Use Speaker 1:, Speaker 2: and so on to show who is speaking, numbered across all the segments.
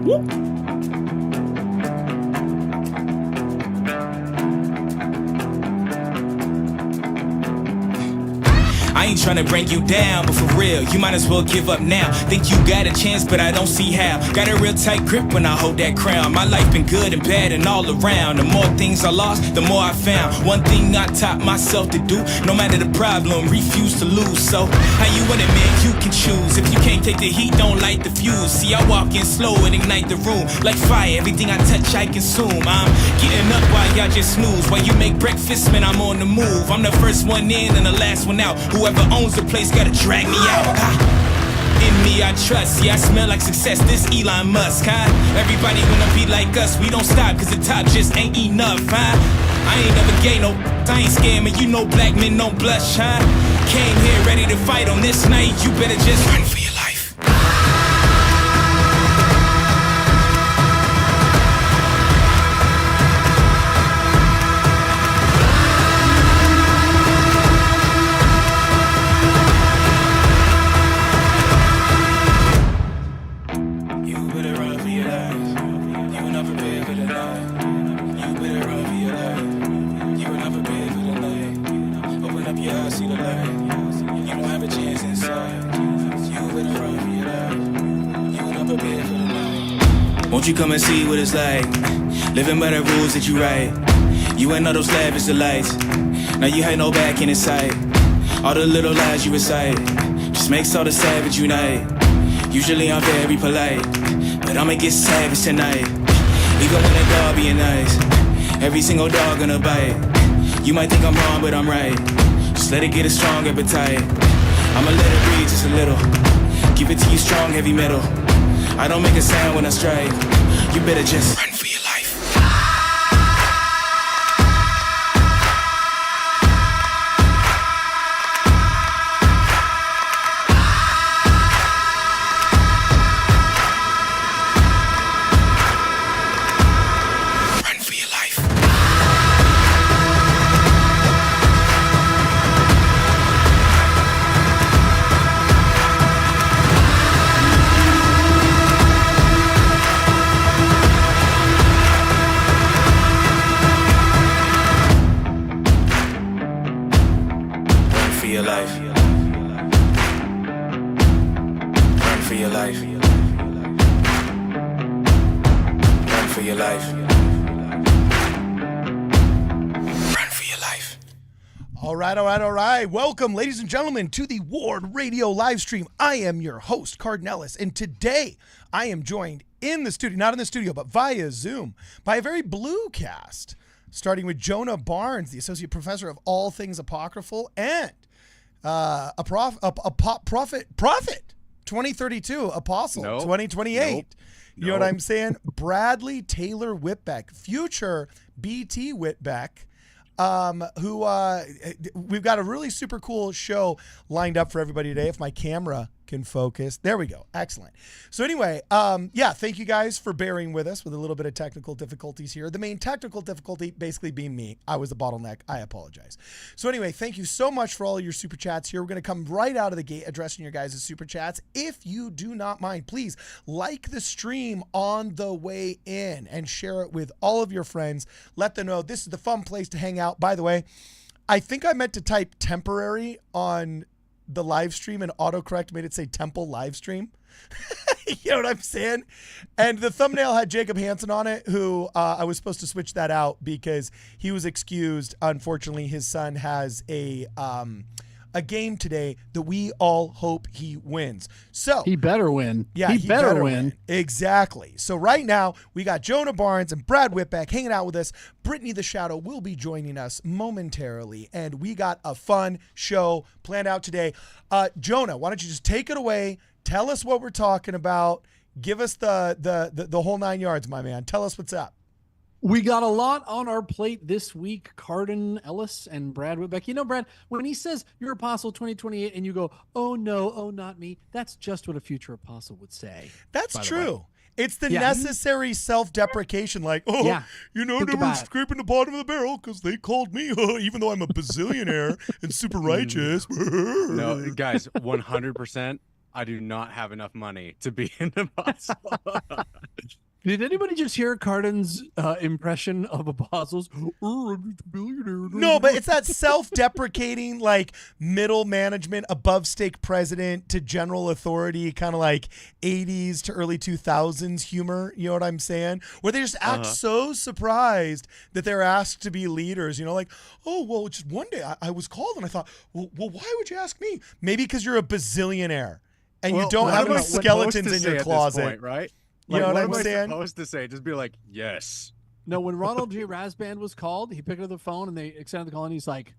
Speaker 1: I ain't tryna bring you down, but for real, you might as well give up now. Think you got a chance, but I don't see how. Got a real tight grip when I hold that crown. My life been good and bad and all around. The more things I lost, the more I found. One thing I taught myself to do, no matter the problem, refuse to lose. So, how you want it, man? You can choose. If you can't take the heat, don't light the fuse. See, I walk in slow and ignite the room. Like fire, everything I touch, I consume. I'm getting up while y'all just snooze. While you make breakfast, man, I'm on the move. I'm the first one in and the last one out. Whoever owns the place gotta drag me out. In me I trust, yeah, I smell like success, this Elon Musk, huh? Everybody wanna be like us, we don't stop, cause the top just ain't enough, huh? I ain't never gay, no, I ain't scared, man, you know black men don't blush, huh? Came here ready to fight on this night, you better just run for your life. Won't you come and see what it's like, living by the rules that you write. You ain't know those lavish delights, now you ain't no back in sight. All the little lies you recite, just makes all the savage unite. Usually I'm very polite, but I'ma get savage tonight. Even when a dog being nice, every single dog gonna bite. You might think I'm wrong, but I'm right. Just let it get a strong appetite. I'ma let it breathe just a little, give it to you strong, heavy metal. I don't make a sound when I strike. You better just run for your life. Run for your life.
Speaker 2: All right. Welcome, ladies and gentlemen, to the WardRadio live stream. I am your host, Cardin Ellis, and today I am joined in the studio, not in the studio, but via Zoom, by a very blue cast, starting with Jonah Barnes, the Associate Professor of All Things Apocryphal, and prophet 2032, Apostle 2028.
Speaker 3: Nope.
Speaker 2: You know what I'm saying? Bradley Taylor Whitbeck, future BT Whitbeck. Who we've got a really super cool show lined up for everybody today. If my camera can focus. There we go. Excellent. So anyway, thank you guys for bearing with us with a little bit of technical difficulties here. The main technical difficulty basically being me. I was the bottleneck. I apologize. So anyway, thank you so much for all of your super chats here. We're going to come right out of the gate addressing your guys' super chats. If you do not mind, please like the stream on the way in and share it with all of your friends. Let them know this is the fun place to hang out. By the way, I think I meant to type temporary on the live stream and autocorrect made it say temple live stream. You know what I'm saying? And the thumbnail had Jacob Hansen on it, who I was supposed to switch that out because he was excused. Unfortunately, his son has a game today that we all hope he wins. So
Speaker 3: he better win.
Speaker 2: Yeah, he better win. Exactly. So right now we got Jonah Barnes and Brad Whitbeck hanging out with us. Brittany the Shadow will be joining us momentarily, and we got a fun show planned out today. Jonah, why don't you just take it away? Tell us what we're talking about. Give us the whole 9 yards, my man. Tell us what's up.
Speaker 3: We got a lot on our plate this week. Cardin Ellis and Brad Whitbeck. You know, Brad, when he says you're Apostle 2028 and you go, oh no, oh not me, that's just what a future apostle would say.
Speaker 2: That's true. It's the necessary self-deprecation, like, they were scraping the bottom of the barrel because they called me, even though I'm a bazillionaire and super righteous.
Speaker 4: No, guys, 100%. I do not have enough money to be an apostle.
Speaker 3: Did anybody just hear Cardin's impression of apostles? Oh, I'm just a billionaire.
Speaker 2: No, but it's that self-deprecating, like middle management, above stake president to general authority, kind of like 80s to early 2000s humor. You know what I'm saying? Where they just act so surprised that they're asked to be leaders. You know, like, oh, well, just one day I was called and I thought, well, why would you ask me? Maybe because you're a bazillionaire and you don't have enough skeletons in your closet,
Speaker 4: point, right?
Speaker 2: You know what I'm
Speaker 4: am I
Speaker 2: saying?
Speaker 4: Supposed to say, just be like, yes.
Speaker 3: No, when Ronald J. Rasband was called, he picked up the phone and they extended the call and he's like,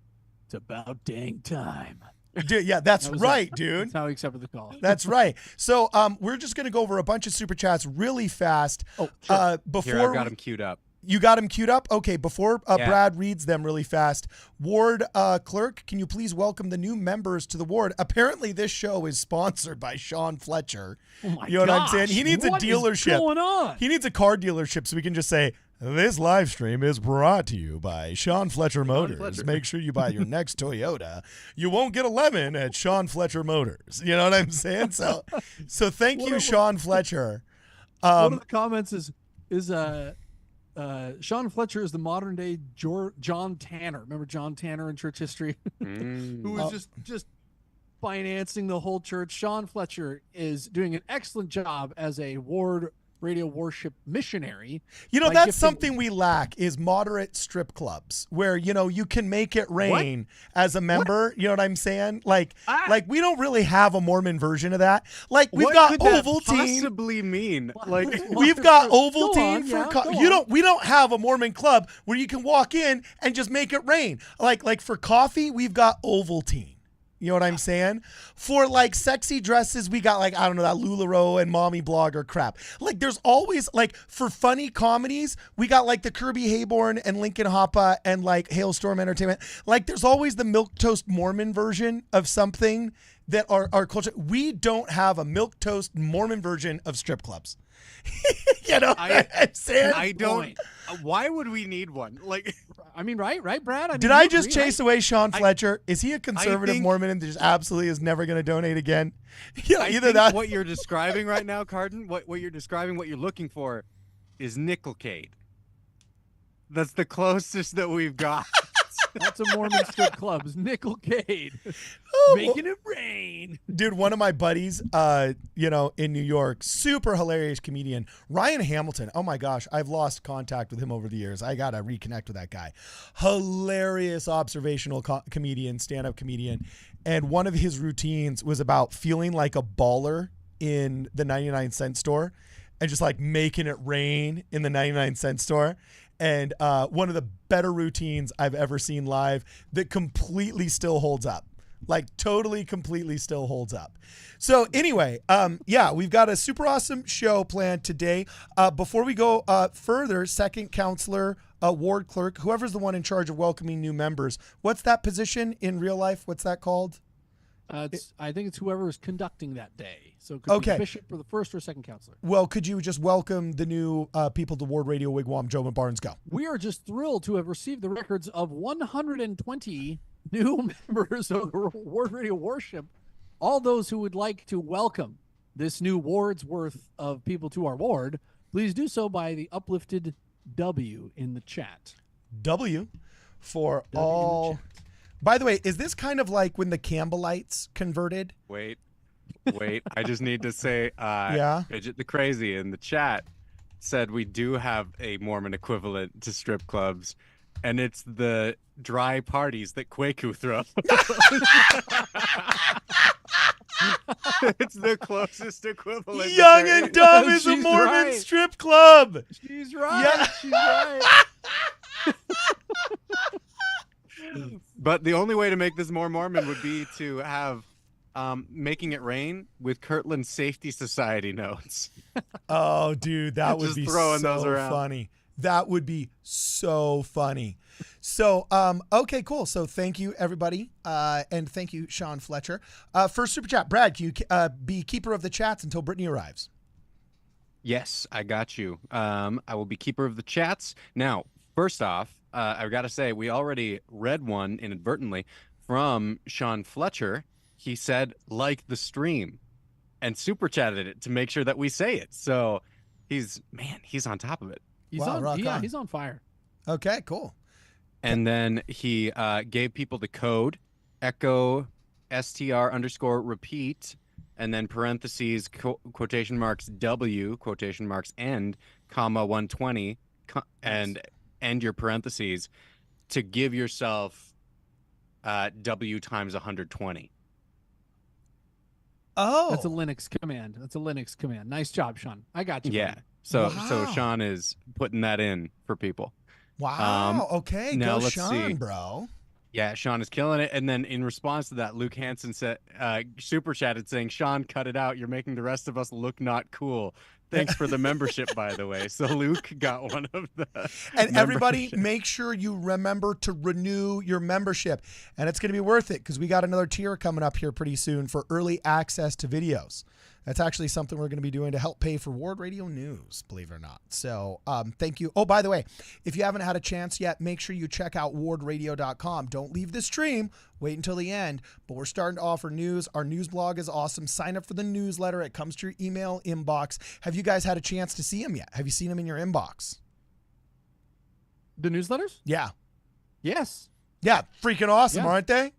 Speaker 3: "It's about dang time."
Speaker 2: Dude, yeah, that's right, dude.
Speaker 3: That's how he accepted the call.
Speaker 2: That's right. So we're just going to go over a bunch of super chats really fast.
Speaker 3: Oh, sure.
Speaker 2: Before
Speaker 4: Here, I've got him queued up.
Speaker 2: You got them queued up? Okay, before
Speaker 4: Yeah.
Speaker 2: Brad reads them really fast, Ward Clerk, can you please welcome the new members to the Ward? Apparently, this show is sponsored by Sean Fletcher.
Speaker 3: Oh my
Speaker 2: You know what I'm saying?
Speaker 3: gosh,
Speaker 2: He needs a
Speaker 3: what is
Speaker 2: dealership.
Speaker 3: going on?
Speaker 2: He needs a car dealership so we can just say, this live stream is brought to you by Sean Fletcher Motors.
Speaker 4: Fletcher.
Speaker 2: Make sure you buy your next Toyota. You won't get a lemon at Sean Fletcher Motors. You know what I'm saying? So thank you, Sean Fletcher.
Speaker 3: One of the comments is Sean Fletcher is the modern day John Tanner. Remember John Tanner in church history? Who was just financing the whole church. Sean Fletcher is doing an excellent job as a Ward Radio worship missionary.
Speaker 2: You know,
Speaker 3: by
Speaker 2: that's
Speaker 3: gifting-
Speaker 2: something we lack is moderate strip clubs where, you know, you can make it rain as a member. You know what I'm saying? Like we don't really have a Mormon version of that. Like we've
Speaker 4: What
Speaker 2: got
Speaker 4: could that
Speaker 2: Ovaltine.
Speaker 4: possibly mean? Like,
Speaker 2: We've got
Speaker 3: Go
Speaker 2: Ovaltine
Speaker 3: on,
Speaker 2: for
Speaker 3: yeah, go on.
Speaker 2: we don't have a Mormon club where you can walk in and just make it rain. Like for coffee, we've got Ovaltine. You know what I'm saying? For like sexy dresses, we got like, I don't know, that LuLaRoe and Mommy Blogger crap. Like there's always like for funny comedies, we got like the Kirby Hayborn and Lincoln Hoppe and like Hailstorm Entertainment. Like there's always the Milquetoast Mormon version of something that our culture. We don't have a Milquetoast Mormon version of strip clubs. You know what I'm saying?
Speaker 4: I don't. Why would we need one? Like,
Speaker 3: I mean, right, Brad?
Speaker 2: Did I just chase away Sean Fletcher? Is he a conservative
Speaker 4: think-
Speaker 2: Mormon and just absolutely is never going to donate again? Yeah,
Speaker 4: I
Speaker 2: either
Speaker 4: think
Speaker 2: that.
Speaker 4: what you're describing right now, Cardin, what you're describing, what you're looking for, is Nickelcade. That's the closest that we've got.
Speaker 3: That's a Mormon strip club. It's Nickelcade. Making it rain.
Speaker 2: Dude, one of my buddies, you know, in New York, super hilarious comedian, Ryan Hamilton. Oh my gosh, I've lost contact with him over the years. I got to reconnect with that guy. Hilarious observational comedian, stand-up comedian. And one of his routines was about feeling like a baller in the 99-cent store and just like making it rain in the 99-cent store. And one of the better routines I've ever seen live that completely still holds up. Like totally, completely still holds up. So anyway, yeah, we've got a super awesome show planned today. Before we go further, second counselor, ward clerk, whoever's the one in charge of welcoming new members. What's that position in real life? What's that called?
Speaker 3: I think it's whoever is conducting that day. So it could be bishop or the first or second counselor.
Speaker 2: Well, could you just welcome the new people to Ward Radio Wigwam? Joe and Barnes, go.
Speaker 3: We are just thrilled to have received the records of 120 new members of the Ward Radio Worship. All those who would like to welcome this new ward's worth of people to our ward, please do so by the uplifted W in the chat.
Speaker 2: W for
Speaker 3: W
Speaker 2: all.
Speaker 3: in the chat.
Speaker 2: By the way, is this kind of like when the Campbellites converted?
Speaker 4: Wait. I just need to say,
Speaker 2: Yeah.
Speaker 4: Bridget the Crazy in the chat said we do have a Mormon equivalent to strip clubs, and it's the dry parties that Kwaku throw. It's the closest equivalent.
Speaker 2: Young and Dumb is a
Speaker 3: She's
Speaker 2: Mormon
Speaker 3: right.
Speaker 2: strip club.
Speaker 3: She's right.
Speaker 2: Yeah.
Speaker 3: She's right.
Speaker 4: But the only way to make this more Mormon would be to have Making It Rain with Kirtland's Safety Society notes.
Speaker 2: Oh, dude, that would
Speaker 4: Just
Speaker 2: be
Speaker 4: throwing
Speaker 2: so
Speaker 4: those around.
Speaker 2: funny. That would be so funny. So, okay, cool. So thank you, everybody. And thank you, Sean Fletcher. First super chat. Brad, can you be keeper of the chats until Brittany arrives?
Speaker 4: Yes, I got you. I will be keeper of the chats. Now, first off, I've got to say, we already read one inadvertently from Sean Fletcher. He said, like the stream. and super chatted it to make sure that we say it. So he's on top of it.
Speaker 3: He's
Speaker 2: Wow, rock on.
Speaker 3: he's on fire.
Speaker 2: Okay, cool.
Speaker 4: And then he gave people the code echo str_repeat, and then parentheses quotation marks W quotation marks end comma 120 and end your parentheses to give yourself W times 120.
Speaker 2: Oh,
Speaker 3: That's a Linux command. Nice job, Sean. I got you.
Speaker 4: Yeah.
Speaker 3: buddy.
Speaker 4: So
Speaker 2: Wow.
Speaker 4: Sean is putting that in for people.
Speaker 2: wow. Okay,
Speaker 4: now
Speaker 2: go
Speaker 4: let's
Speaker 2: Sean,
Speaker 4: see.
Speaker 2: bro.
Speaker 4: Yeah, Sean is killing it. And then in response to that, Luke Hansen said, super chatted saying, Sean, cut it out. You're making the rest of us look not cool. Thanks for the membership, by the way. So Luke got one of the
Speaker 2: And everybody,
Speaker 4: membership.
Speaker 2: make sure you remember to renew your membership. And it's going to be worth it because we got another tier coming up here pretty soon for early access to videos. That's actually something we're going to be doing to help pay for Ward Radio News, believe it or not. So thank you. Oh, by the way, if you haven't had a chance yet, make sure you check out wardradio.com. Don't leave the stream. Wait until the end. But we're starting to offer news. Our news blog is awesome. Sign up for the newsletter. It comes to your email inbox. Have you guys had a chance to see them yet? Have you seen them in your inbox?
Speaker 3: The newsletters?
Speaker 2: Yeah.
Speaker 3: Yes.
Speaker 2: Yeah. Freaking awesome,
Speaker 3: Yeah.
Speaker 2: aren't they?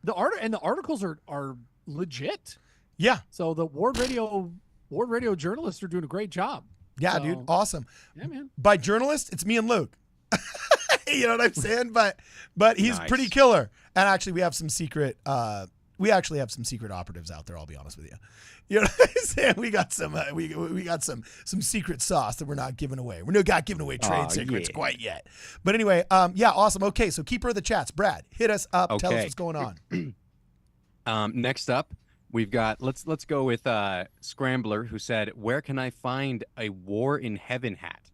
Speaker 3: The articles are legit.
Speaker 2: Yeah.
Speaker 3: So the Ward Radio journalists are doing a great job.
Speaker 2: Yeah,
Speaker 3: So-
Speaker 2: dude. Awesome.
Speaker 3: Yeah, man.
Speaker 2: By journalist, it's me and Luke. You know what I'm saying? But he's
Speaker 4: Nice.
Speaker 2: pretty killer. And actually we have some secret operatives out there, I'll be honest with you. You know what I'm saying? We got some we got some secret sauce that we're not giving away. We're not giving away trade
Speaker 4: Aw,
Speaker 2: secrets
Speaker 4: yeah.
Speaker 2: quite yet. But anyway, yeah, awesome. Okay, so keeper of the chats, Brad, hit us up, tell us
Speaker 4: Okay.
Speaker 2: what's going on.
Speaker 4: Next up, we've got let's go with Scrambler, who said, "Where can I find a War in Heaven hat?"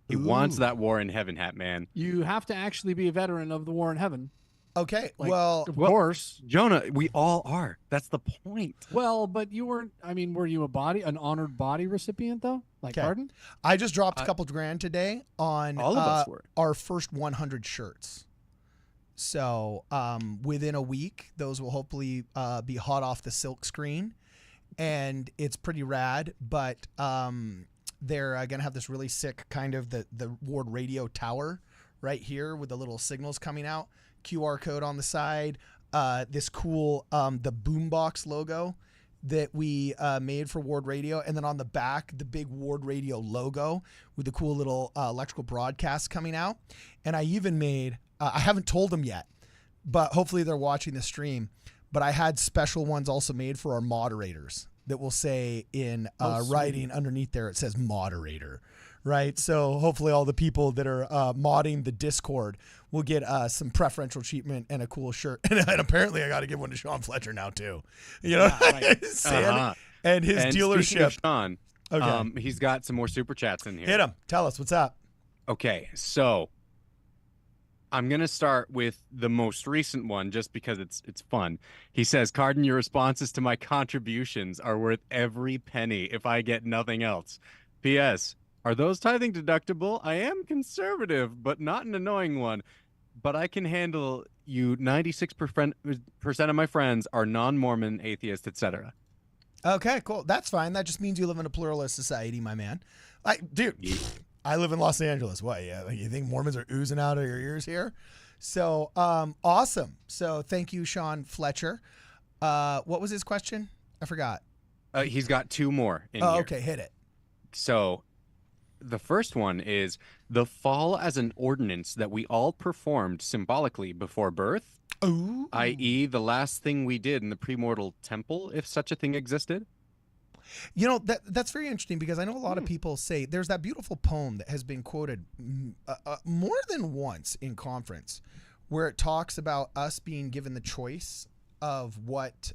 Speaker 4: He wants
Speaker 2: Ooh.
Speaker 4: that War in Heaven hat, man.
Speaker 3: You have to actually be a veteran of the War in Heaven.
Speaker 2: Okay.
Speaker 3: Like,
Speaker 2: well,
Speaker 3: of course.
Speaker 4: Jonah, we all are. That's the point.
Speaker 3: Well, but you weren't. I mean, were you an honored body recipient though? Like,
Speaker 2: Okay.
Speaker 3: pardon?
Speaker 2: I just dropped a couple grand today on
Speaker 4: All of us were.
Speaker 2: our first 100 shirts. So within a week, those will hopefully be hot off the silk screen, and it's pretty rad. But they're gonna have this really sick kind of the Ward Radio tower right here with the little signals coming out, QR code on the side, this cool the boombox logo that we made for Ward Radio, and then on the back the big Ward Radio logo with the cool little electrical broadcast coming out. And I even made I haven't told them yet, but hopefully they're watching the stream, but I had special ones also made for our moderators that will say in writing underneath there, it says moderator, right? So hopefully all the people that are modding the Discord will get some preferential treatment and a cool shirt. And apparently I got to give one to Sean Fletcher now too. You know what I'm saying?
Speaker 4: Uh-huh.
Speaker 2: And his
Speaker 4: And speaking
Speaker 2: dealership.
Speaker 4: of Sean,
Speaker 2: Okay.
Speaker 4: he's got some more super chats in here.
Speaker 2: Hit him. Tell us what's up.
Speaker 4: Okay, so I'm gonna start with the most recent one just because it's fun. He says, "Carden, your responses to my contributions are worth every penny if I get nothing else. P.S. Are those tithing deductible? I am conservative, but not an annoying one. But I can handle you. 96% of my friends are non-Mormon, atheist, etc."
Speaker 2: Okay, cool. That's fine. That just means you live in a pluralist society, my man. Dude, I live in Los Angeles. What? Yeah, you think Mormons are oozing out of your ears here? So, awesome. So, thank you, Sean Fletcher. What was his question? I forgot.
Speaker 4: He's got two more in
Speaker 2: Oh,
Speaker 4: here.
Speaker 2: okay. Hit it.
Speaker 4: So the first one is the fall as an ordinance that we all performed symbolically before birth,
Speaker 2: Ooh.
Speaker 4: i.e. the last thing we did in the premortal temple, if such a thing existed.
Speaker 2: You know, that's very interesting because I know a lot of people say there's that beautiful poem that has been quoted more than once in conference where it talks about us being given the choice of what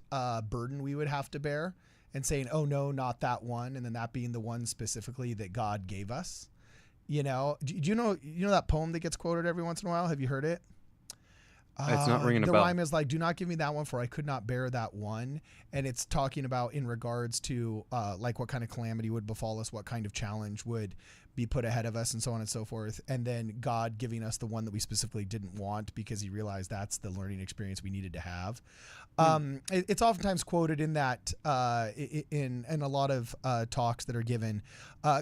Speaker 2: burden we would have to bear and saying, oh, no, not that one. And then that being the one specifically that God gave us. You know, do you know that poem that gets quoted every once in a while? Have you heard it?
Speaker 4: It's not ringing a
Speaker 2: the
Speaker 4: bell.
Speaker 2: rhyme is like, do not give me that one for I could not bear that one. And it's talking about in regards to like what kind of calamity would befall us, what kind of challenge would be put ahead of us and so on and so forth. And then God giving us the one that we specifically didn't want because he realized that's the learning experience we needed to have. It's oftentimes quoted in that in a lot of talks that are given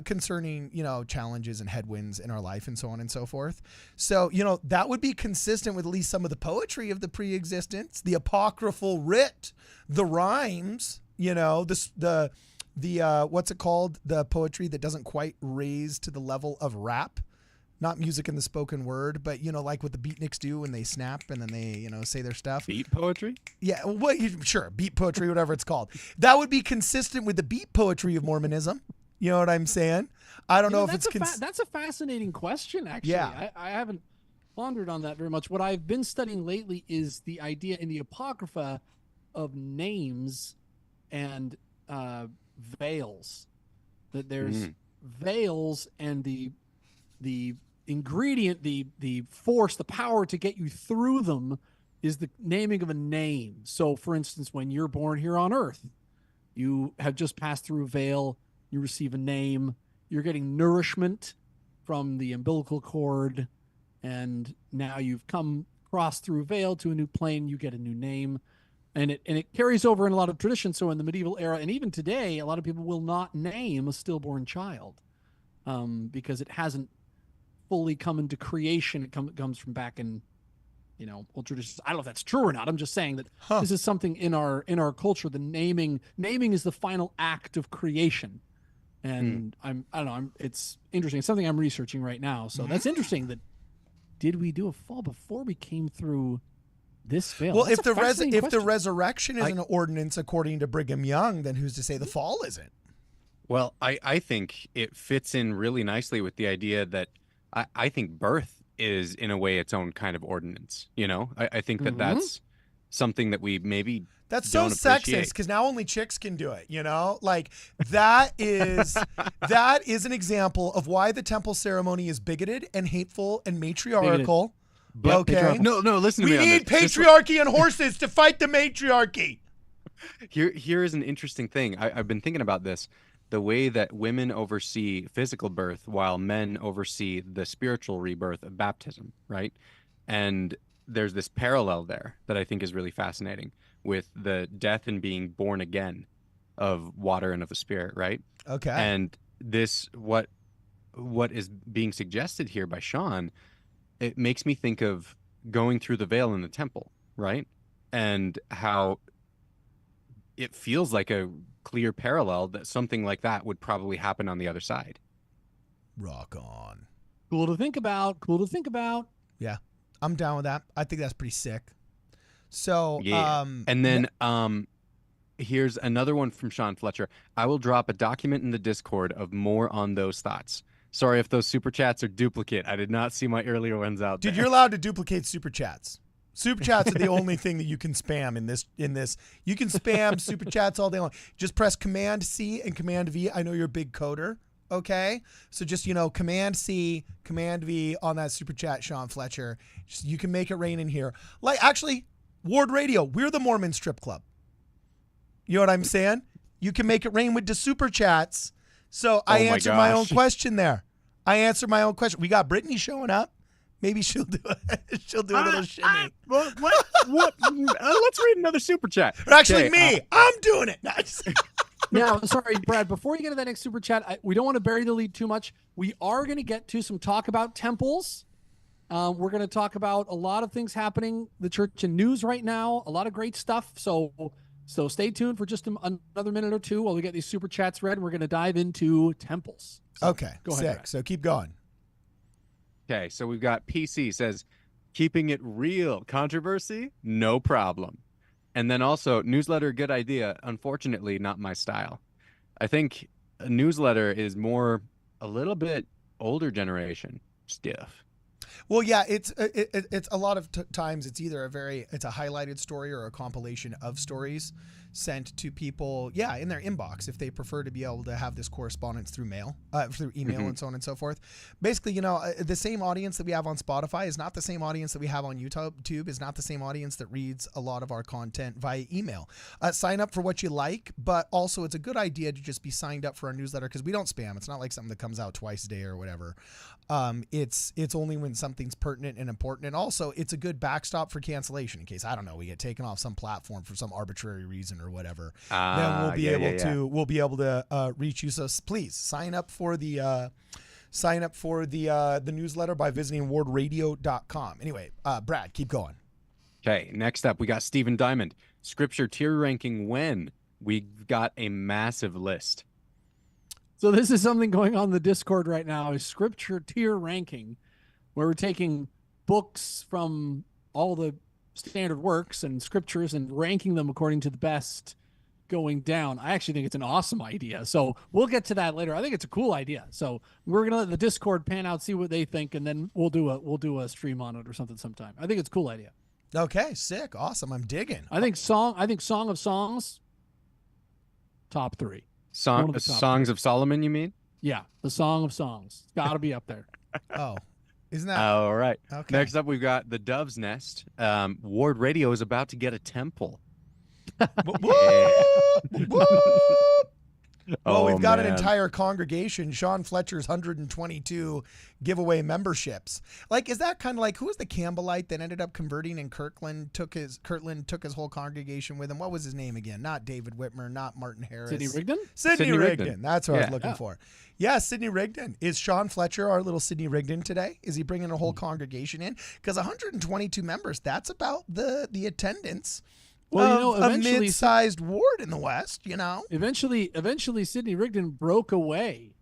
Speaker 2: concerning, challenges and headwinds in our life and so on and so forth. So, that would be consistent with at least some of the poetry of the pre-existence, the apocryphal writ, the rhymes, the what's it called? The poetry that doesn't quite raise to the level of rap. Not music in the spoken word, but, like what the beatniks do when they snap and then they, say their stuff.
Speaker 4: Beat poetry?
Speaker 2: Yeah, well, sure, beat poetry, whatever it's called. That would be consistent with the beat poetry of Mormonism. You know what I'm saying? I don't know if it's...
Speaker 3: That's a fascinating question, actually.
Speaker 2: Yeah.
Speaker 3: I haven't pondered on that very much. What I've been studying lately is the idea in the Apocrypha of names and veils. That there's veils and the ingredient, the force, the power to get you through them is the naming of a name. So, for instance, when you're born here on Earth, you have just passed through a veil, you receive a name, you're getting nourishment from the umbilical cord, and now you've crossed through a veil to a new plane, you get a new name. And it carries over in a lot of traditions. So in the medieval era, and even today, a lot of people will not name a stillborn child because it hasn't fully come into creation. It comes from back in, old traditions. I don't know if that's true or not. I'm just saying that this is something in our culture. The naming is the final act of creation, and it's interesting. It's something I'm researching right now. So that's interesting. That did we do a fall before we came through this veil?
Speaker 2: Well,
Speaker 3: That's
Speaker 2: if the resurrection is an ordinance according to Brigham Young, then who's to say the fall isn't?
Speaker 4: Well, I think it fits in really nicely with the idea that I think birth is, in a way, its own kind of ordinance. I think that that's something that we maybe
Speaker 2: that's
Speaker 4: don't
Speaker 2: so
Speaker 4: appreciate.
Speaker 2: sexist because now only chicks can do it. Like that is an example of why the temple ceremony is bigoted and hateful and matriarchal.
Speaker 4: But
Speaker 2: okay,
Speaker 4: no, listen to me.
Speaker 2: We need patriarchy and horses to fight the matriarchy.
Speaker 4: Here is an interesting thing. I've been thinking about this. The way that women oversee physical birth while men oversee the spiritual rebirth of baptism, right? And there's this parallel there that I think is really fascinating with the death and being born again of water and of the spirit, right?
Speaker 2: Okay.
Speaker 4: And this, what is being suggested here by Sean, it makes me think of going through the veil in the temple, right? And how it feels like a clear parallel that something like that would probably happen on the other side.
Speaker 2: Rock on.
Speaker 3: Cool to think about.
Speaker 2: Yeah, I'm down with that. I think that's pretty sick. So,
Speaker 4: yeah. And then here's another one from Sean Fletcher. I will drop a document in the Discord of more on those thoughts. Sorry if those super chats are duplicate. I did not see my earlier ones out there.
Speaker 2: Dude, you're allowed to duplicate super chats. Super chats are the only thing that you can spam in this. You can spam super chats all day long. Just press Command C and Command V. I know you're a big coder. Okay. So just, Command C, Command V on that super chat, Sean Fletcher. You can make it rain in here. Like, actually, WardRadio, we're the Mormon strip club. You know what I'm saying? You can make it rain with the super chats. So I answered my own question there. I answered my own question. We got Brittany showing up. Maybe she'll do it. She'll do a little shimmy.
Speaker 4: What? Let's read another super chat.
Speaker 2: But actually, I'm doing it.
Speaker 3: Now, sorry, Brad, before you get to that next super chat, we don't want to bury the lead too much. We are going to get to some talk about temples. We're going to talk about a lot of things happening, the church and news right now, a lot of great stuff. So stay tuned for just another minute or two while we get these super chats read. We're going to dive into temples. So,
Speaker 2: okay,
Speaker 3: go ahead,
Speaker 2: sick.
Speaker 3: Brad.
Speaker 2: So keep going.
Speaker 4: Okay, so we've got PC says, keeping it real. Controversy? No problem. And then also, newsletter, good idea. Unfortunately, not my style. I think a newsletter is more a little bit older generation stuff.
Speaker 2: Well, yeah, it's a lot of times it's either it's a highlighted story or a compilation of stories sent to people, in their inbox if they prefer to be able to have this correspondence through through email and so on and so forth. Basically, the same audience that we have on Spotify is not the same audience that we have on YouTube, is not the same audience that reads a lot of our content via email. Sign up for what you like, but also it's a good idea to just be signed up for our newsletter because we don't spam. It's not like something that comes out twice a day or whatever. It's only when something's pertinent and important, and also it's a good backstop for cancellation in case, I don't know, we get taken off some platform for some arbitrary reason or whatever. Then we'll be able to reach you. So please sign up for the newsletter by visiting WardRadio.com. Anyway, Brad, keep going.
Speaker 4: Okay, next up we got Stephen Diamond. Scripture tier ranking when? We've got a massive list.
Speaker 3: So this is something going on in the Discord right now, is scripture tier ranking, where we're taking books from all the standard works and scriptures and ranking them according to the best going down. I actually think it's an awesome idea. So we'll get to that later. I think it's a cool idea. So we're going to let the Discord pan out, see what they think, and then we'll do a stream on it or something sometime. I think it's a cool idea.
Speaker 2: Okay, sick. Awesome. I'm digging.
Speaker 3: I think Song of Songs, top 3.
Speaker 4: Songs of Solomon, you mean?
Speaker 3: Yeah, the Song of Songs. It's got to be up there.
Speaker 2: Oh, isn't that?
Speaker 4: All right.
Speaker 2: Okay.
Speaker 4: Next up, we've got the Dove's Nest. WardRadio is about to get a temple.
Speaker 2: Well, we've got an entire congregation, Sean Fletcher's 122 giveaway memberships. Like, is that kind of like, who was the Campbellite that ended up converting and Kirtland took his whole congregation with him? What was his name again? Not David Whitmer, not Martin Harris.
Speaker 3: Sidney Rigdon?
Speaker 2: Sidney Rigdon. That's what I was looking for. Yeah, Sidney Rigdon. Is Sean Fletcher our little Sidney Rigdon today? Is he bringing a whole congregation in? Because 122 members, that's about the attendance. Well, a mid-sized ward in the West,
Speaker 3: Eventually, Sidney Rigdon broke away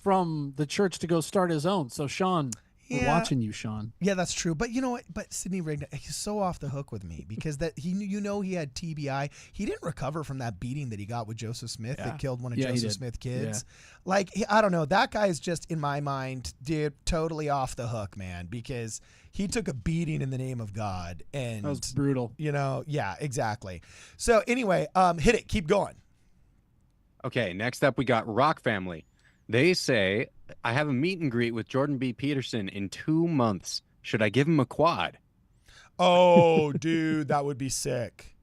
Speaker 3: from the church to go start his own. So, Sean, we're watching you, Sean.
Speaker 2: Yeah, that's true. But you know what? But Sidney Rigdon, he's so off the hook with me because he had TBI. He didn't recover from that beating that he got with Joseph Smith that killed one of Joseph Smith's kids. Yeah. Like, I don't know. That guy is just, in my mind, dude, totally off the hook, man, because he took a beating in the name of God. And
Speaker 3: that was brutal.
Speaker 2: Yeah, exactly. So anyway, hit it. Keep going.
Speaker 4: Okay, next up we got Rock Family. They say, I have a meet and greet with Jordan B. Peterson in 2 months. Should I give him a quad?
Speaker 2: Oh, dude, that would be sick.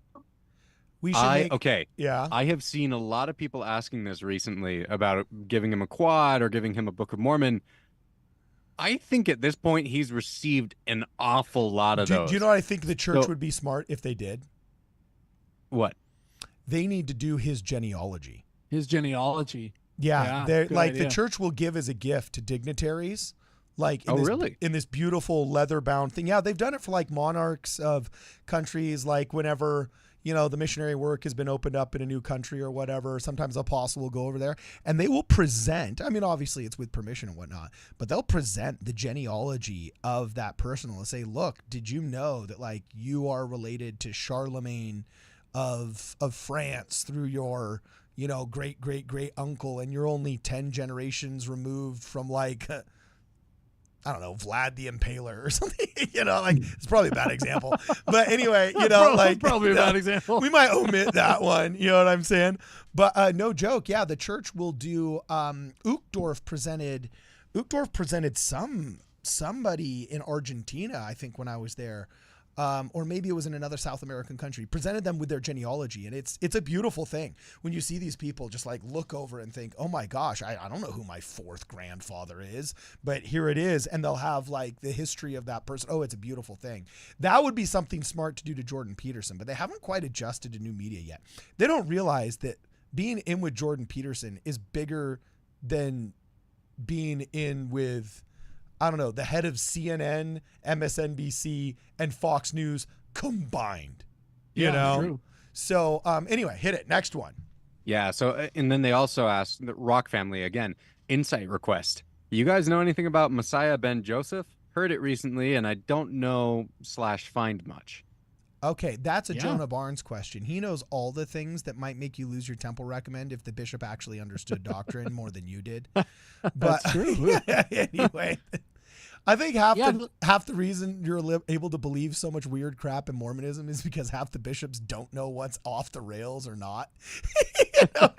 Speaker 2: We should Yeah.
Speaker 4: I have seen a lot of people asking this recently about giving him a quad or giving him a Book of Mormon. I think at this point he's received an awful lot of those.
Speaker 2: Do you know what I think the church would be smart if they did?
Speaker 4: What?
Speaker 2: They need to do his genealogy.
Speaker 3: Yeah,
Speaker 2: the church will give as a gift to dignitaries, like in this beautiful leather-bound thing. Yeah, they've done it for like monarchs of countries, like whenever the missionary work has been opened up in a new country or whatever. Sometimes the apostle will go over there and they will present. I mean, obviously it's with permission and whatnot, but they'll present the genealogy of that person and say, "Look, did you know that like you are related to Charlemagne of France through your great uncle, and you're only 10 generations removed from like, I don't know, Vlad the Impaler or something, like it's probably a bad example, but anyway,
Speaker 3: probably a bad example.
Speaker 2: We might omit that one. You know what I'm saying? But no joke. Yeah. The church will do, Uchtdorf presented somebody in Argentina, I think, when I was there. Or maybe it was in another South American country, presented them with their genealogy. And it's a beautiful thing when you see these people just like look over and think, oh my gosh, I don't know who my 4th grandfather is, but here it is. And they'll have like the history of that person. Oh, it's a beautiful thing. That would be something smart to do to Jordan Peterson, but they haven't quite adjusted to new media yet. They don't realize that being in with Jordan Peterson is bigger than being in with, I don't know, the head of CNN, MSNBC, and Fox News combined. You know?
Speaker 3: True.
Speaker 2: So anyway, hit it. Next one.
Speaker 4: Yeah. So, and then they also asked the Rock Family again, insight request. You guys know anything about Messiah ben Joseph? Heard it recently, and I don't know / find much.
Speaker 2: Okay, that's a Jonah Barnes question. He knows all the things that might make you lose your temple recommend if the bishop actually understood doctrine more than you did. But
Speaker 3: that's true.
Speaker 2: Anyway, I think half
Speaker 3: Yeah,
Speaker 2: the reason you're able to believe so much weird crap in Mormonism is because half the bishops don't know what's off the rails or not. You know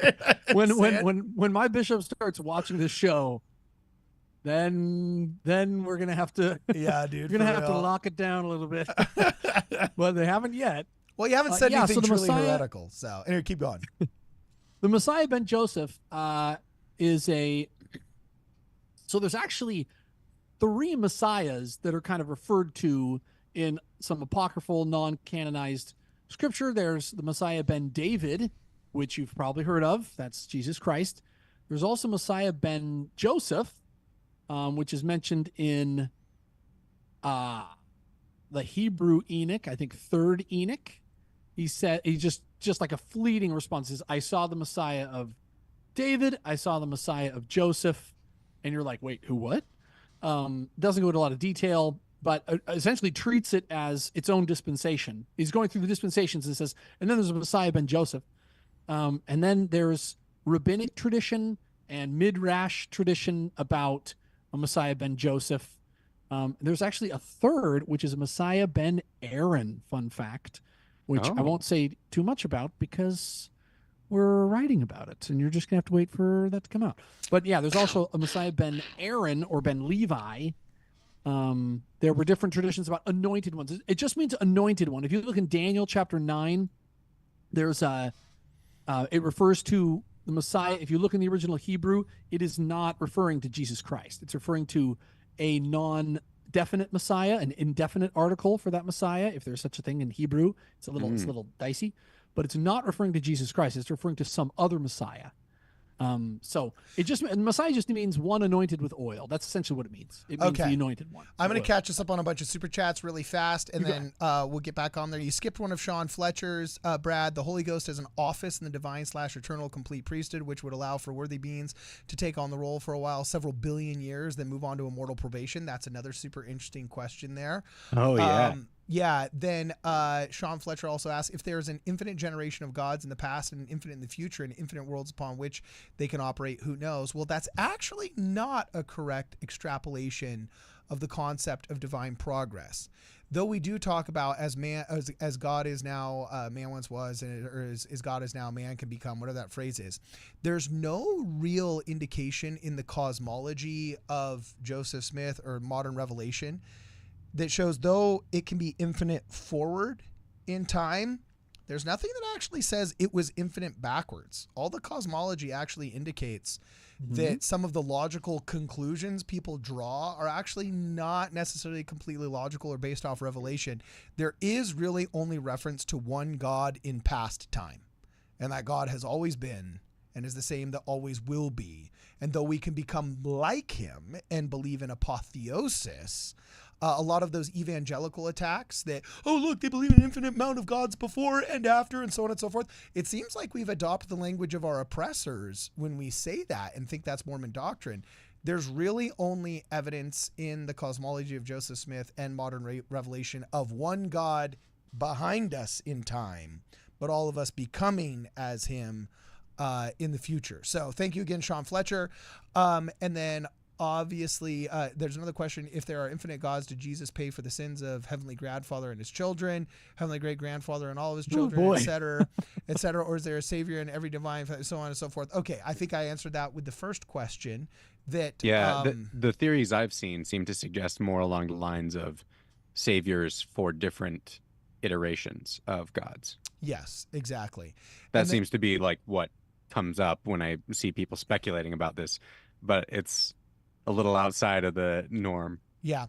Speaker 2: what I'm saying?
Speaker 3: when my bishop starts watching this show, then we're gonna have to
Speaker 2: Yeah, dude.
Speaker 3: we're gonna
Speaker 2: for
Speaker 3: have to
Speaker 2: real.
Speaker 3: lock it down a little bit. But they haven't yet.
Speaker 2: Well, you haven't said
Speaker 3: yeah,
Speaker 2: anything
Speaker 3: so the
Speaker 2: truly
Speaker 3: Messiah-
Speaker 2: heretical. So anyway, keep going.
Speaker 3: The Messiah ben Joseph is so there's actually 3 messiahs that are kind of referred to in some apocryphal, non-canonized scripture. There's the Messiah ben David, which you've probably heard of. That's Jesus Christ. There's also Messiah ben Joseph, which is mentioned in the Hebrew Enoch, I think 3rd Enoch. He said, he just like a fleeting response is, I saw the Messiah of David, I saw the Messiah of Joseph. And you're like, wait, who, what? Doesn't go into a lot of detail, but essentially treats it as its own dispensation. He's going through the dispensations and says, and then there's a Messiah ben Joseph. And then there's rabbinic tradition and midrash tradition about a Messiah ben Joseph. There's actually a 3rd, which is a Messiah ben Aaron, fun fact, which I won't say too much about because we're writing about it, and you're just gonna have to wait for that to come out. But yeah, there's also a Messiah ben Aaron or ben Levi. There were different traditions about anointed ones. It just means anointed one. If you look in Daniel chapter 9, there's it refers to the Messiah. If you look in the original Hebrew, it is not referring to Jesus Christ. It's referring to a non-definite Messiah, an indefinite article for that Messiah, if there's such a thing in Hebrew. It's a little dicey. But it's not referring to Jesus Christ. It's referring to some other Messiah. So Messiah just means one anointed with oil. That's essentially what it means. It means the anointed one.
Speaker 2: I'm going to catch us up on a bunch of super chats really fast, and then we'll get back on there. You skipped one of Sean Fletcher's, Brad. The Holy Ghost has an office in the divine/eternal complete priesthood, which would allow for worthy beings to take on the role for a while, several billion years, then move on to immortal probation. That's another super interesting question there.
Speaker 4: Oh, yeah.
Speaker 2: Yeah, then Sean Fletcher also asks if there's an infinite generation of gods in the past and an infinite in the future and infinite worlds upon which they can operate, who knows? Well, that's actually not a correct extrapolation of the concept of divine progress. Though we do talk about as God is now, man once was, or as God is now, man can become, whatever that phrase is. There's no real indication in the cosmology of Joseph Smith or modern revelation that shows, though it can be infinite forward in time, there's nothing that actually says it was infinite backwards. All the cosmology actually indicates that some of the logical conclusions people draw are actually not necessarily completely logical or based off revelation. There is really only reference to one God in past time, and that God has always been and is the same that always will be. And though we can become like him and believe in apotheosis, a lot of those evangelical attacks that, oh, look, they believe in an infinite amount of gods before and after and so on and so forth. It seems like we've adopted the language of our oppressors when we say that and think that's Mormon doctrine. There's really only evidence in the cosmology of Joseph Smith and modern revelation of one God behind us in time, but all of us becoming as him in the future. So thank you again, Sean Fletcher. And then obviously, there's another question. If there are infinite gods, did Jesus pay for the sins of Heavenly Grandfather and his children, Heavenly Great-Grandfather and all of his children, et cetera, et cetera? Or is there a Savior in every divine, so on and so forth? Okay, I think I answered that with the first question.
Speaker 4: The theories I've seen seem to suggest more along the lines of saviors for different iterations of gods.
Speaker 2: Yes, exactly.
Speaker 4: That seems to be like what comes up when I see people speculating about this, but it's a little outside of the norm.
Speaker 2: Yeah.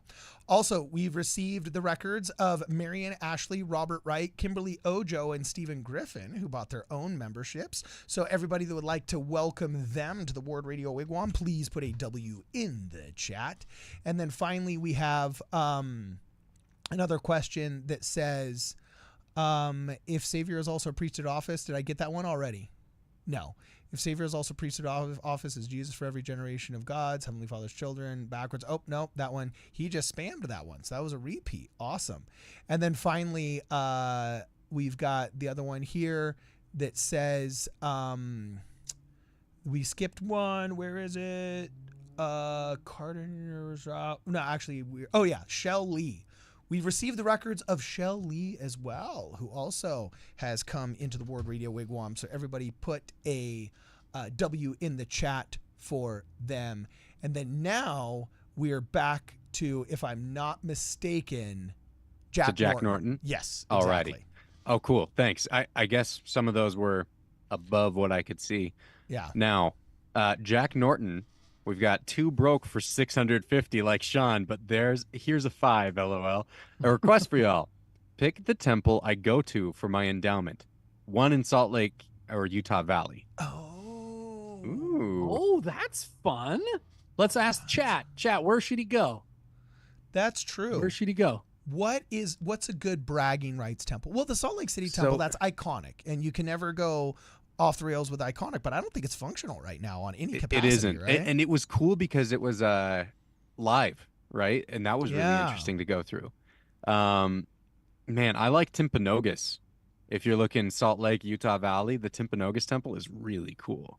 Speaker 2: Also, we've received the records of Marion Ashley, Robert Wright, Kimberly Ojo, and Stephen Griffin, who bought their own memberships. So everybody that would like to welcome them to the WardRadio Wigwam, please put a W in the chat. And then finally, we have another question that says, if Savior is also a priesthood office, did I get that one already? No. If Savior is also priesthood office, is Jesus for every generation of gods, Heavenly Father's children, backwards. Oh, no, that one. He just spammed that one. So that was a repeat. Awesome. And then finally, we've got the other one here that says, we skipped one. Where is it? Cardeners. No, actually, Shell Lee. We've received the records of Shell Lee as well, who also has come into the Ward Radio Wigwam. So everybody put a W in the chat for them. And then now we're back to, if I'm not mistaken, Jack
Speaker 4: Norton.
Speaker 2: Yes,
Speaker 4: Alrighty.
Speaker 2: exactly.
Speaker 4: Oh, cool. Thanks. I guess some of those were above what I could see.
Speaker 2: Yeah.
Speaker 4: Now, Jack Norton, we've got 2 broke for 650 like Sean, but here's a 5, LOL. A request for y'all. Pick the temple I go to for my endowment. One in Salt Lake or Utah Valley.
Speaker 2: Oh.
Speaker 4: Ooh.
Speaker 3: Oh, that's fun. Let's ask chat. Chat, where should he go?
Speaker 2: That's true.
Speaker 3: Where should he go?
Speaker 2: What's a good bragging rights temple? Well, the Salt Lake City temple, that's iconic, and you can never go off the rails with iconic, but I don't think it's functional right now on any capacity.
Speaker 4: It isn't.
Speaker 2: Right?
Speaker 4: And it was cool because it was live, right? And that was really interesting to go through. Man, I like Timpanogos. If you're looking Salt Lake, Utah Valley, the Timpanogos temple is really cool.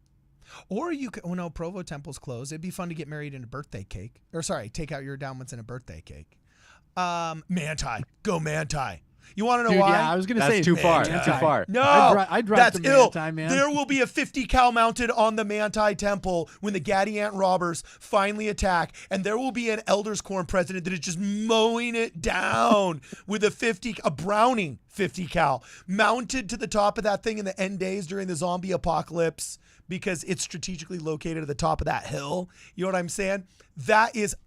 Speaker 2: Or you could, Provo temple's closed. It'd be fun to get married in a birthday cake. Or sorry, take out your endowments in a birthday cake. Manti. Go Manti. You want to know why?
Speaker 3: Yeah, I was going to say
Speaker 4: too far.
Speaker 3: Manti.
Speaker 4: Too far.
Speaker 2: No,
Speaker 3: I'd drive
Speaker 2: that's
Speaker 3: to
Speaker 2: ill.
Speaker 3: Manti, man.
Speaker 2: There will be a 50 cal mounted on the Manti temple when the Gadiant robbers finally attack, and there will be an Elders Quorum president that is just mowing it down with a Browning 50 cal mounted to the top of that thing in the end days during the zombie apocalypse, because it's strategically located at the top of that hill. You know what I'm saying?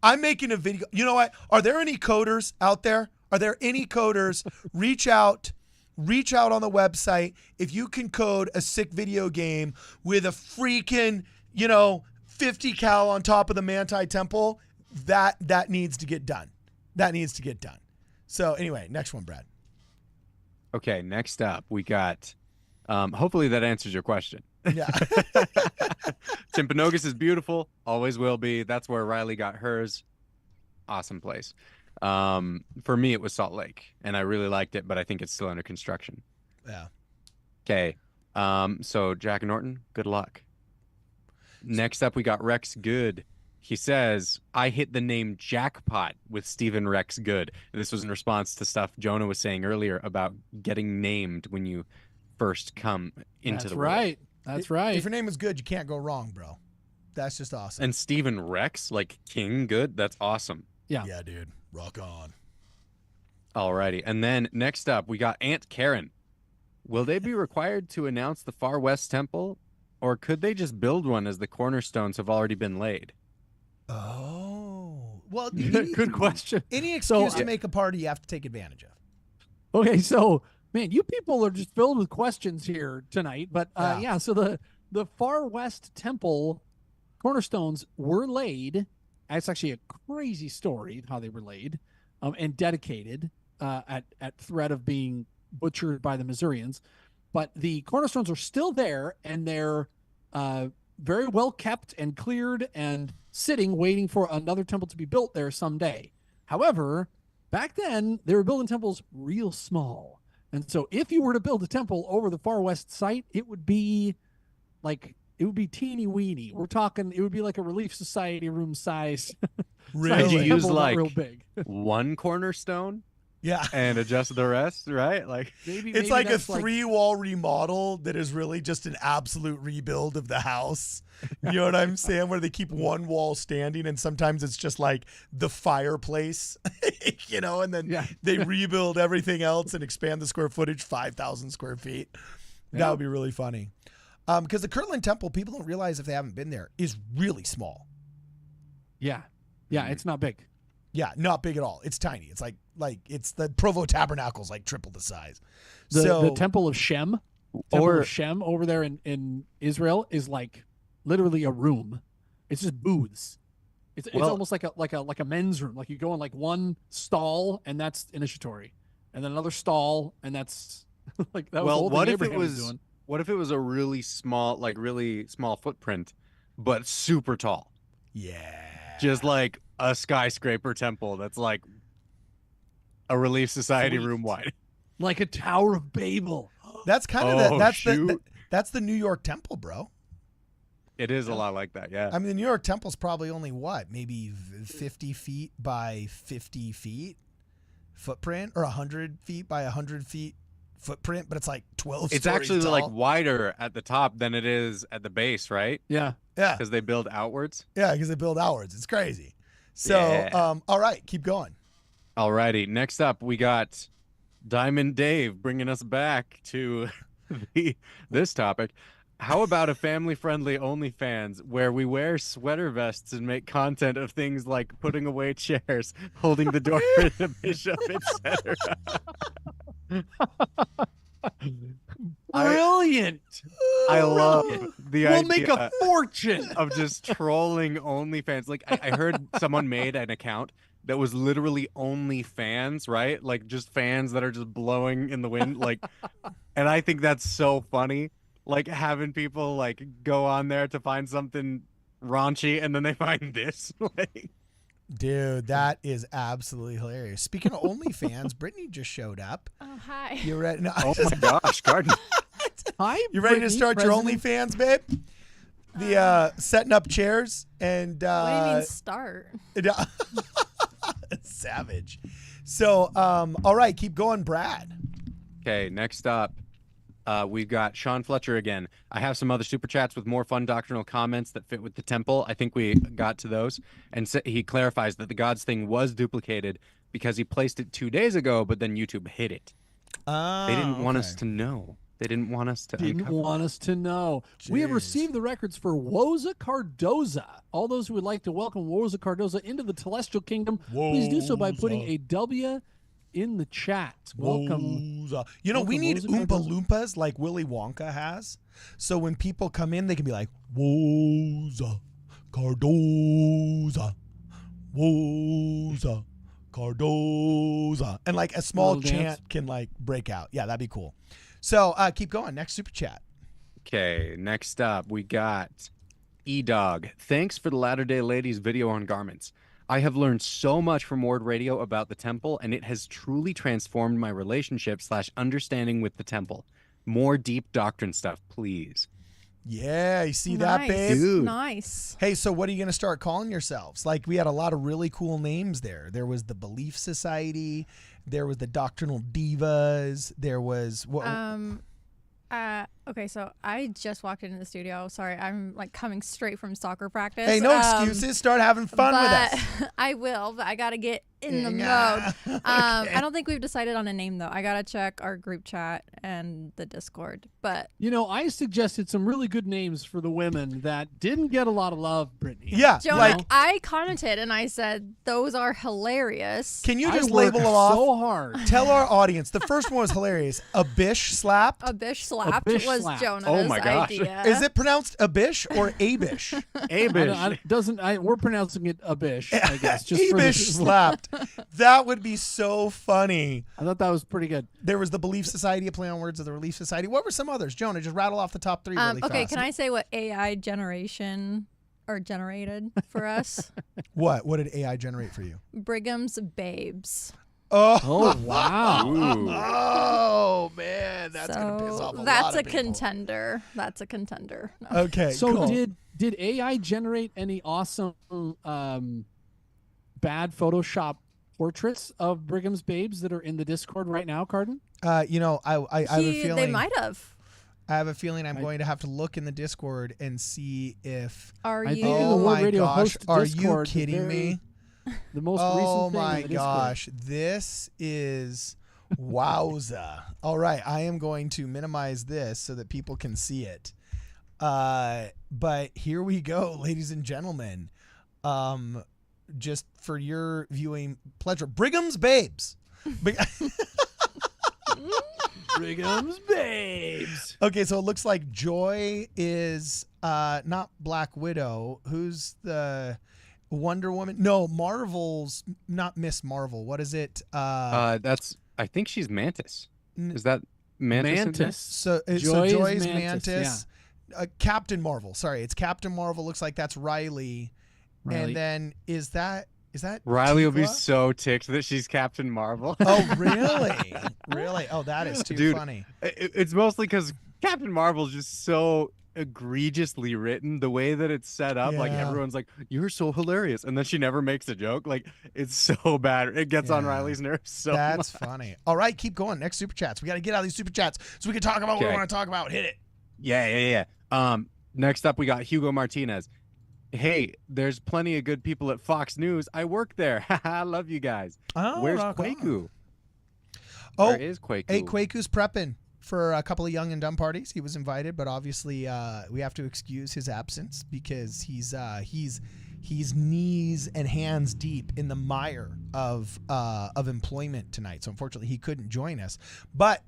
Speaker 2: I'm making a video. You know what? Are there any coders out there? Are there any coders? Reach out on the website. If you can code a sick video game with a freaking, 50 cal on top of the Manti temple, that needs to get done. That needs to get done. So anyway, next one, Brad.
Speaker 4: Okay, next up, we got, hopefully that answers your question.
Speaker 2: Yeah.
Speaker 4: Timpanogos is beautiful, always will be. That's where Riley got hers. Awesome place. For me, it was Salt Lake, and I really liked it, but I think it's still under construction.
Speaker 2: Yeah.
Speaker 4: Okay. So Jack Norton, good luck. Next up, we got Rex Good. He says, I hit the name jackpot with Stephen Rex Good. And this was in response to stuff Jonah was saying earlier about getting named when you first come into the world.
Speaker 3: That's right.
Speaker 2: If your name is good, you can't go wrong, bro. That's just awesome.
Speaker 4: And Stephen Rex, like King Good, that's awesome.
Speaker 3: Yeah.
Speaker 2: Yeah, dude. Rock on.
Speaker 4: Alrighty. And then next up, we got Aunt Karen. Will they be required to announce the Far West Temple, or could they just build one as the cornerstones have already been laid?
Speaker 2: Oh. Well,
Speaker 3: good question.
Speaker 2: Any excuse to make a party you have to take advantage of.
Speaker 3: Okay, so, man, you people are just filled with questions here tonight. But, so the Far West Temple cornerstones were laid. It's actually a crazy story how they were laid and dedicated at threat of being butchered by the Missourians. But the cornerstones are still there, and they're very well kept and cleared and sitting, waiting for another temple to be built there someday. However, back then, they were building temples real small. And so if you were to build a temple over the Far West site, it would be teeny weeny. We're talking, it would be like a Relief Society room size.
Speaker 4: Really? Did you use like
Speaker 3: real big.
Speaker 4: one cornerstone?
Speaker 2: Yeah.
Speaker 4: And adjust the rest, right? Like
Speaker 2: it's like a 3-wall remodel that is really just an absolute rebuild of the house. You know what I'm saying? Where they keep one wall standing, and sometimes it's just like the fireplace, and then they rebuild everything else and expand the square footage 5,000 square feet. That would be really funny. Because the Kirtland Temple, people don't realize if they haven't been there, is really small.
Speaker 3: Yeah. Yeah, it's not big.
Speaker 2: Yeah, not big at all. It's tiny. It's like it's the Provo Tabernacle's like triple the size.
Speaker 3: The Temple of Shem, Shem over there in Israel is like literally a room. It's just booths. It's almost like a men's room. Like you go in like one stall and that's initiatory, and then another stall and that's like that. Was
Speaker 4: what if it was? What if it was a really small footprint, but super tall?
Speaker 2: Yeah.
Speaker 4: Just like a skyscraper temple that's like a Relief Society room wide.
Speaker 3: Like a Tower of Babel.
Speaker 2: That's kind of that's the New York Temple, bro.
Speaker 4: It is a lot like that, yeah.
Speaker 2: I mean, the New York Temple's probably only what, maybe 50 feet by 50 feet footprint, or 100 feet by 100 feet footprint, but it's like 12
Speaker 4: It's
Speaker 2: stories
Speaker 4: actually
Speaker 2: tall.
Speaker 4: like wider at the top than it is at the base, right?
Speaker 3: Yeah.
Speaker 2: Yeah,
Speaker 4: Because they build outwards.
Speaker 2: yeah, because they build outwards. It's crazy. So,
Speaker 4: Yeah.
Speaker 2: all right, keep going.
Speaker 4: Alrighty, next up we got Diamond Dave bringing us back to this topic. How about a family-friendly OnlyFans where we wear sweater vests and make content of things like putting away chairs, holding the door for the bishop, etc.
Speaker 3: Brilliant.
Speaker 4: I love the
Speaker 3: We'll
Speaker 4: idea
Speaker 3: make a fortune.
Speaker 4: of just trolling OnlyFans. Like I heard someone made an account that was literally OnlyFans, right? Like just fans that are just blowing in the wind. Like, and I think that's so funny. Like having people like go on there to find something raunchy and then they find this. Like,
Speaker 2: Dude, that is absolutely hilarious. Speaking of OnlyFans, Brittany just showed up.
Speaker 5: Oh, hi.
Speaker 2: You ready? No,
Speaker 4: oh my gosh, Garden.
Speaker 3: Hi,
Speaker 2: you ready to
Speaker 3: Brittany,
Speaker 2: start your
Speaker 3: President.
Speaker 2: OnlyFans, babe? The setting up chairs and
Speaker 5: What do you mean start?
Speaker 2: savage. So, all right, keep going, Brad.
Speaker 4: Okay, next up, we've got Sean Fletcher again. I have some other super chats with more fun doctrinal comments that fit with the temple. I think we got to those. And he clarifies that the gods thing was duplicated because he placed it 2 days ago, but then YouTube hid it. They didn't want us to know. They didn't want us to
Speaker 3: Didn't
Speaker 4: uncover.
Speaker 3: want us to know. We have
Speaker 2: Jeez.
Speaker 3: received the records for Woza Cardoza. All those who would like to welcome Woza Cardoza into the celestial kingdom, please do so by putting a W in the chat. Welcome.
Speaker 2: Woza. You know, we
Speaker 3: welcome,
Speaker 2: need
Speaker 3: Woza
Speaker 2: Oompa
Speaker 3: Cardoza.
Speaker 2: Loompas like Willy Wonka has. So when people come in, they can be like, Woza Cardoza. Woza Cardoza. And like a small
Speaker 3: Little
Speaker 2: chant
Speaker 3: dance.
Speaker 2: can like break out. Yeah, that'd be cool. So keep going. Next super chat.
Speaker 4: Okay, next up, we got E-Dog. Thanks for the Latter-day Ladies video on garments. I have learned so much from WardRadio about the temple, and it has truly transformed my relationship / understanding with the temple. More deep doctrine stuff, please.
Speaker 2: Yeah, you see that,
Speaker 5: Nice.
Speaker 2: babe?
Speaker 4: Dude.
Speaker 5: Nice.
Speaker 2: Hey, so what are you going to start calling yourselves? Like, we had a lot of really cool names there. There was the Belief Society. There was the Doctrinal Divas. There was...
Speaker 5: Okay, so I just walked into the studio. Sorry, I'm like coming straight from soccer practice.
Speaker 2: Hey, no excuses. Start having fun with us.
Speaker 5: I will, but I gotta get in the
Speaker 2: Yeah.
Speaker 5: mode. I don't think we've decided on a name though. I gotta check our group chat and the Discord. But
Speaker 3: You know, I suggested some really good names for the women that didn't get a lot of love, Brittany.
Speaker 2: Yeah,
Speaker 5: Jonah,
Speaker 2: like,
Speaker 5: I commented and I said those are hilarious.
Speaker 2: can you
Speaker 3: I
Speaker 2: just
Speaker 3: worked
Speaker 2: label them off?
Speaker 3: so hard.
Speaker 2: Tell our audience. The first one was hilarious. Abish slapped.
Speaker 5: Bish slapped
Speaker 3: bish
Speaker 5: was
Speaker 3: slapped.
Speaker 5: Jonah's
Speaker 4: Oh my gosh.
Speaker 5: idea.
Speaker 2: Is it pronounced Abish or Abish?
Speaker 4: Abish.
Speaker 3: We're pronouncing it Abish, I guess. Just for
Speaker 2: Abish slapped. That would be so funny.
Speaker 3: I thought that was pretty good.
Speaker 2: There was the Belief Society, a play on words of the Relief Society. What were some others? Jonah, just rattle off the top three really
Speaker 5: Okay,
Speaker 2: fast.
Speaker 5: can I say what AI generation or generated for us?
Speaker 2: What? What did AI generate for you?
Speaker 5: Brigham's Babes.
Speaker 3: Oh, wow.
Speaker 4: Ooh.
Speaker 2: Oh man, that's gonna piss off a
Speaker 5: That's
Speaker 2: lot of
Speaker 5: a
Speaker 2: people.
Speaker 5: contender. That's a contender. No.
Speaker 2: Okay,
Speaker 3: So
Speaker 2: cool.
Speaker 3: did AI generate any awesome bad Photoshop portraits of Brigham's babes that are in the Discord right now, Carden?
Speaker 2: You know, I have a feeling
Speaker 5: They might have.
Speaker 2: I have a feeling I'm going to have to look in the Discord and see if.
Speaker 5: Are
Speaker 3: I
Speaker 5: you?
Speaker 3: think in the
Speaker 2: Oh my
Speaker 3: WardRadio
Speaker 2: gosh!
Speaker 3: host
Speaker 2: Are
Speaker 3: Discord,
Speaker 2: you kidding me?
Speaker 3: The most
Speaker 2: Oh
Speaker 3: recent thing
Speaker 2: my
Speaker 3: in the Discord.
Speaker 2: gosh! This is wowza! All right, I am going to minimize this so that people can see it. But here we go, ladies and gentlemen. Just for your viewing pleasure, Brigham's Babes.
Speaker 3: Brigham's babes.
Speaker 2: Okay, so it looks like Joy is not Black Widow. Who's the Wonder Woman? No, Marvel's not Miss Marvel. What is it?
Speaker 4: That's. I think she's Mantis. Is that Mantis? in there?
Speaker 3: Mantis.
Speaker 2: So
Speaker 3: Joy is
Speaker 2: Joy's
Speaker 3: Mantis,
Speaker 2: Mantis. Captain Marvel. Sorry, it's Captain Marvel. Looks like that's Riley.
Speaker 3: Riley.
Speaker 2: And then is that
Speaker 4: Riley will be
Speaker 2: Tifa?
Speaker 4: so ticked that she's Captain Marvel.
Speaker 2: Oh really? Really? Oh, that is too
Speaker 4: Dude,
Speaker 2: funny.
Speaker 4: It's mostly because Captain Marvel's just so egregiously written. The way that it's set up, like
Speaker 2: Yeah.
Speaker 4: everyone's like, "You're so hilarious," and then she never makes a joke. Like it's so bad. It gets on
Speaker 2: Yeah.
Speaker 4: Riley's nerves so
Speaker 2: That's
Speaker 4: much.
Speaker 2: funny. All right, keep going. Next super chats. We got to get out of these super chats so we can talk about what we
Speaker 4: Okay.
Speaker 2: want to talk about. Hit it.
Speaker 4: Yeah. Next up, we got Hugo Martinez. Hey, there's plenty of good people at Fox News. I work there. I love you guys.
Speaker 2: Oh,
Speaker 4: Where's
Speaker 2: rock on.
Speaker 4: Kwaku?
Speaker 2: Oh,
Speaker 4: Where is Kwaku?
Speaker 2: Hey, Kwaku's prepping for a couple of young and dumb parties. He was invited, but obviously we have to excuse his absence because he's knees and hands deep in the mire of employment tonight. So unfortunately, he couldn't join us. But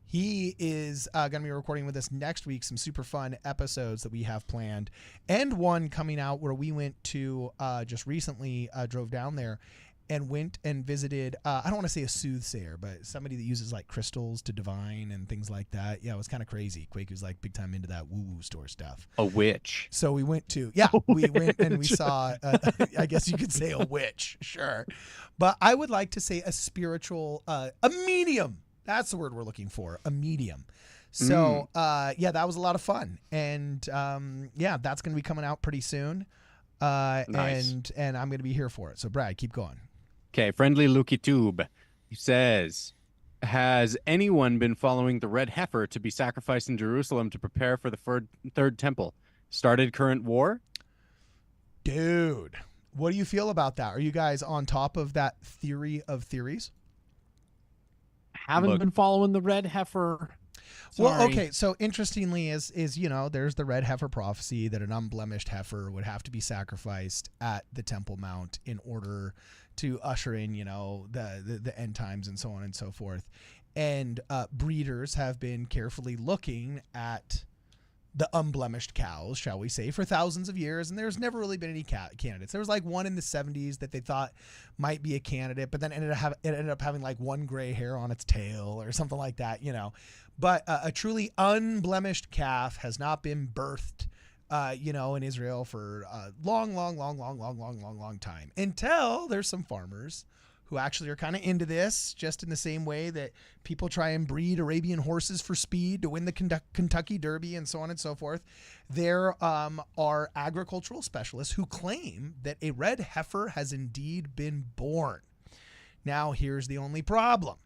Speaker 2: he is going to be recording with us next week some super fun episodes that we have planned, and one coming out where we went to just recently drove down there and went and visited, I don't want to say a soothsayer, but somebody that uses like crystals to divine and things like that. Yeah, it was kind of crazy. Kwaku's like big time into that woo-woo store stuff.
Speaker 4: A witch.
Speaker 2: So we went to, we went and we saw, I guess you could say a witch, sure. But I would like to say a spiritual, a medium. That's the word we're looking for, a medium. So, yeah, that was a lot of fun. And, yeah, that's going to be coming out pretty soon.
Speaker 4: Nice.
Speaker 2: And I'm going to be here for it. So, Brad, keep going.
Speaker 4: Okay, friendly Lukey Tube. He says, has anyone been following the red heifer to be sacrificed in Jerusalem to prepare for the third temple? Started current war?
Speaker 2: Dude, what do you feel about that? Are you guys on top of that theory of theories?
Speaker 3: Haven't been following the red heifer.
Speaker 2: Well,
Speaker 3: Sorry.
Speaker 2: okay. So interestingly is, there's the red heifer prophecy that an unblemished heifer would have to be sacrificed at the Temple Mount in order to usher in, the end times and so on and so forth. And breeders have been carefully looking at the unblemished cows, shall we say, for thousands of years, and there's never really been any candidates. There was like one in the 70s that they thought might be a candidate, but then it ended up having like one gray hair on its tail or something like that, But a truly unblemished calf has not been birthed, in Israel for a long time, until there's some farmers who actually are kind of into this, just in the same way that people try and breed Arabian horses for speed to win the Kentucky Derby and so on and so forth. There are agricultural specialists who claim that a red heifer has indeed been born. Now, here's the only problem,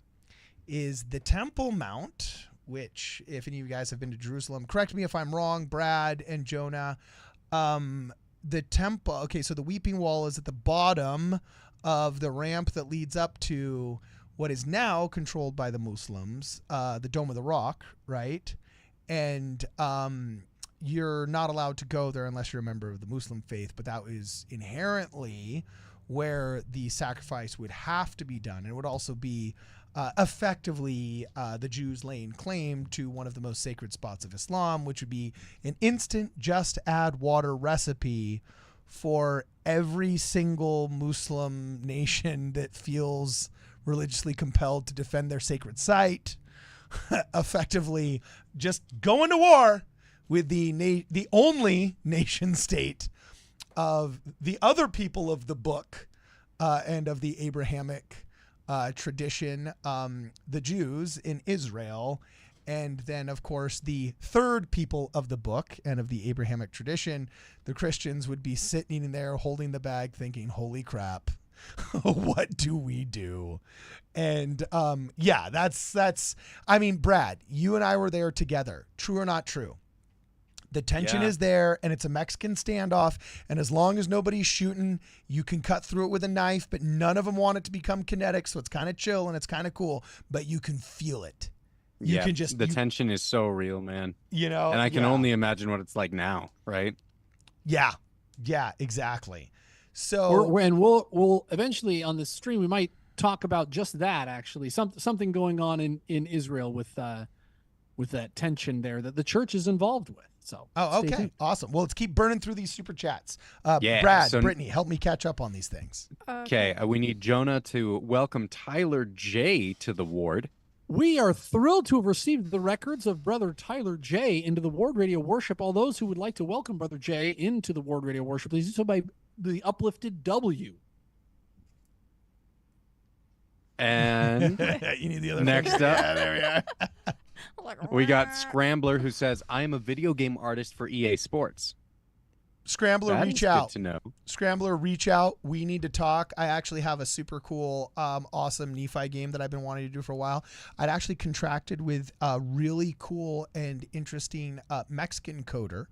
Speaker 2: is the Temple Mount, which, if any of you guys have been to Jerusalem, correct me if I'm wrong, Brad and Jonah, the temple, okay, so the Weeping Wall is at the bottom of the ramp that leads up to what is now controlled by the Muslims, the Dome of the Rock, right? And you're not allowed to go there unless you're a member of the Muslim faith, but that is inherently where the sacrifice would have to be done. And it would also be effectively the Jews laying claim to one of the most sacred spots of Islam, which would be an instant just add water recipe for every single Muslim nation that feels religiously compelled to defend their sacred site, effectively just going to war with the only nation state of the other people of the book and of the Abrahamic tradition, the Jews in Israel. And then, of course, the third people of the book and of the Abrahamic tradition, the Christians, would be sitting in there holding the bag thinking, holy crap, what do we do? And yeah, that's, I mean, Brad, you and I were there together. True or not true? The tension is there, and it's a Mexican standoff. And as long as nobody's shooting, you can cut through it with a knife, but none of them want it to become kinetic. So it's kind of chill and it's kind of cool, but you can feel it. You can just,
Speaker 4: the tension is so real, man.
Speaker 2: And
Speaker 4: I can only imagine what it's like now, right?
Speaker 2: Yeah, exactly. So
Speaker 3: we'll eventually on this stream we might talk about just that, actually, something going on in Israel with that tension there that the church is involved with. So
Speaker 2: okay,
Speaker 3: tuned.
Speaker 2: awesome. Well, let's keep burning through these super chats.
Speaker 4: Yeah,
Speaker 2: Brad,
Speaker 4: so-
Speaker 2: Brittany, help me catch up on these things.
Speaker 4: Okay, we need Jonah to welcome Tyler J to the ward.
Speaker 3: We are thrilled to have received the records of Brother Tyler J into the Ward Radio worship. All those who would like to welcome Brother J into the Ward Radio worship, please do so by the uplifted W.
Speaker 4: And
Speaker 2: You need the other
Speaker 4: next
Speaker 2: finger.
Speaker 4: up.
Speaker 2: Yeah, there we are.
Speaker 5: like,
Speaker 4: We got Scrambler who says, I am a video game artist for EA Sports.
Speaker 2: Scrambler,
Speaker 4: That
Speaker 2: reach
Speaker 4: is
Speaker 2: out.
Speaker 4: good to know.
Speaker 2: Scrambler, reach out. We need to talk. I actually have a super cool, awesome Nephi game that I've been wanting to do for a while. I'd actually contracted with a really cool and interesting Mexican coder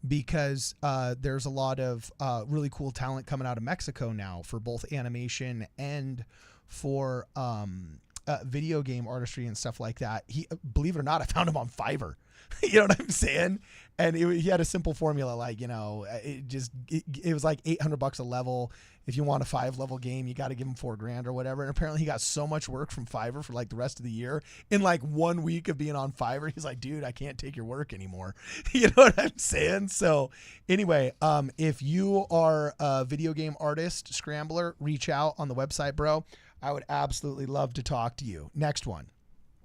Speaker 2: because there's a lot of really cool talent coming out of Mexico now for both animation and for video game artistry and stuff like that. He, believe it or not, I found him on Fiverr. You know what I'm saying? And he had a simple formula, like, you know, it was like $800 a level. If you want a 5-level game, you got to give him $4,000 or whatever. And apparently he got so much work from Fiverr for like the rest of the year. In like 1 week of being on Fiverr, he's like, dude, I can't take your work anymore. You know what I'm saying? So anyway, if you are a video game artist, Scrambler, reach out on the website, bro. I would absolutely love to talk to you. Next one.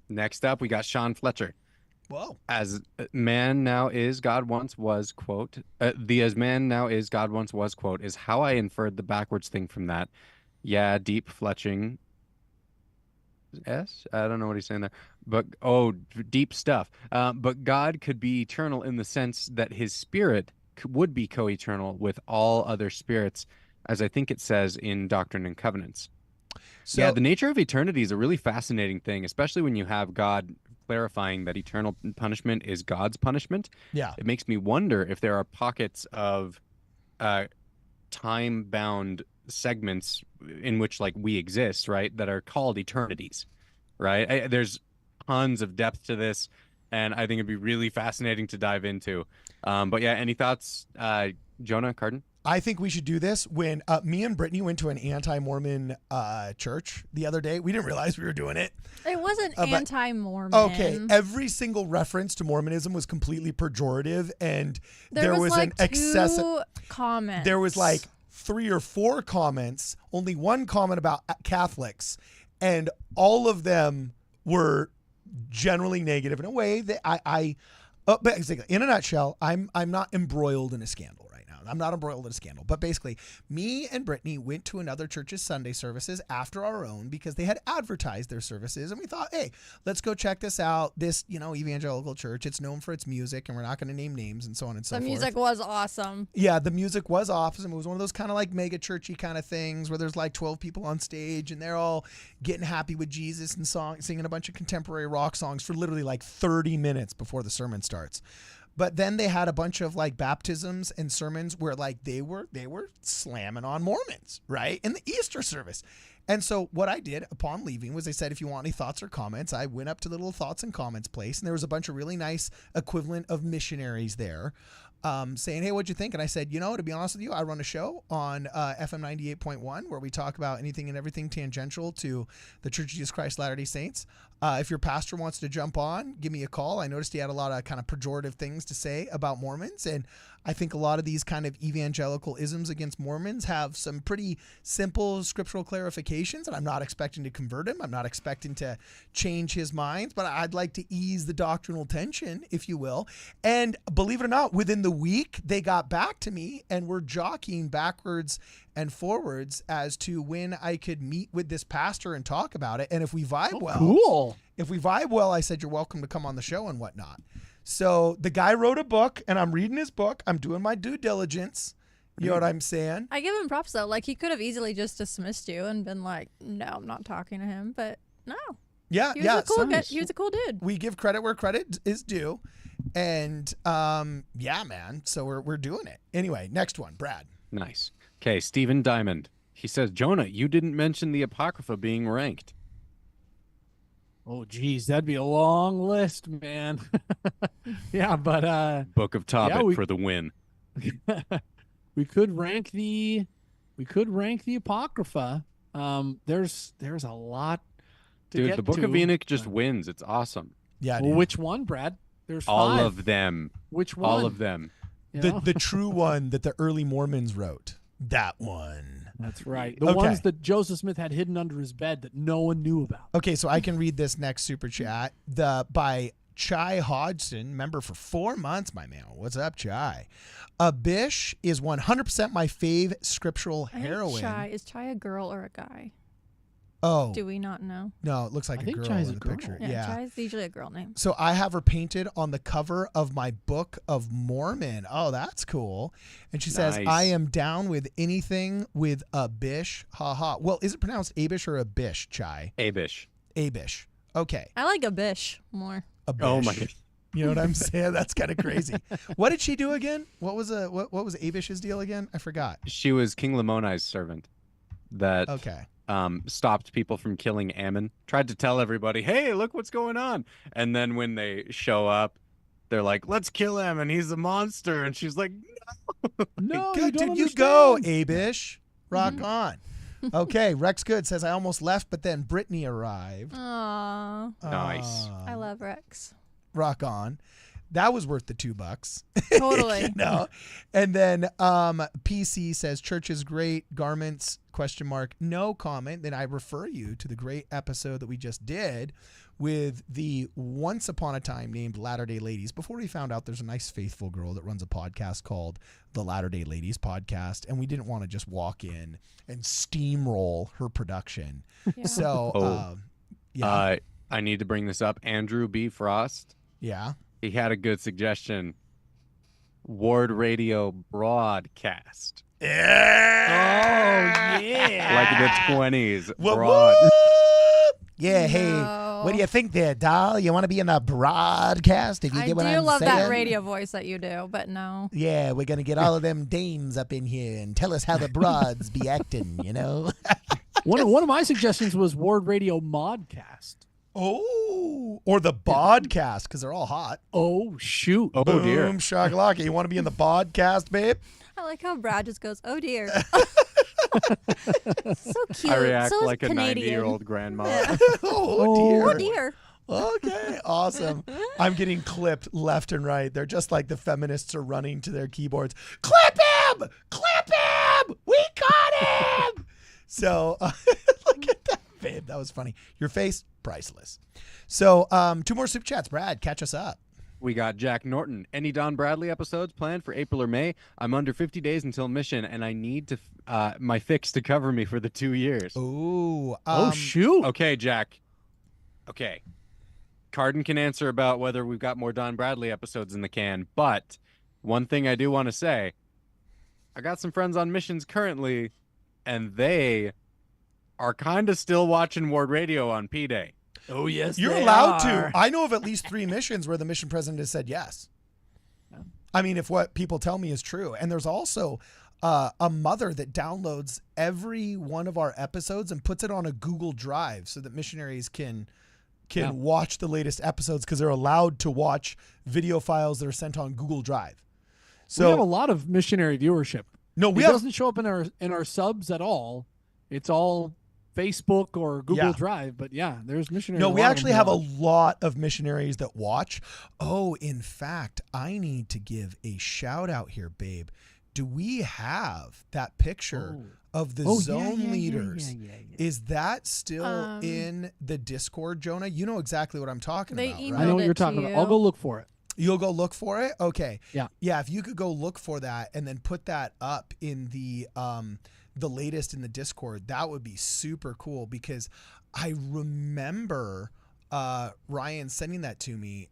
Speaker 4: Next up, we got Sean Fletcher.
Speaker 2: Whoa.
Speaker 4: As man now is, God once was, quote, the as man now is, God once was, quote, is how I inferred the backwards thing from that. Yeah, deep fletching. S? I don't know what he's saying there. But, deep stuff. But God could be eternal in the sense that his spirit would be co-eternal with all other spirits, as I think it says in Doctrine and Covenants.
Speaker 2: So,
Speaker 4: Yeah, the nature of eternity is a really fascinating thing, especially when you have God clarifying that eternal punishment is God's punishment.
Speaker 2: yeah.
Speaker 4: It makes me wonder if there are pockets of time-bound segments in which, like, we exist, right, that are called eternities, right? There's tons of depth to this, and I think it'd be really fascinating to dive into. But yeah, any thoughts, Jonah, Cardin?
Speaker 2: I think we should do this. When me and Brittany went to an anti-Mormon church the other day, we didn't realize we were doing it.
Speaker 5: It wasn't anti-Mormon.
Speaker 2: Okay, every single reference to Mormonism was completely pejorative, and there was
Speaker 5: like
Speaker 2: an excessive
Speaker 5: comments.
Speaker 2: There was like 3 or 4 comments, only one comment about Catholics, and all of them were generally negative in a way that but basically, in a nutshell, I'm not embroiled in a scandal. I'm not embroiled in a scandal, but basically me and Brittany went to another church's Sunday services after our own because they had advertised their services, and we thought, hey, let's go check this out. This, evangelical church, it's known for its music, and we're not going to name names and so on and so forth.
Speaker 5: The music was awesome.
Speaker 2: Yeah, the music was awesome. It was one of those kind of like mega churchy kind of things where there's like 12 people on stage and they're all getting happy with Jesus and singing a bunch of contemporary rock songs for literally like 30 minutes before the sermon starts. But then they had a bunch of like baptisms and sermons where like they were slamming on Mormons, right? In the Easter service. And so what I did upon leaving was they said, if you want any thoughts or comments, I went up to the little thoughts and comments place, and there was a bunch of really nice equivalent of missionaries there saying, hey, what'd you think? And I said, to be honest with you, I run a show on FM 98.1 where we talk about anything and everything tangential to the Church of Jesus Christ Latter-day Saints. If your pastor wants to jump on, give me a call. I noticed he had a lot of kind of pejorative things to say about Mormons, and I think a lot of these kind of evangelical isms against Mormons have some pretty simple scriptural clarifications, and I'm not expecting to convert him. I'm not expecting to change his mind, but I'd like to ease the doctrinal tension, if you will. And believe it or not, within the week, they got back to me and were jockeying backwards and forwards as to when I could meet with this pastor and talk about it. And if we vibe well,
Speaker 3: cool.
Speaker 2: If we vibe well, I said, you're welcome to come on the show and whatnot. So the guy wrote a book, and I'm reading his book. I'm doing my due diligence. You know what I'm saying?
Speaker 5: I give him props though. Like, he could have easily just dismissed you and been like, no, I'm not talking to him. But no.
Speaker 2: Yeah,
Speaker 5: He was a cool dude.
Speaker 2: We give credit where credit is due. And yeah, man. So we're doing it. Anyway, next one, Brad.
Speaker 4: Nice. Okay, Stephen Diamond. He says, Jonah, you didn't mention the Apocrypha being ranked.
Speaker 3: Oh, geez, that'd be a long list, man. Yeah, but
Speaker 4: Book of Tobit
Speaker 3: yeah,
Speaker 4: for the win.
Speaker 3: we could rank the Apocrypha. There's a lot to
Speaker 4: Dude,
Speaker 3: get
Speaker 4: the Book
Speaker 3: to.
Speaker 4: of Enoch just wins. It's awesome.
Speaker 2: Yeah,
Speaker 3: Well,
Speaker 2: dude.
Speaker 3: which one, Brad? There's
Speaker 4: All
Speaker 3: 5.
Speaker 4: of them.
Speaker 3: Which one?
Speaker 4: All of them.
Speaker 3: You know?
Speaker 2: The true one that the early Mormons wrote. That one.
Speaker 3: That's right. The
Speaker 2: Okay.
Speaker 3: ones that Joseph Smith had hidden under his bed that no one knew about.
Speaker 2: Okay, so I can read this next super chat. By Chai Hodgson, member for 4 months, my man. What's up, Chai? Abish is 100% my fave scriptural
Speaker 5: I think
Speaker 2: heroine.
Speaker 5: Is Chai a girl or a guy?
Speaker 2: Oh.
Speaker 5: Do we not know?
Speaker 2: No, it looks like
Speaker 3: I
Speaker 2: a
Speaker 3: think
Speaker 2: girl
Speaker 3: Chai's
Speaker 2: in
Speaker 3: a
Speaker 2: the
Speaker 3: girl.
Speaker 2: picture.
Speaker 5: Yeah, Chai's usually a girl name.
Speaker 2: So I have her painted on the cover of my Book of Mormon. Oh, that's cool. And she says,
Speaker 4: Nice.
Speaker 2: I am down with anything with a bish. Ha ha. Well, is it pronounced Abish or a bish, Chai?
Speaker 4: Abish.
Speaker 2: Abish. Okay.
Speaker 5: I like a bish more.
Speaker 2: A bish.
Speaker 4: Oh my God.
Speaker 2: You know what I'm saying? That's kind of crazy. What did she do again? What was Abish's deal again? I forgot.
Speaker 4: She was King Lamoni's servant that
Speaker 2: Okay.
Speaker 4: stopped people from killing Ammon. Tried to tell everybody, hey, look what's going on. And then when they show up, they're like, let's kill him, and he's a monster. And she's like,
Speaker 3: No,
Speaker 2: Good,
Speaker 3: you don't
Speaker 2: dude, you go,
Speaker 3: understand.
Speaker 2: Abish. Rock on. Okay, Rex Good says, I almost left, but then Brittany arrived.
Speaker 5: Aww.
Speaker 4: Nice.
Speaker 5: I love Rex.
Speaker 2: Rock on. That was worth the $2.
Speaker 5: Totally.
Speaker 2: You know? And then PC says church is great, garments ? No comment. Then I refer you to the great episode that we just did with the once upon a time named Latter-day Ladies, before we found out there's a nice faithful girl that runs a podcast called the Latter-day Ladies Podcast, and we didn't want to just walk in and steamroll her production.
Speaker 5: Yeah.
Speaker 2: So yeah.
Speaker 4: I need to bring this up. Andrew B. Frost,
Speaker 2: Yeah.
Speaker 4: he had a good suggestion. WardRadio broadcast.
Speaker 2: Yeah.
Speaker 3: Oh, yeah.
Speaker 4: Like the 20s.
Speaker 2: Whoop,
Speaker 4: broad.
Speaker 2: whoop. Yeah, hey,
Speaker 5: No.
Speaker 2: what do you think there, doll? You want to be in the broadcast? If you
Speaker 5: I
Speaker 2: get what
Speaker 5: do
Speaker 2: I'm
Speaker 5: love
Speaker 2: saying?
Speaker 5: that radio voice that you do, but no.
Speaker 2: Yeah, we're gonna get all of them dames up in here and tell us how the broads be acting. You know?
Speaker 3: One of my suggestions was Ward Radio Modcast.
Speaker 2: Oh, or the bodcast because they're all hot.
Speaker 3: Oh, shoot.
Speaker 4: Oh, dear.
Speaker 2: Boom shakalaka. You want to be in the bodcast, babe?
Speaker 5: I like how Brad just goes, oh dear. So cute.
Speaker 4: I react
Speaker 5: so
Speaker 4: like a
Speaker 5: Canadian.
Speaker 4: 90-year-old grandma.
Speaker 5: Yeah.
Speaker 2: Oh,
Speaker 5: Oh
Speaker 2: dear.
Speaker 5: dear.
Speaker 2: Okay, awesome. I'm getting clipped left and right. They're just like the feminists are running to their keyboards. Clip him! Clip him! We caught him! So look at that, babe. That was funny. Your face, priceless. So 2 more soup chats. Brad, catch us up.
Speaker 4: We got Jack Norton. Any Don Bradley episodes planned for April or May? I'm under 50 days until mission, and I need to my fix to cover me for the 2 years.
Speaker 2: Ooh.
Speaker 3: Oh, shoot.
Speaker 4: Okay, Jack. Okay. Carden can answer about whether we've got more Don Bradley episodes in the can, but one thing I do want to say, I got some friends on missions currently, and they are kind of still watching Ward Radio on P-Day.
Speaker 3: Oh, yes.
Speaker 2: You're
Speaker 3: they
Speaker 2: allowed
Speaker 3: are.
Speaker 2: to. I know of at least 3 missions where the mission president has said yes. I mean, if what people tell me is true. And there's also a mother that downloads every one of our episodes and puts it on a Google Drive so that missionaries can watch the latest episodes because they're allowed to watch video files that are sent on Google Drive. So
Speaker 3: we have a lot of missionary viewership.
Speaker 2: no,
Speaker 3: It doesn't show up in our subs at all. It's all Facebook or Google
Speaker 2: Yeah.
Speaker 3: Drive. But yeah, there's missionaries.
Speaker 2: No, we
Speaker 3: lot of
Speaker 2: actually
Speaker 3: them
Speaker 2: have a
Speaker 3: watch.
Speaker 2: lot of missionaries that watch. Oh, in fact, I need to give a shout out here, babe. Do we have that picture of the zone leaders?
Speaker 3: Yeah.
Speaker 2: Is that still in the Discord, Jonah? You know exactly what I'm talking
Speaker 5: They
Speaker 2: about,
Speaker 5: emailed
Speaker 2: right?
Speaker 3: I know what
Speaker 5: it
Speaker 3: you're
Speaker 5: to
Speaker 3: talking about.
Speaker 5: you.
Speaker 3: I'll go look for it.
Speaker 2: You'll go look for it? Okay.
Speaker 3: Yeah.
Speaker 2: Yeah, if you could go look for that and then put that up in the latest in the Discord, that would be super cool because I remember Ryan sending that to me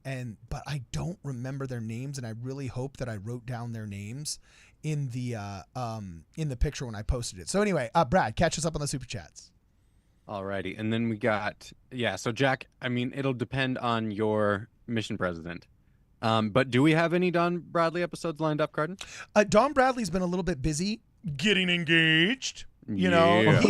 Speaker 2: but I don't remember their names, and I really hope that I wrote down their names in the picture when I posted it. So anyway, Brad, catch us up on the super chats.
Speaker 4: Alrighty. And then we got, so Jack, I mean, it'll depend on your mission president. But do we have any Don Bradley episodes lined up, Carden?
Speaker 2: Don Bradley's been a little bit busy getting engaged. You know,
Speaker 4: Yeah.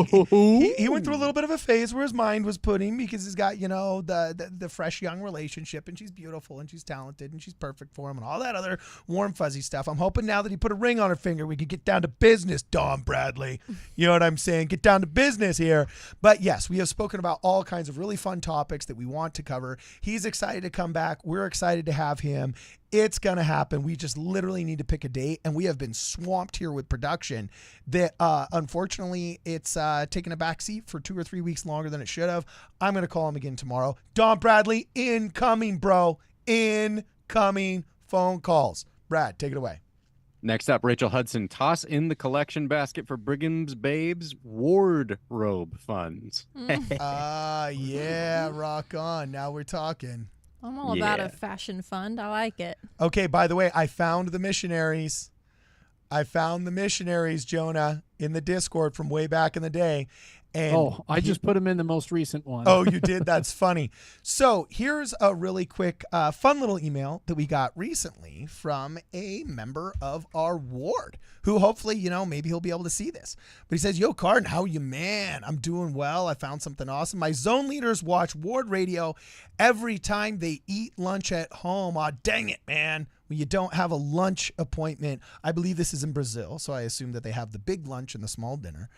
Speaker 2: he went through a little bit of a phase where his mind was put him because he's got, the fresh young relationship, and she's beautiful and she's talented and she's perfect for him and all that other warm, fuzzy stuff. I'm hoping now that he put a ring on her finger, we can get down to business, Don Bradley. You know what I'm saying? Get down to business here. But yes, we have spoken about all kinds of really fun topics that we want to cover. He's excited to come back. We're excited to have him. It's going to happen. We just literally need to pick a date, and we have been swamped here with production that unfortunately it's taken a backseat for 2 or 3 weeks longer than it should have. I'm going to call him again tomorrow. Don Bradley, incoming, bro. Incoming phone calls. Brad, take it away.
Speaker 4: Next up, Rachel Hudson, toss in the collection basket for Brigham's Babes wardrobe funds.
Speaker 2: Yeah, rock on. Now we're talking.
Speaker 5: I'm all about a fashion fund. I like it.
Speaker 2: Okay, by the way, I found the missionaries. Jonah, in the Discord from way back in the day. And
Speaker 3: I just put them in the most recent one.
Speaker 2: Oh, you did? That's funny. So here's a really quick, fun little email that we got recently from a member of our ward who hopefully, maybe he'll be able to see this. But he says, yo, Cardin, how are you, man? I'm doing well. I found something awesome. My zone leaders watch Ward Radio every time they eat lunch at home. Aw, dang it, man. When you don't have a lunch appointment. I believe this is in Brazil, so I assume that they have the big lunch and the small dinner.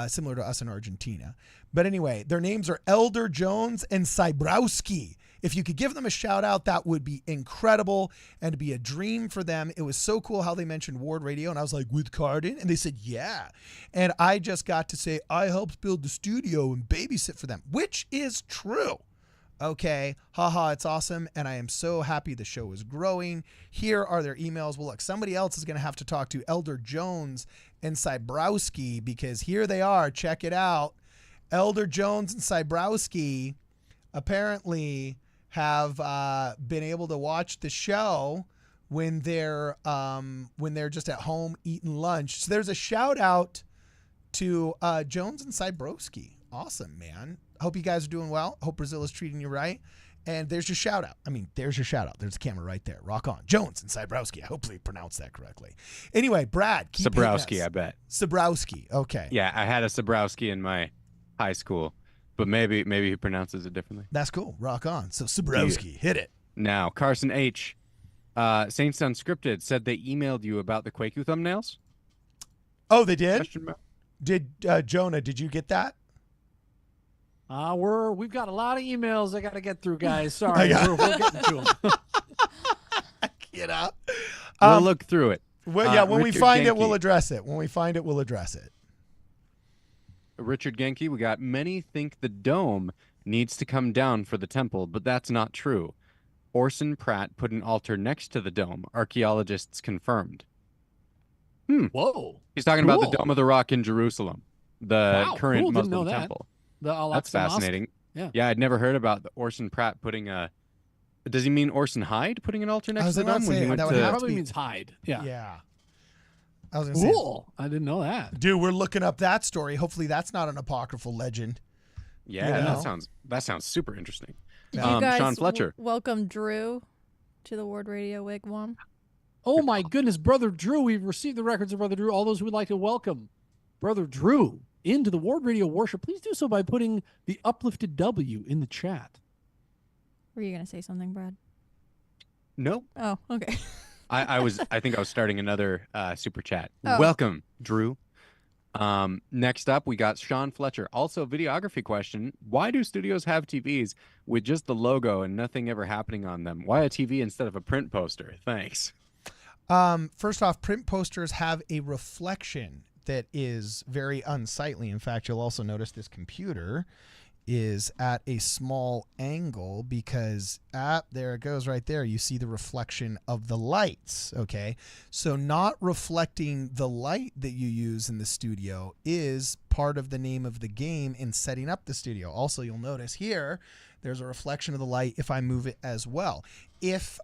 Speaker 2: Similar to us in Argentina. But anyway, their names are Elder Jones and Cybrowski. If you could give them a shout out, that would be incredible and be a dream for them. It was so cool how they mentioned Ward Radio, and I was like, with Cardin? And they said, yeah. And I just got to say, I helped build the studio and babysit for them, which is true. Okay, haha, it's awesome, and I am so happy the show is growing. Here are their emails. Well, look, somebody else is going to have to talk to Elder Jones and Cybrowski because here they are. Check it out. Elder Jones and Cybrowski apparently have been able to watch the show when they're just at home eating lunch. So there's a shout out to Jones and Cybrowski. Awesome, man. Hope you guys are doing well. Hope Brazil is treating you right. And there's your shout out. There's your shout out. There's the camera right there. Rock on. Jones and Cybrowski. I hopefully pronounced that correctly. Anyway, Brad.
Speaker 4: Cybrowski, I bet.
Speaker 2: Cybrowski. Okay.
Speaker 4: Yeah, I had a Cybrowski in my high school, but maybe he pronounces it differently.
Speaker 2: That's cool. Rock on. So Cybrowski, hit it.
Speaker 4: Now, Carson H. Saints Unscripted said they emailed you about the Quaku thumbnails.
Speaker 2: Oh, they did? Did Jonah, did you get that?
Speaker 3: We've got a lot of emails I got to get through, guys. Sorry, we're getting to them.
Speaker 4: We'll look through it.
Speaker 2: Well, yeah, when we find it, we'll address it. When we find it, we'll address it.
Speaker 4: Richard Genke, we got many think the dome needs to come down for the temple, but that's not true. Orson Pratt put an altar next to the dome. Archaeologists confirmed.
Speaker 3: Whoa.
Speaker 4: He's talking about the Dome of the Rock in Jerusalem, the current Muslim temple. That's fascinating.
Speaker 3: Mosque?
Speaker 4: Yeah, I'd never heard about the Orson Pratt putting a. Does he mean Orson Hyde putting an altar next to the dome?
Speaker 3: Probably means Hyde. Yeah.
Speaker 2: Yeah. I was gonna
Speaker 3: say, I didn't know that.
Speaker 2: Dude, we're looking up that story. Hopefully, that's not an apocryphal legend.
Speaker 4: Yeah, that sounds super interesting.
Speaker 5: Did you guys
Speaker 4: Sean Fletcher,
Speaker 5: welcome Drew to the Ward Radio Wigwam.
Speaker 3: Oh my goodness, Brother Drew! We've received the records of Brother Drew. All those who would like to welcome Brother Drew into the Ward Radio worship, please do so by putting the uplifted W in the chat.
Speaker 5: Were you going to say something, Brad?
Speaker 4: No.
Speaker 5: Oh, okay.
Speaker 4: I think I was starting another super chat.
Speaker 5: Oh.
Speaker 4: Welcome, Drew. Next up, we got Sean Fletcher. Also, videography question. Why do studios have TVs with just the logo and nothing ever happening on them? Why a TV instead of a print poster? Thanks.
Speaker 2: First off, print posters have a reflection that is very unsightly. In fact, you'll also notice this computer is at a small angle because there it goes right there. You see the reflection of the lights. Okay. So not reflecting the light that you use in the studio is part of the name of the game in setting up the studio. Also, you'll notice here, there's a reflection of the light if I move it as well. If,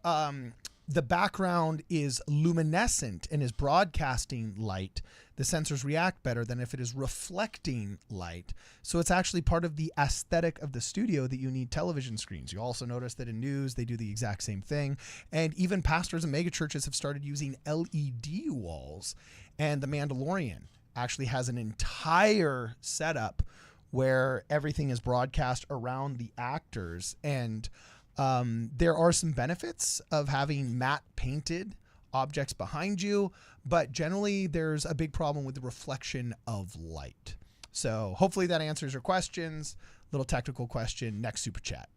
Speaker 2: the background is luminescent and is broadcasting light, the sensors react better than if it is reflecting light. So it's actually part of the aesthetic of the studio that you need television screens. You also notice that in news, they do the exact same thing. And even pastors and megachurches have started using LED walls. And The Mandalorian actually has an entire setup where everything is broadcast around the actors. And there are some benefits of having matte painted objects behind you, but generally there's a big problem with the reflection of light. So hopefully that answers your questions. Little technical question. Next super chat.